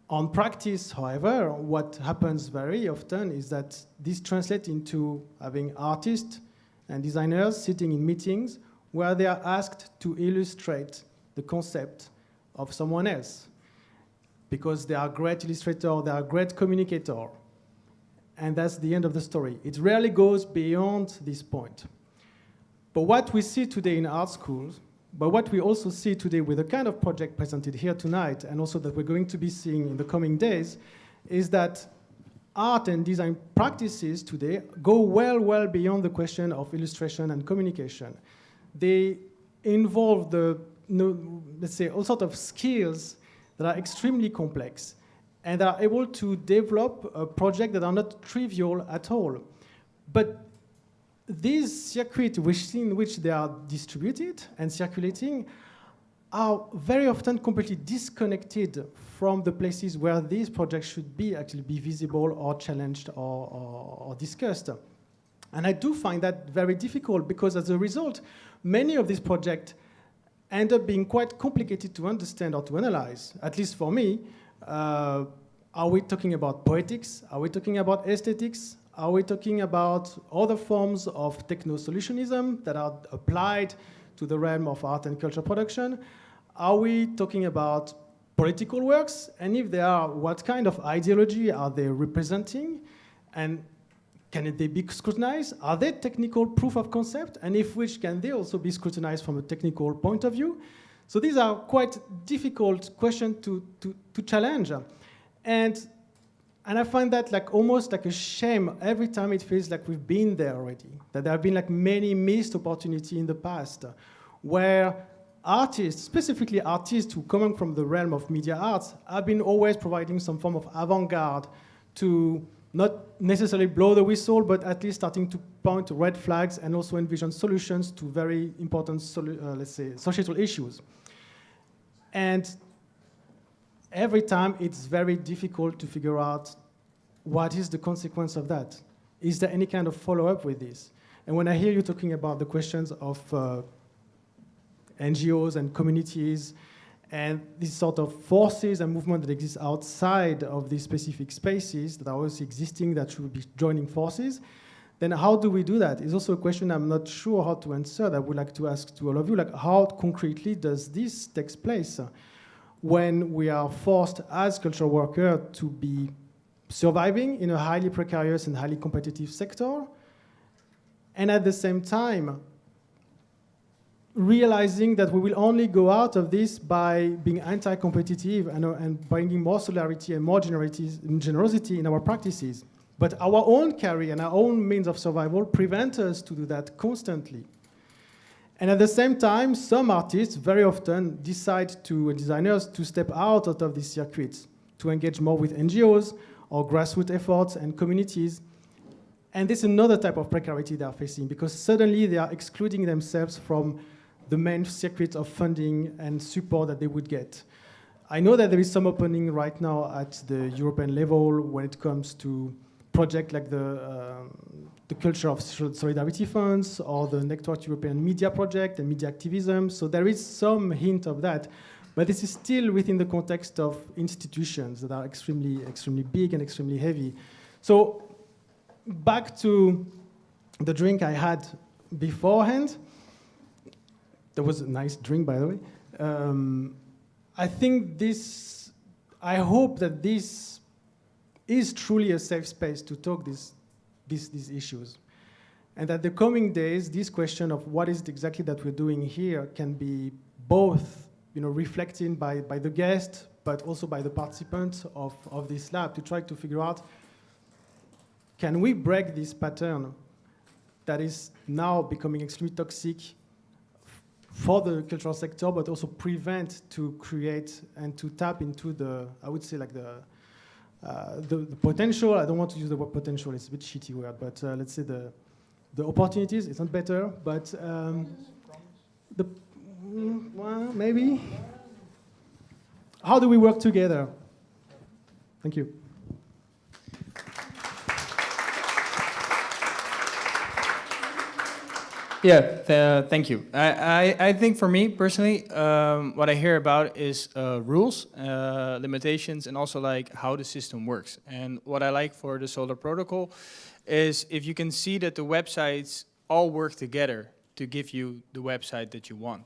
On practice, however, what happens very often is that this translates into having artists and designers sitting in meetings where they are asked to illustrate the concept of someone else, because they are great illustrators, they are great communicators, and that's the end of the story. It rarely goes beyond this point. But what we see today in art schools, but what we also see today with the kind of project presented here tonight, and also that we're going to be seeing in the coming days, is that art and design practices today go well beyond the question of illustration and communication. They involve let's say, all sorts of skills that are extremely complex and are able to develop a project that are not trivial at all. But these circuits in which they are distributed and circulating are very often completely disconnected from the places where these projects should be actually be visible or challenged or discussed. And I do find that very difficult, because as a result, many of these projects end up being quite complicated to understand or to analyze, at least for me. Are we talking about poetics? Are we talking about aesthetics? Are we talking about other forms of techno-solutionism that are applied to the realm of art and culture production? Are we talking about political works? And if they are, what kind of ideology are they representing? And can they be scrutinized? Are they technical proof of concept? And if which, can they also be scrutinized from a technical point of view? So these are quite difficult questions to challenge. And I find that almost like a shame every time it feels like we've been there already, that there have been many missed opportunities in the past where artists, specifically artists who come from the realm of media arts, have been always providing some form of avant-garde to not necessarily blow the whistle, but at least starting to point red flags and also envision solutions to very important, let's say, societal issues. And every time it's very difficult to figure out what is the consequence of that. Is there any kind of follow-up with this? And when I hear you talking about the questions of NGOs and communities and these sort of forces and movements that exist outside of these specific spaces that are also existing that should be joining forces, then how do we do that? It's also a question I'm not sure how to answer that I would like to ask to all of you, like how concretely does this take place when we are forced as cultural workers to be surviving in a highly precarious and highly competitive sector, and at the same time realizing that we will only go out of this by being anti-competitive and bringing more solidarity and more generosity in our practices. But our own carry and our own means of survival prevent us to do that constantly. And at the same time, some artists very often decide to, designers, to step out of these circuits, to engage more with NGOs or grassroots efforts and communities. And this is another type of precarity they are facing, because suddenly they are excluding themselves from the main circuit of funding and support that they would get. I know that there is some opening right now at the European level when it comes to projects like the Culture of Solidarity Funds or the Network European Media Project and media activism. So there is some hint of that. But this is still within the context of institutions that are extremely, extremely big and extremely heavy. So back to the drink I had beforehand. That was a nice drink, by the way. I think this, I hope that this is truly a safe space to talk these issues. And that the coming days, this question of what is it exactly that we're doing here can be both reflected by the guest, but also by the participants of this lab to try to figure out, can we break this pattern that is now becoming extremely toxic for the cultural sector, but also prevent to create and to tap into the, I would say, like the potential. I don't want to use the word potential, it's a bit shitty word, but let's say the opportunities, it's not better, but well, maybe. How do we work together? Thank you. Yeah, thank you. I think for me personally, what I hear about is rules, limitations, and also like how the system works. And what I like for the Solar Protocol is if you can see that the websites all work together to give you the website that you want.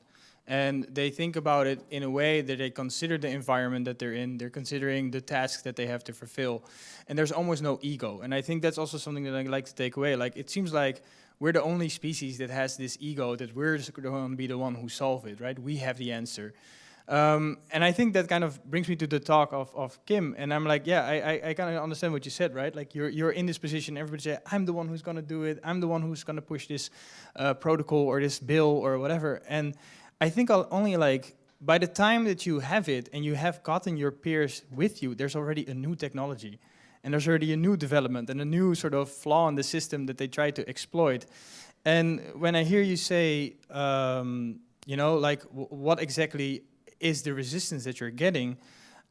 And they think about it in a way that they consider the environment that they're in, they're considering the tasks that they have to fulfill, and there's almost no ego. And I think that's also something that I like to take away. Like, it seems like we're the only species that has this ego that we're going to be the one who solve it, right? We have the answer. And I think that kind of brings me to the talk of Kim. And I'm like, yeah, I kind of understand what you said, right? Like, you're in this position, everybody say, I'm the one who's going to do it. I'm the one who's going to push this protocol or this bill or whatever. And I think I'll only like, by the time that you have it and you have gotten your peers with you, there's already a new technology. And there's already a new development and a new sort of flaw in the system that they try to exploit. And when I hear you say, like, what exactly is the resistance that you're getting,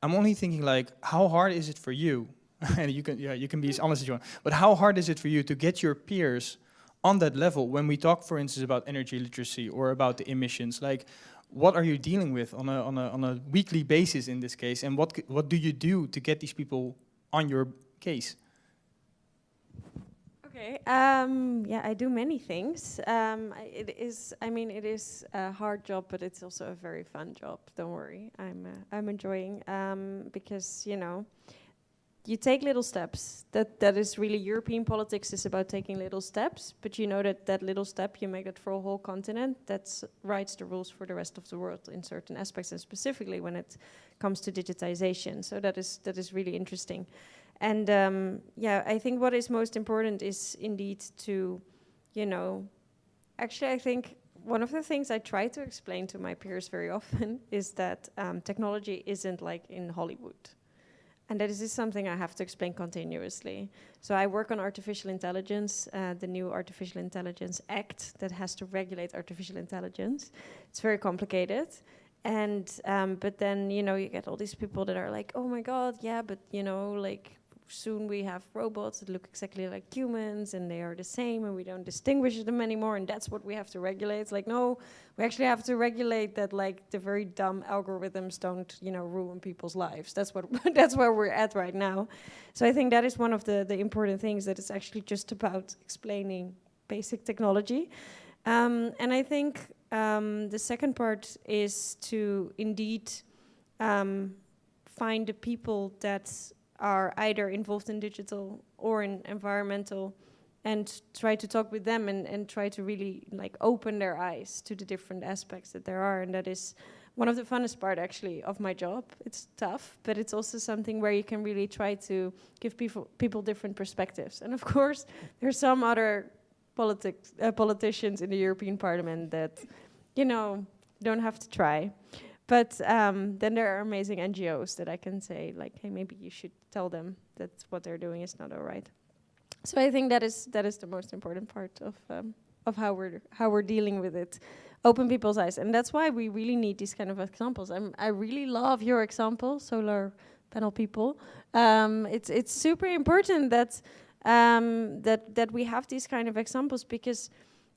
I'm only thinking, like, how hard is it for you? And you can be as honest as you want. But how hard is it for you to get your peers on that level when we talk, for instance, about energy literacy or about the emissions? Like, what are you dealing with on a weekly basis in this case? And what do you do to get these people on your case? Okay. Yeah, I do many things. It is a hard job, but it's also a very fun job. Don't worry, I'm enjoying because you take little steps. That is really European politics is about taking little steps. But you know that little step you make it for a whole continent. That writes the rules for the rest of the world in certain aspects, and specifically when it comes to digitization. So that is really interesting. And I think what is most important is indeed to, actually I think one of the things I try to explain to my peers very often is that technology isn't like in Hollywood. And that is something I have to explain continuously. So I work on artificial intelligence, the new Artificial Intelligence Act that has to regulate artificial intelligence. It's very complicated. But then, you know, you get all these people that are like, oh my God, yeah, but, you know, like, soon we have robots that look exactly like humans and they are the same and we don't distinguish them anymore and that's what we have to regulate. It's like, no, we actually have to regulate that, like, the very dumb algorithms don't, you know, ruin people's lives. That's what that's where we're at right now. So I think that is one of the important things, that it's actually just about explaining basic technology. And I think the second part is to indeed find the people that are either involved in digital or in environmental, and try to talk with them and try to really, like, open their eyes to the different aspects that there are. And that is one of the funnest part, actually, of my job. It's tough, but it's also something where you can really try to give people different perspectives. And of course, there's some other politicians in the European Parliament that, you know, don't have to try. But then there are amazing NGOs that I can say, like, hey, maybe you should tell them that what they're doing is not all right. So I think that is the most important part of how we're dealing with it. Open people's eyes, and that's why we really need these kind of examples. I really love your example, solar panel people. It's super important that that we have these kind of examples, because,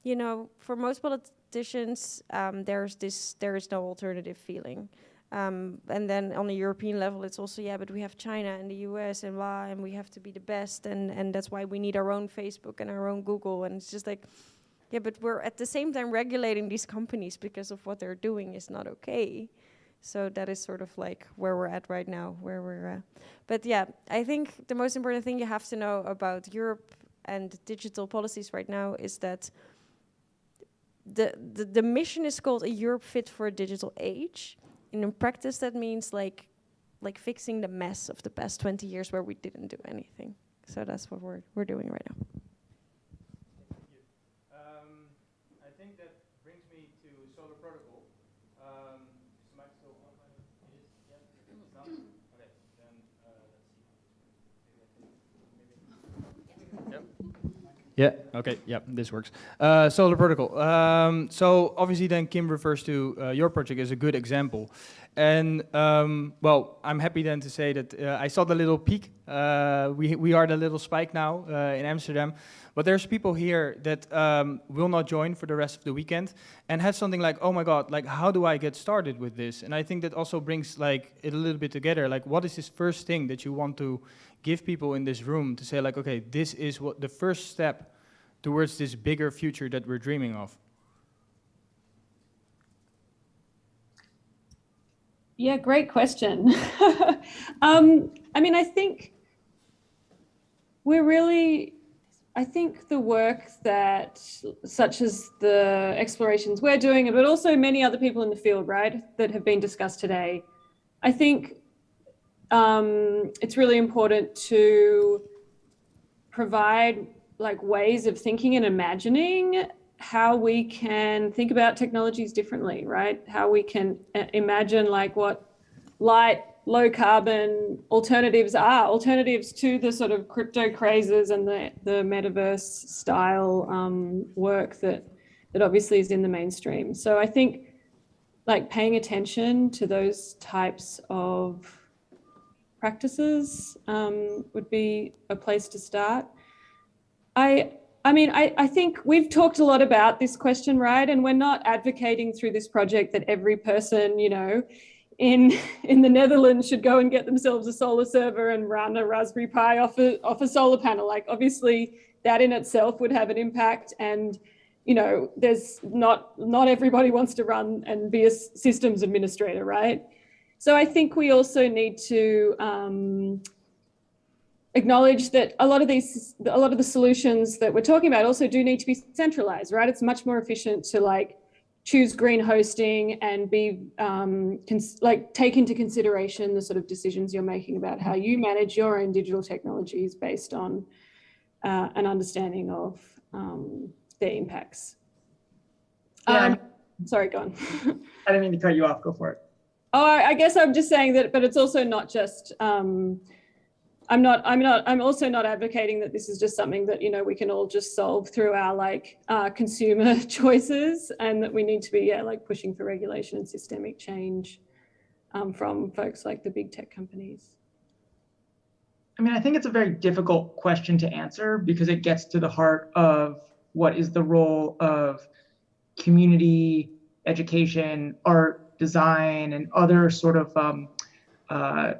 you know, for most politicians, there is no alternative feeling. And then on the European level, it's also, yeah, but we have China and the US and blah, and we have to be the best, and that's why we need our own Facebook and our own Google. And it's just like, yeah, but we're at the same time regulating these companies because of what they're doing is not okay. So that is sort of like where we're at right now, where we're But yeah, I think the most important thing you have to know about Europe and digital policies right now is that the mission is called A Europe Fit for a Digital Age. And in practice, that means like fixing the mess of the past 20 years where we didn't do anything. So that's what we're doing right now. I think that brings me to Solar Protocol. Is the mic still on? It is? Yeah? It's not? Okay, then let's see. Yep. Yeah, okay, yeah, this works. Solar Protocol. So obviously then Kim refers to your project as a good example. And well, I'm happy then to say that I saw the little peak. We are the little spike now in Amsterdam. But there's people here that will not join for the rest of the weekend and have something like, oh my God, like, how do I get started with this? And I think that also brings like it a little bit together. Like, what is this first thing that you want to give people in this room to say, like, okay, this is what the first step towards this bigger future that we're dreaming of? Yeah, great question. I mean, I think the work that, such as the explorations we're doing, but also many other people in the field, right, that have been discussed today, I think it's really important to provide like ways of thinking and imagining how we can think about technologies differently, right? How we can imagine like what light, low carbon alternatives are, alternatives to the sort of crypto crazes and the metaverse style work that obviously is in the mainstream. So I think like paying attention to those types of practices would be a place to start. I mean, I think we've talked a lot about this question, right? And we're not advocating through this project that every person, you know, in the Netherlands should go and get themselves a solar server and run a Raspberry Pi off a solar panel. Like, obviously, that in itself would have an impact. And, you know, there's not everybody wants to run and be a systems administrator, right? So I think we also need to acknowledge that a lot of the solutions that we're talking about also do need to be centralized, right? It's much more efficient to like choose green hosting and be take into consideration the sort of decisions you're making about how you manage your own digital technologies based on an understanding of their impacts. Sorry, go on. I didn't mean to cut you off. Go for it. Oh, I guess I'm just saying that, but it's also not just I'm also not advocating that this is just something that, you know, we can all just solve through our like consumer choices, and that we need to be like pushing for regulation and systemic change from folks like the big tech companies. I mean, I think it's a very difficult question to answer because it gets to the heart of what is the role of community, education, art, design, and other sort of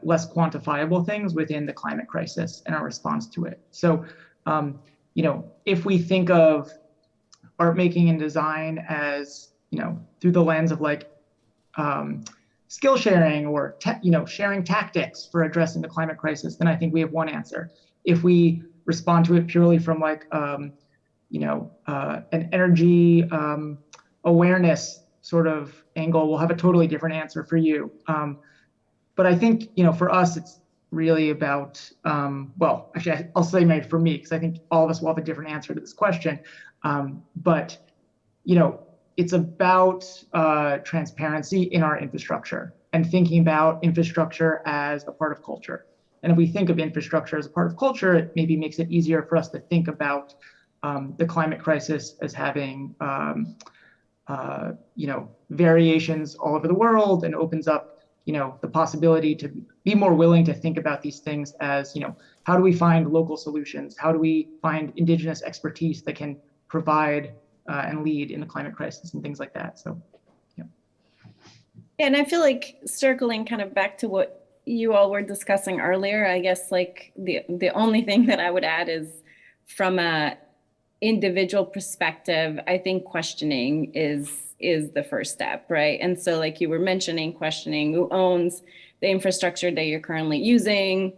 less quantifiable things within the climate crisis and our response to it. So, you know, if we think of art making and design as, you know, through the lens of like skill sharing or, you know, sharing tactics for addressing the climate crisis, then I think we have one answer. If we respond to it purely from like, you know, an energy awareness sort of angle, we'll have a totally different answer for you. But I think, you know, for us, it's really about, well, actually, I'll say maybe for me, because I think all of us will have a different answer to this question. But, you know, it's about transparency in our infrastructure and thinking about infrastructure as a part of culture. And if we think of infrastructure as a part of culture, it maybe makes it easier for us to think about the climate crisis as having, you know, variations all over the world, and opens up, you know, the possibility to be more willing to think about these things as, you know, how do we find local solutions? How do we find indigenous expertise that can provide and lead in the climate crisis and things like that? So, yeah. And I feel like circling kind of back to what you all were discussing earlier, I guess like the only thing that I would add is from a individual perspective, I think questioning is the first step, right? And so like you were mentioning, questioning who owns the infrastructure that you're currently using,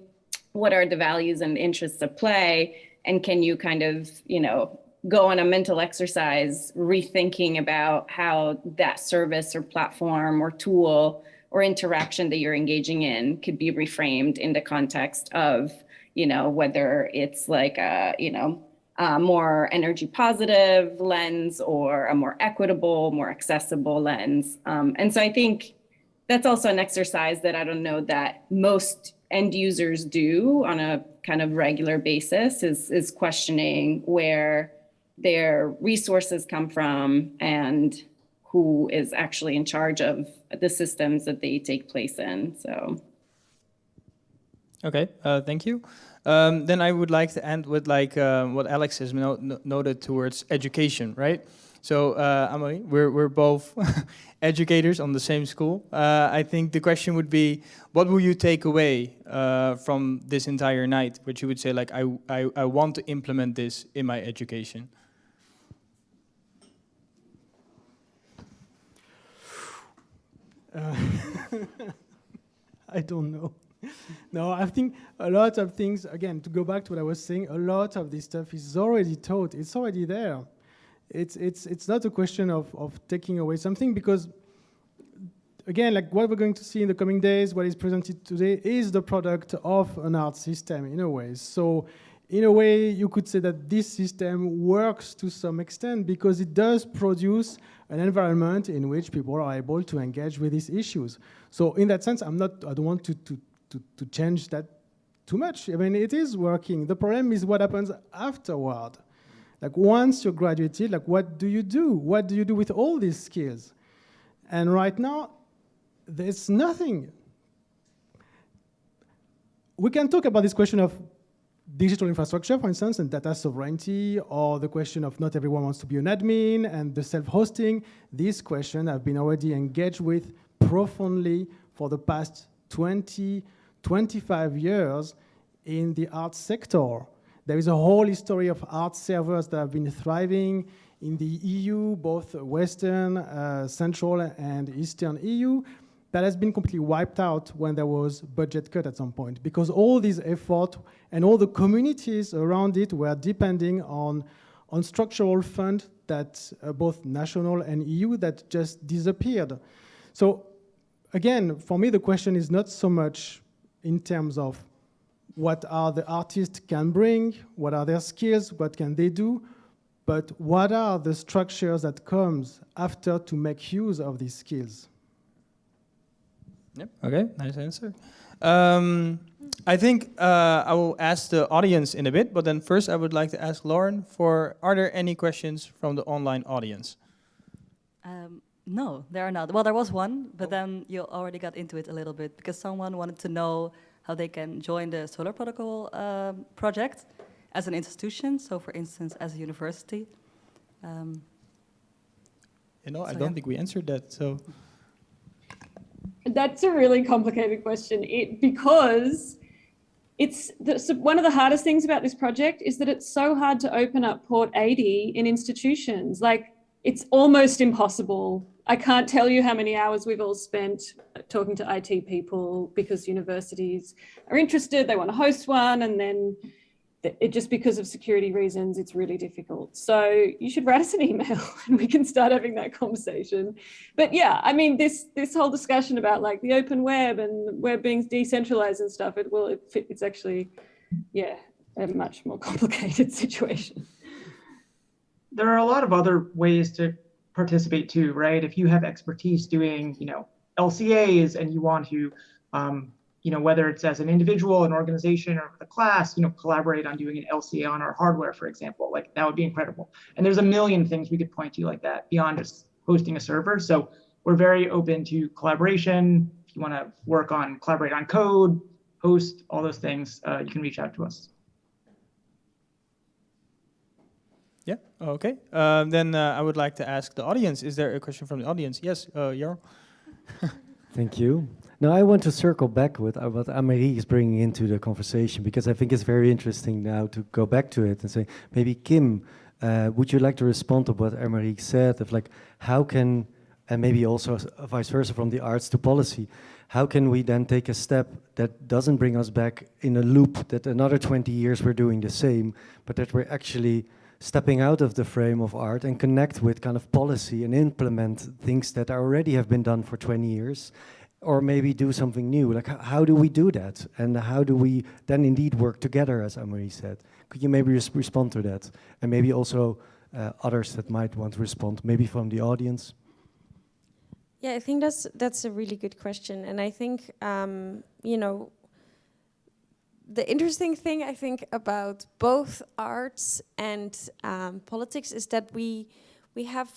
what are the values and interests at play, and can you kind of, you know, go on a mental exercise rethinking about how that service or platform or tool or interaction that you're engaging in could be reframed in the context of, you know, whether it's like a, you know, a more energy positive lens or a more equitable, more accessible lens. And so I think that's also an exercise that I don't know that most end users do on a kind of regular basis, is questioning where their resources come from and who is actually in charge of the systems that they take place in. So. Okay, thank you. Then I would like to end with like what Alex has noted towards education, right? So Aymeric, we're both educators on the same school. I think the question would be, what will you take away from this entire night, which you would say like, I want to implement this in my education? I don't know. No, I think a lot of things, again, to go back to what I was saying, a lot of this stuff is already taught. It's already there. It's not a question of taking away something, because, again, like what we're going to see in the coming days, what is presented today is the product of an art system in a way. So in a way, you could say that this system works to some extent because it does produce an environment in which people are able to engage with these issues. So in that sense, I don't want to change that too much. I mean, it is working. The problem is what happens afterward. Like once you're graduated, like what do you do? What do you do with all these skills? And right now, there's nothing. We can talk about this question of digital infrastructure, for instance, and data sovereignty, or the question of not everyone wants to be an admin and the self-hosting. These questions have been already engaged with profoundly for the past 20, 25 years in the art sector. There is a whole history of art servers that have been thriving in the EU, both Western, Central, and Eastern EU, that has been completely wiped out when there was budget cut at some point, because all these effort and all the communities around it were depending on structural funds that both national and EU that just disappeared. So again, for me, the question is not so much in terms of what are the artists can bring, what are their skills, what can they do, but what are the structures that comes after to make use of these skills? Yep. Okay. Nice answer. I think I will ask the audience in a bit, but then first I would like to ask Lauren are there any questions from the online audience? No, there are not. Well, there was one, but then you already got into it a little bit because someone wanted to know how they can join the Solar Protocol project as an institution. So, for instance, as a university. I don't think we answered that. So that's a really complicated question. Because one of the hardest things about this project is that it's so hard to open up Port 80 in institutions. Like, it's almost impossible. I can't tell you how many hours we've all spent talking to IT people because universities are interested, they want to host one, and then just because of security reasons, it's really difficult. So you should write us an email and we can start having that conversation. But yeah, I mean, this whole discussion about like the open web and web being decentralized and stuff, it's actually, a much more complicated situation. There are a lot of other ways to participate too, right? If you have expertise doing, LCAs and you want to, whether it's as an individual, an organization, or a class, collaborate on doing an LCA on our hardware, for example, like that would be incredible. And there's a million things we could point to like that beyond just hosting a server. So we're very open to collaboration. If you want to collaborate on code, host, all those things, you can reach out to us. Yeah, okay. Then I would like to ask the audience, is there a question from the audience? Yes, Jarl. Thank you. Now I want to circle back with what Aymeric is bringing into the conversation, because I think it's very interesting now to go back to it and say, maybe Kim, would you like to respond to what Aymeric said of like, how can, and maybe also vice versa from the arts to policy, how can we then take a step that doesn't bring us back in a loop that another 20 years we're doing the same, but that we're actually stepping out of the frame of art and connect with kind of policy and implement things that already have been done for 20 years, or maybe do something new. Like, how do we do that? And how do we then indeed work together, as Aymeric said? Could you maybe respond to that? And maybe also others that might want to respond, maybe from the audience? Yeah, I think that's a really good question. And I think, the interesting thing I think about both arts and politics is that we have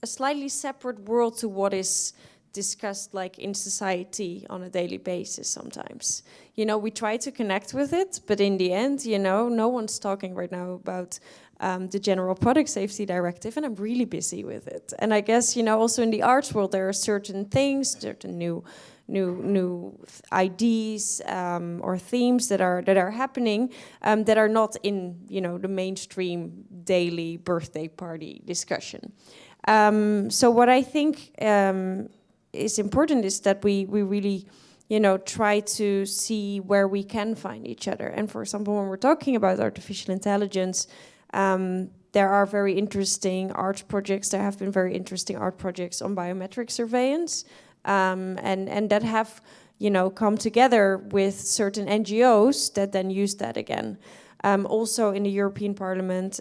a slightly separate world to what is discussed like in society on a daily basis sometimes. We try to connect with it, but in the end, no one's talking right now about the General Product Safety Directive, and I'm really busy with it. And I guess, also in the arts world, there are certain things, certain new ideas or themes that are happening that are not in the mainstream daily birthday party discussion. So what I think is important is that we really try to see where we can find each other. And for example, when we're talking about artificial intelligence, there are very interesting art projects. There have been very interesting art projects on biometric surveillance. And that have, come together with certain NGOs that then use that again. Also in the European Parliament,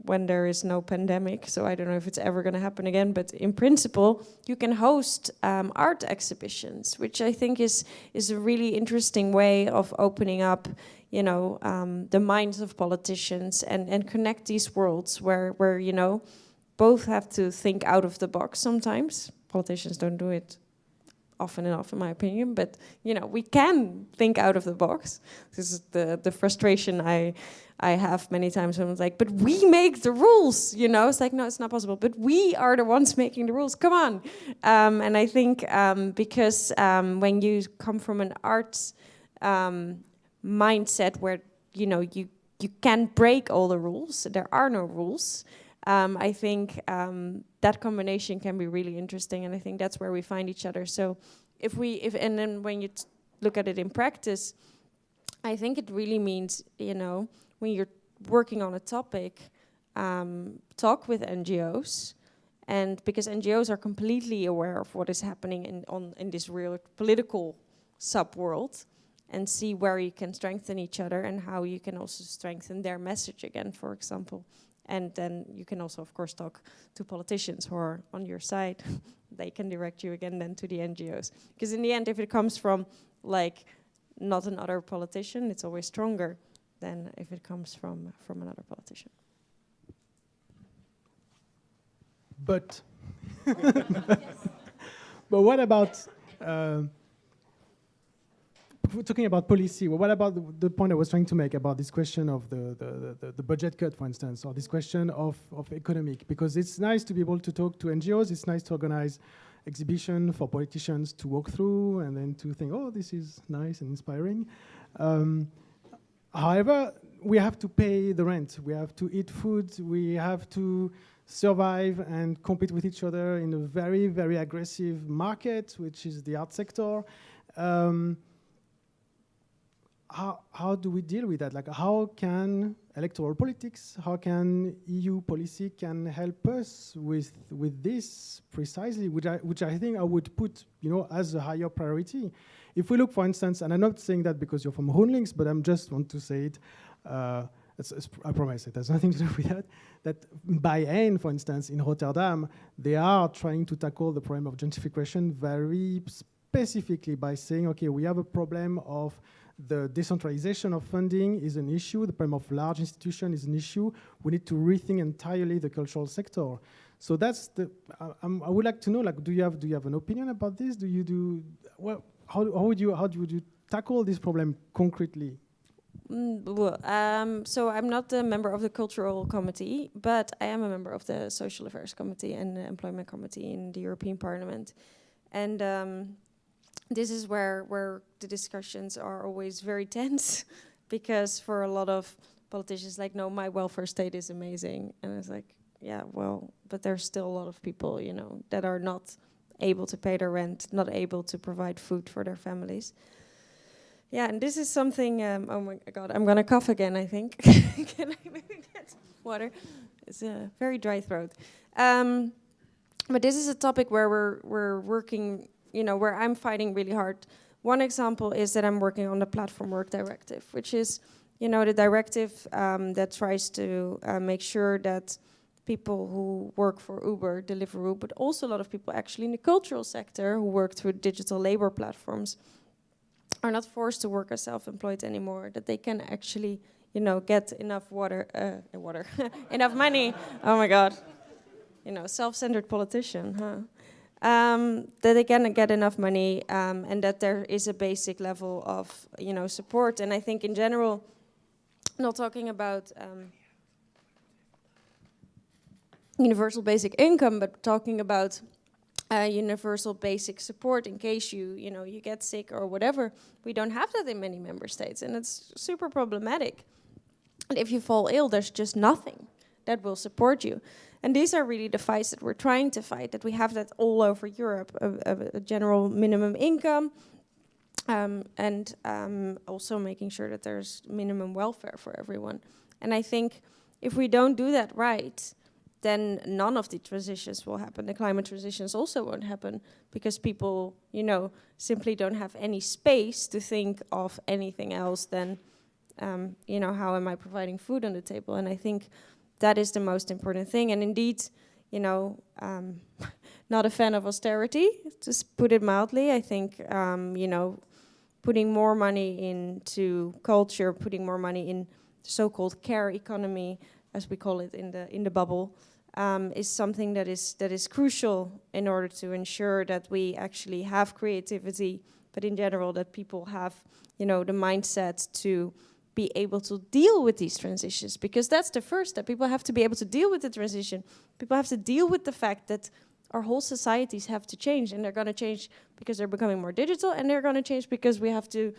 when there is no pandemic, so I don't know if it's ever going to happen again, but in principle, you can host art exhibitions, which I think is a really interesting way of opening up, the minds of politicians and connect these worlds where both have to think out of the box sometimes. Politicians don't do it often enough, in my opinion, but we can think out of the box. This is the frustration I have many times when it's like, but we make the rules, It's like, no, it's not possible, but we are the ones making the rules, come on. And I think because when you come from an arts mindset where, you can break all the rules, there are no rules, I think that combination can be really interesting, and I think that's where we find each other. So and then when you look at it in practice, I think it really means, when you're working on a topic, talk with NGOs, and because NGOs are completely aware of what is happening in this real political sub-world, and see where you can strengthen each other and how you can also strengthen their message again, for example. And then you can also, of course, talk to politicians who are on your side. They can direct you again then to the NGOs. Because in the end, if it comes from like not another politician, it's always stronger than if it comes from another politician. But but what about talking about policy? Well, what about the point I was trying to make about this question of the budget cut, for instance, or this question of economic? Because it's nice to be able to talk to NGOs. It's nice to organize exhibition for politicians to walk through and then to think, oh, this is nice and inspiring. However, we have to pay the rent. We have to eat food. We have to survive and compete with each other in a very, very aggressive market, which is the art sector. How do we deal with that? Like, how can electoral politics, how can EU policy can help us with this precisely, which I think I would put, as a higher priority. If we look, for instance, and I'm not saying that because you're from Groenlinks, but I'm just want to say it. I promise it has nothing to do with that. That by Eén, for instance, in Rotterdam, they are trying to tackle the problem of gentrification very specifically by saying, okay, we have a problem of the decentralization of funding is an issue. The problem of large institutions is an issue. We need to rethink entirely the cultural sector. So that's the. I would like to know, like, do you have an opinion about this? Do you do well? How would you tackle this problem concretely? So I'm not a member of the Cultural Committee, but I am a member of the Social Affairs Committee and the Employment Committee in the European Parliament. And this is where the discussions are always very tense, because for a lot of politicians, like, no, my welfare state is amazing. And it's like, yeah, well, but there's still a lot of people, that are not able to pay their rent, not able to provide food for their families. Yeah, and this is something, oh my God, I'm gonna cough again, I think. Can I maybe get water? It's a very dry throat. But this is a topic where we're working, where I'm fighting really hard. One example is that I'm working on the Platform Work Directive, which is, the directive that tries to make sure that people who work for Uber, Deliveroo, but also a lot of people actually in the cultural sector who work through digital labor platforms are not forced to work as self-employed anymore, that they can actually, get enough enough money. Oh my God, self-centered politician, huh? That they can get enough money and that there is a basic level of, support. And I think in general, not talking about universal basic income, but talking about universal basic support in case you get sick or whatever. We don't have that in many member states, and it's super problematic. And if you fall ill, there's just nothing that will support you. And these are really the fights that we're trying to fight, that we have that all over Europe, a general minimum income, and also making sure that there's minimum welfare for everyone. And I think if we don't do that right, then none of the transitions will happen. The climate transitions also won't happen because people, simply don't have any space to think of anything else than, how am I providing food on the table? And I think that is the most important thing. And indeed, not a fan of austerity, to put it mildly. I think, putting more money into culture, putting more money in the so-called care economy, as we call it in the bubble, is something that is crucial in order to ensure that we actually have creativity, but in general that people have, the mindset to be able to deal with these transitions, because that's the first step. People have to be able to deal with the transition. People have to deal with the fact that our whole societies have to change, and they're going to change because they're becoming more digital, and they're going to change because we have to,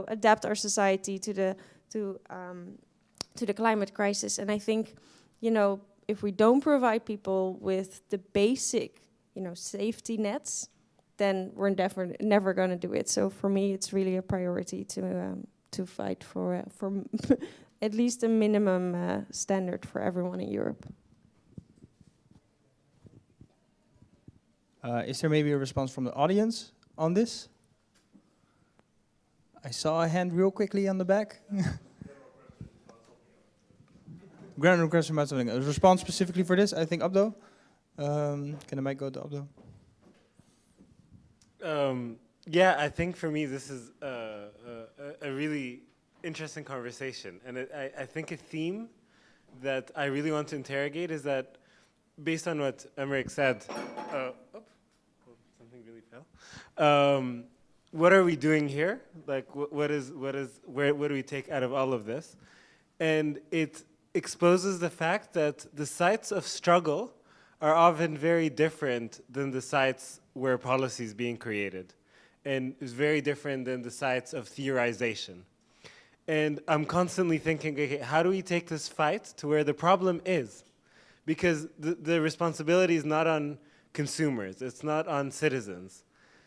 adapt our society to the climate crisis. And I think, if we don't provide people with the basic, safety nets, then we're never going to do it. So for me, it's really a priority to fight for at least a minimum standard for everyone in Europe. Is there maybe a response from the audience on this? I saw a hand real quickly on the back. random question about something. A response specifically for this, I think Abdo. Can I might go to Abdo? Yeah, I think for me this is a really interesting conversation, and I think a theme that I really want to interrogate is that, based on what Aymeric said, something really fell. What are we doing here? Like, what do we take out of all of this? And it exposes the fact that the sites of struggle are often very different than the sites where policy is being created, and is very different than the sites of theorization. And I'm constantly thinking, okay, how do we take this fight to where the problem is? Because the responsibility is not on consumers, it's not on citizens.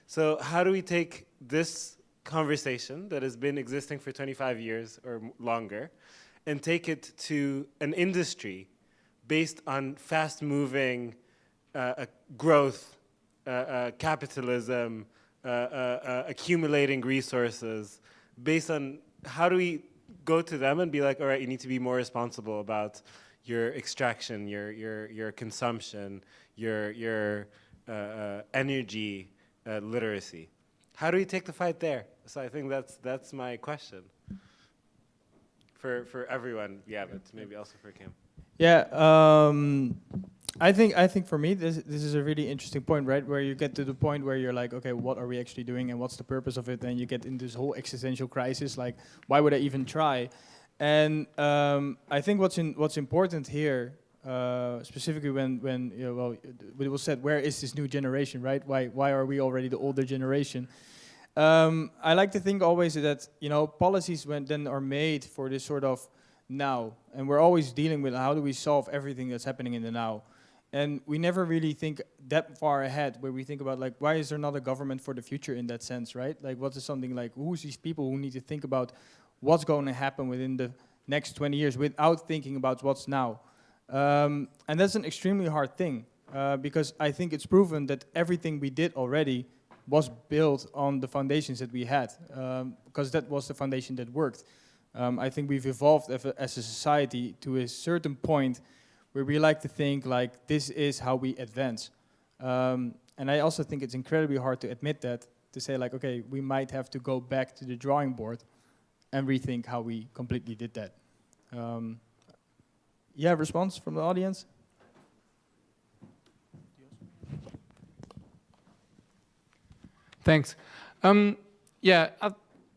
So how do we take this conversation that has been existing for 25 years or longer and take it to an industry based on fast-moving growth, capitalism, accumulating resources, based on how do we go to them and be like, all right, you need to be more responsible about your extraction, your consumption, your energy literacy. How do we take the fight there? So I think that's my question for everyone. Yeah, but maybe also for Kim. Yeah, I think for me this is a really interesting point, right? Where you get to the point where you're like, okay, what are we actually doing, and what's the purpose of it? And you get into this whole existential crisis, like, why would I even try? And I think what's important here, specifically when you know, well, it was said, where is this new generation, right? Why are we already the older generation? I like to think always that, you know, policies then are made for this sort of now, and we're always dealing with how do we solve everything that's happening in the now. And we never really think that far ahead, where we think about, like, why is there not a government for the future in that sense, right? Like, what is something like, who's these people who need to think about what's going to happen within the next 20 years without thinking about what's now? And that's an extremely hard thing, because I think it's proven that everything we did already was built on the foundations that we had, because that was the foundation that worked. I think we've evolved as a society to a certain point where we like to think like this is how we advance. And I also think it's incredibly hard to admit that, to say like, okay, we might have to go back to the drawing board and rethink how we completely did that. Yeah, response from the audience? Thanks. Yeah,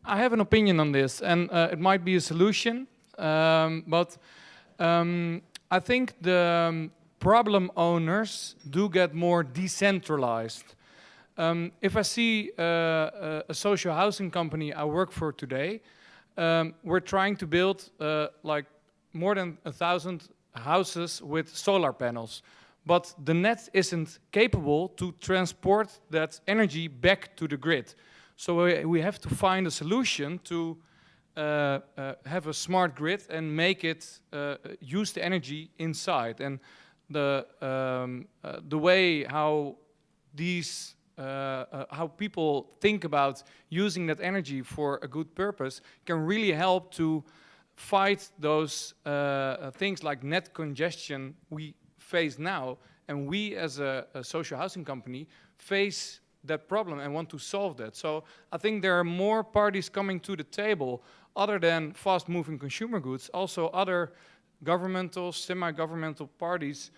I have an opinion on this, and it might be a solution, but I think the problem owners do get more decentralized. If I see a social housing company I work for today, we're trying to build like more than 1,000 houses with solar panels. But the net isn't capable to transport that energy back to the grid. So we have to find a solution to have a smart grid and make it use the energy inside. And the way how these how people think about using that energy for a good purpose can really help to fight those things like net congestion we face now, and we as a social housing company face that problem and want to solve that. So I think there are more parties coming to the table other than fast-moving consumer goods, also other governmental, semi-governmental parties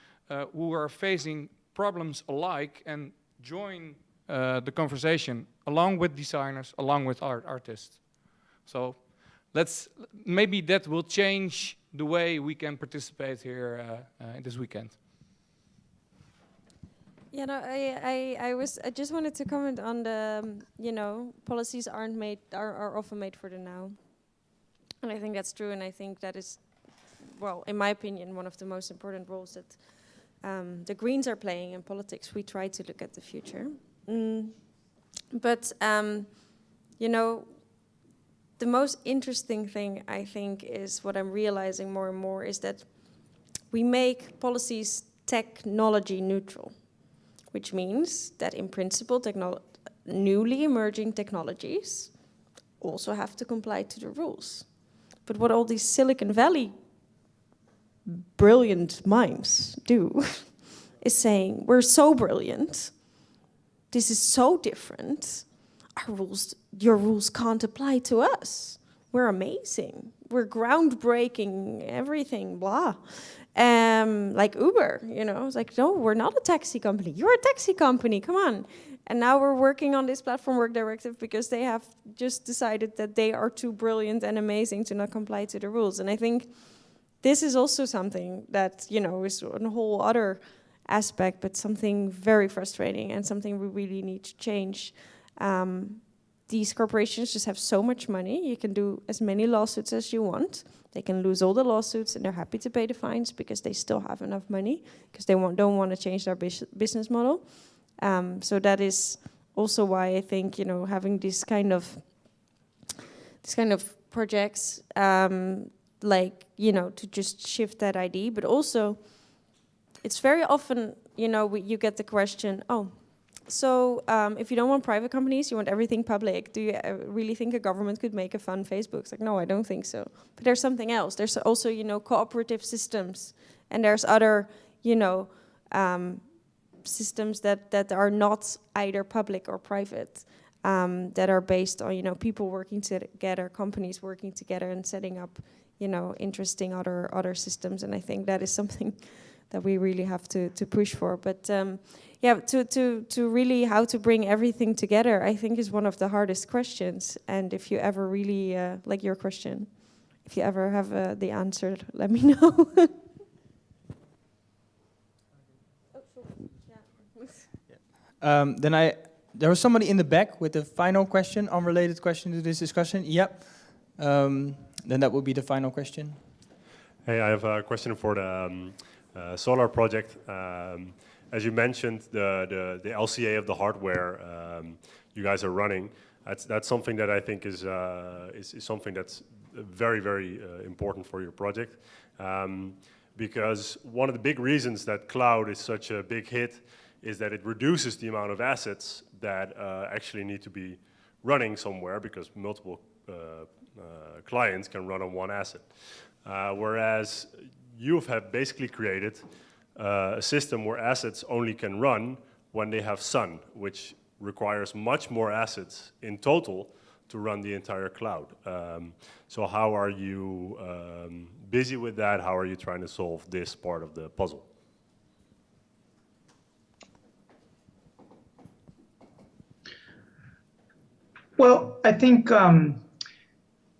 who are facing problems alike and join the conversation along with designers, along with artists. So maybe that will change the way we can participate here this weekend. Yeah, no, I just wanted to comment on the, you know, policies are often made for the now. And I think that's true, and I think that is, well, in my opinion, one of the most important roles that the Greens are playing in politics. We try to look at the future. But, you know, the most interesting thing, I think, is what I'm realizing more and more is that we make policies technology neutral, which means that in principle, newly emerging technologies also have to comply to the rules. But what all these Silicon Valley brilliant minds do, is saying, we're so brilliant, this is so different, your rules can't apply to us. We're amazing, we're groundbreaking, everything, blah. Like Uber, it's like, no, we're not a taxi company. You're a taxi company, come on. And now we're working on this platform work directive because they have just decided that they are too brilliant and amazing to not comply to the rules. And I think this is also something that, is a whole other aspect, but something very frustrating and something we really need to change. These corporations just have so much money. You can do as many lawsuits as you want. They can lose all the lawsuits and they're happy to pay the fines because they still have enough money because they don't want to change their business model. So that is also why I think, having this kind of projects, to just shift that idea, but also it's very often, you get the question, so if you don't want private companies, you want everything public, do you really think a government could make a fun Facebook? It's like, no, I don't think so. But there's something else. There's also, cooperative systems, and there's other, systems that are not either public or private, that are based on, people working together, companies working together and setting up, interesting other systems. And I think that is something that we really have to push for. But to really how to bring everything together, I think is one of the hardest questions. And if you ever really, like your question, if you ever have the answer, let me know. There was somebody in the back with a final question, unrelated question to this discussion. Yep. Then that would be the final question. Hey, I have a question for the solar project. As you mentioned, the LCA of the hardware you guys are running, that's something that I think is something that's very, very important for your project. Because one of the big reasons that cloud is such a big hit is that it reduces the amount of assets that actually need to be running somewhere, because multiple clients can run on one asset. Whereas you have basically created a system where assets only can run when they have sun, which requires much more assets in total to run the entire cloud. So how are you busy with that? How are you trying to solve this part of the puzzle? Well, I think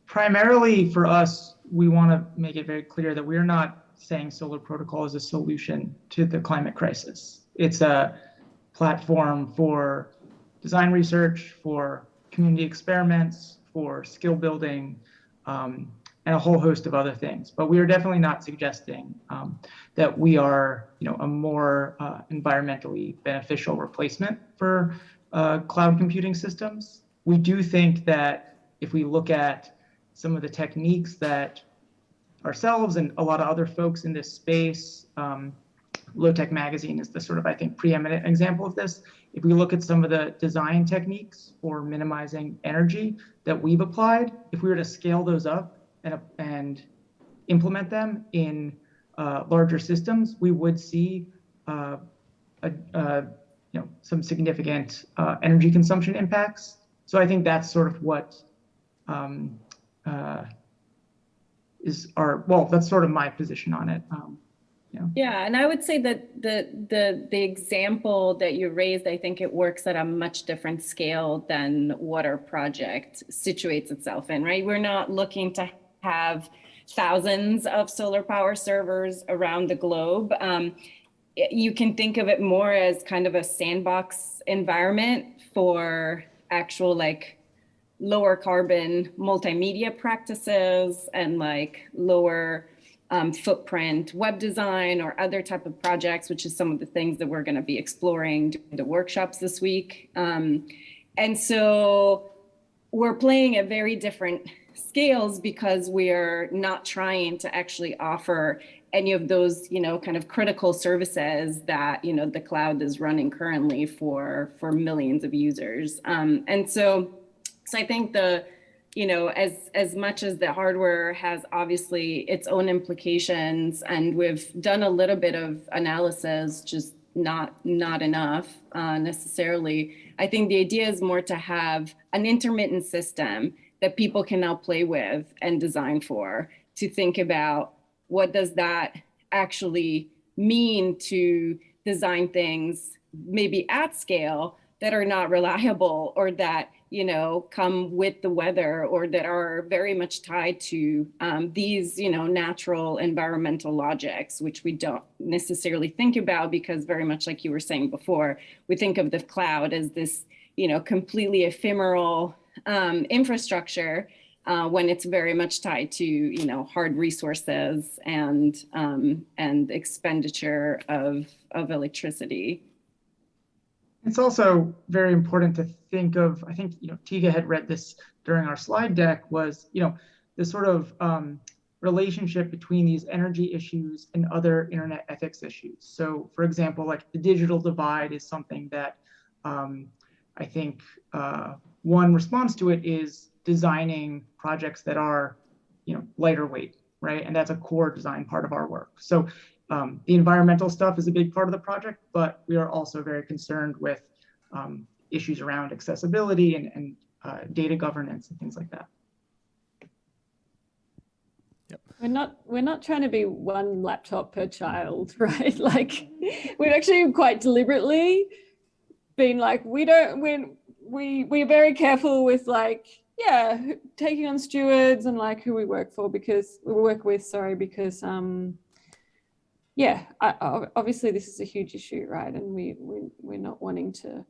primarily for us, we want to make it very clear that we're not saying Solar Protocol is a solution to the climate crisis. It's a platform for design research, for community experiments, for skill building, and a whole host of other things. But we are definitely not suggesting that we are, a more environmentally beneficial replacement for cloud computing systems. We do think that if we look at some of the techniques that ourselves and a lot of other folks in this space, Low Tech Magazine is the sort of, I think, preeminent example of this. If we look at some of the design techniques for minimizing energy that we've applied, if we were to scale those up and implement them in larger systems, we would see some significant energy consumption impacts. So I think that's sort of what that's sort of my position on it. Yeah, and I would say that the example that you raised, I think it works at a much different scale than what our project situates itself in, right? We're not looking to have thousands of solar power servers around the globe. You can think of it more as kind of a sandbox environment for actual lower carbon multimedia practices and lower footprint web design or other type of projects, which is some of the things that we're going to be exploring during the workshops this week. And so we're playing at very different scales because we're not trying to actually offer any of those, kind of critical services that, the cloud is running currently for millions of users. And so I think the you know, as much as the hardware has obviously its own implications, and we've done a little bit of analysis, just not enough necessarily. I think the idea is more to have an intermittent system that people can now play with and design for, to think about what does that actually mean to design things maybe at scale that are not reliable, or that, you know, come with the weather, or that are very much tied to these, you know, natural environmental logics, which we don't necessarily think about, because very much like you were saying before, we think of the cloud as this, you know, completely ephemeral infrastructure, when it's very much tied to, you know, hard resources and expenditure of electricity. It's also very important to think of, I think, you know, Tiga had read this during our slide deck, was, you know, the sort of relationship between these energy issues and other internet ethics issues. So for example, like the digital divide is something that I think one response to it is designing projects that are, you know, lighter weight, right? And that's a core design part of our work. So the environmental stuff is a big part of the project, but we are also very concerned with issues around accessibility and data governance and things like that. Yep. We're not trying to be one laptop per child, right? Like, we've actually quite deliberately been like, we're very careful with, like, yeah, taking on stewards and like who we work with, because yeah, obviously this is a huge issue, right? And we're not wanting to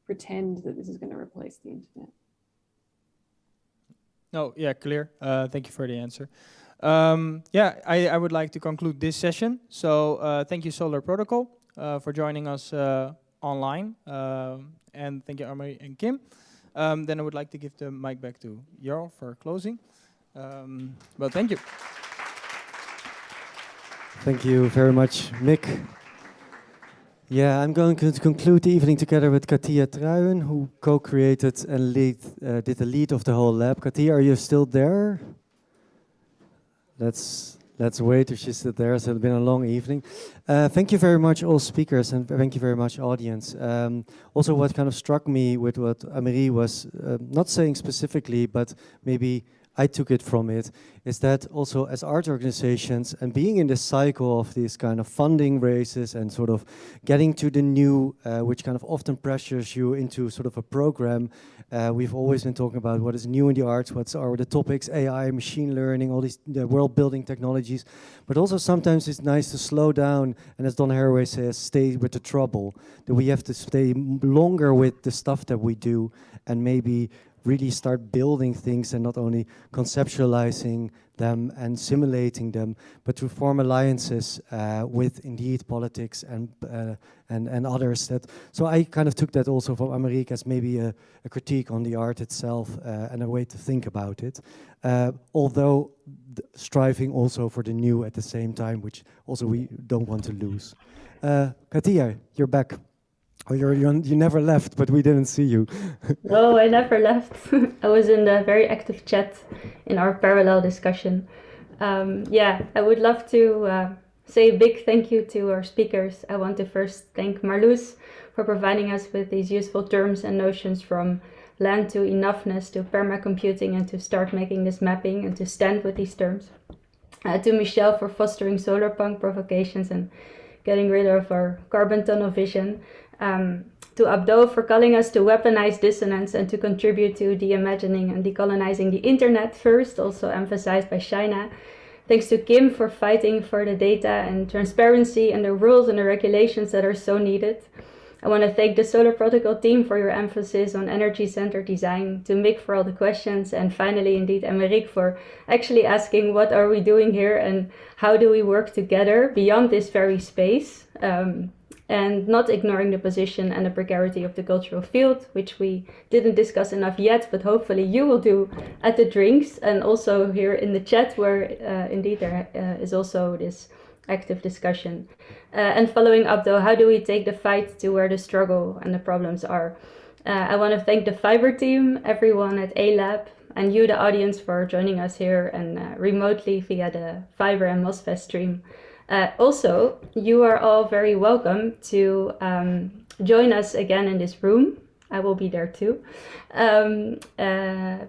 pretend that this is going to replace the internet. No, yeah, clear. Thank you for the answer. Yeah, I would like to conclude this session. So thank you, Solar Protocol, for joining us online. And thank you, Aymeric and Kim. Then I would like to give the mic back to Jarl for closing. Well, thank you. Thank you very much, Mick. Yeah, I'm going to conclude the evening together with Katía Truijen, who co-created and did the lead of the whole lab. Katía, are you still there? Let's wait if she's still there. So it's been a long evening. Thank you very much, all speakers, and thank you very much, audience. Also, what kind of struck me with what Aymeric was not saying specifically, but maybe I took it from it, is that also as art organizations and being in this cycle of these kind of funding races and sort of getting to the new, which kind of often pressures you into sort of a program. We've always been talking about what is new in the arts, what are the topics, AI, machine learning, all these world building technologies. But also sometimes it's nice to slow down, and as Don Haraway says, stay with the trouble. That we have to stay longer with the stuff that we do, and maybe really start building things and not only conceptualizing them and simulating them, but to form alliances with indeed politics and others. So I kind of took that also from Aymeric as maybe a critique on the art itself and a way to think about it. Although striving also for the new at the same time, which also we don't want to lose. Katía, you're back. Oh, you never left, but we didn't see you. No, I never left. I was in the very active chat in our parallel discussion. Yeah, I would love to say a big thank you to our speakers. I want to first thank Marloes for providing us with these useful terms and notions, from land to enoughness to permacomputing, and to start making this mapping and to stand with these terms. To Michelle for fostering solarpunk provocations and getting rid of our carbon tunnel vision. To Abdo for calling us to weaponize dissonance and to contribute to de-imagining and decolonizing the internet first, also emphasized by Shayna. Thanks to Kim for fighting for the data and transparency and the rules and the regulations that are so needed. I want to thank the Solar Protocol team for your emphasis on energy-centered design, to Mick for all the questions, and finally, indeed, Aymeric for actually asking what are we doing here and how do we work together beyond this very space. And not ignoring the position and the precarity of the cultural field, which we didn't discuss enough yet, but hopefully you will do at the drinks and also here in the chat, where indeed there is also this active discussion. And following up though, how do we take the fight to where the struggle and the problems are? I want to thank the Fiber team, everyone at A-Lab, and you, the audience, for joining us here and remotely via the Fiber and MOSFET stream. Also, you are all very welcome to join us again in this room. I will be there too,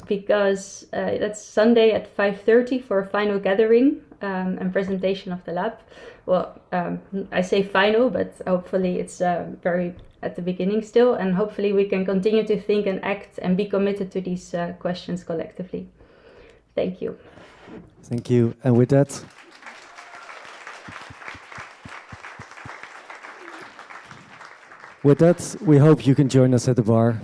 because that's Sunday at 5:30 for a final gathering and presentation of the lab. Well, I say final, but hopefully it's very at the beginning still, and hopefully we can continue to think and act and be committed to these questions collectively. Thank you. Thank you. And with that, we hope you can join us at the bar.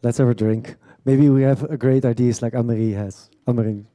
Let's have a drink. Maybe we have great ideas like Aymeric has. Aymeric.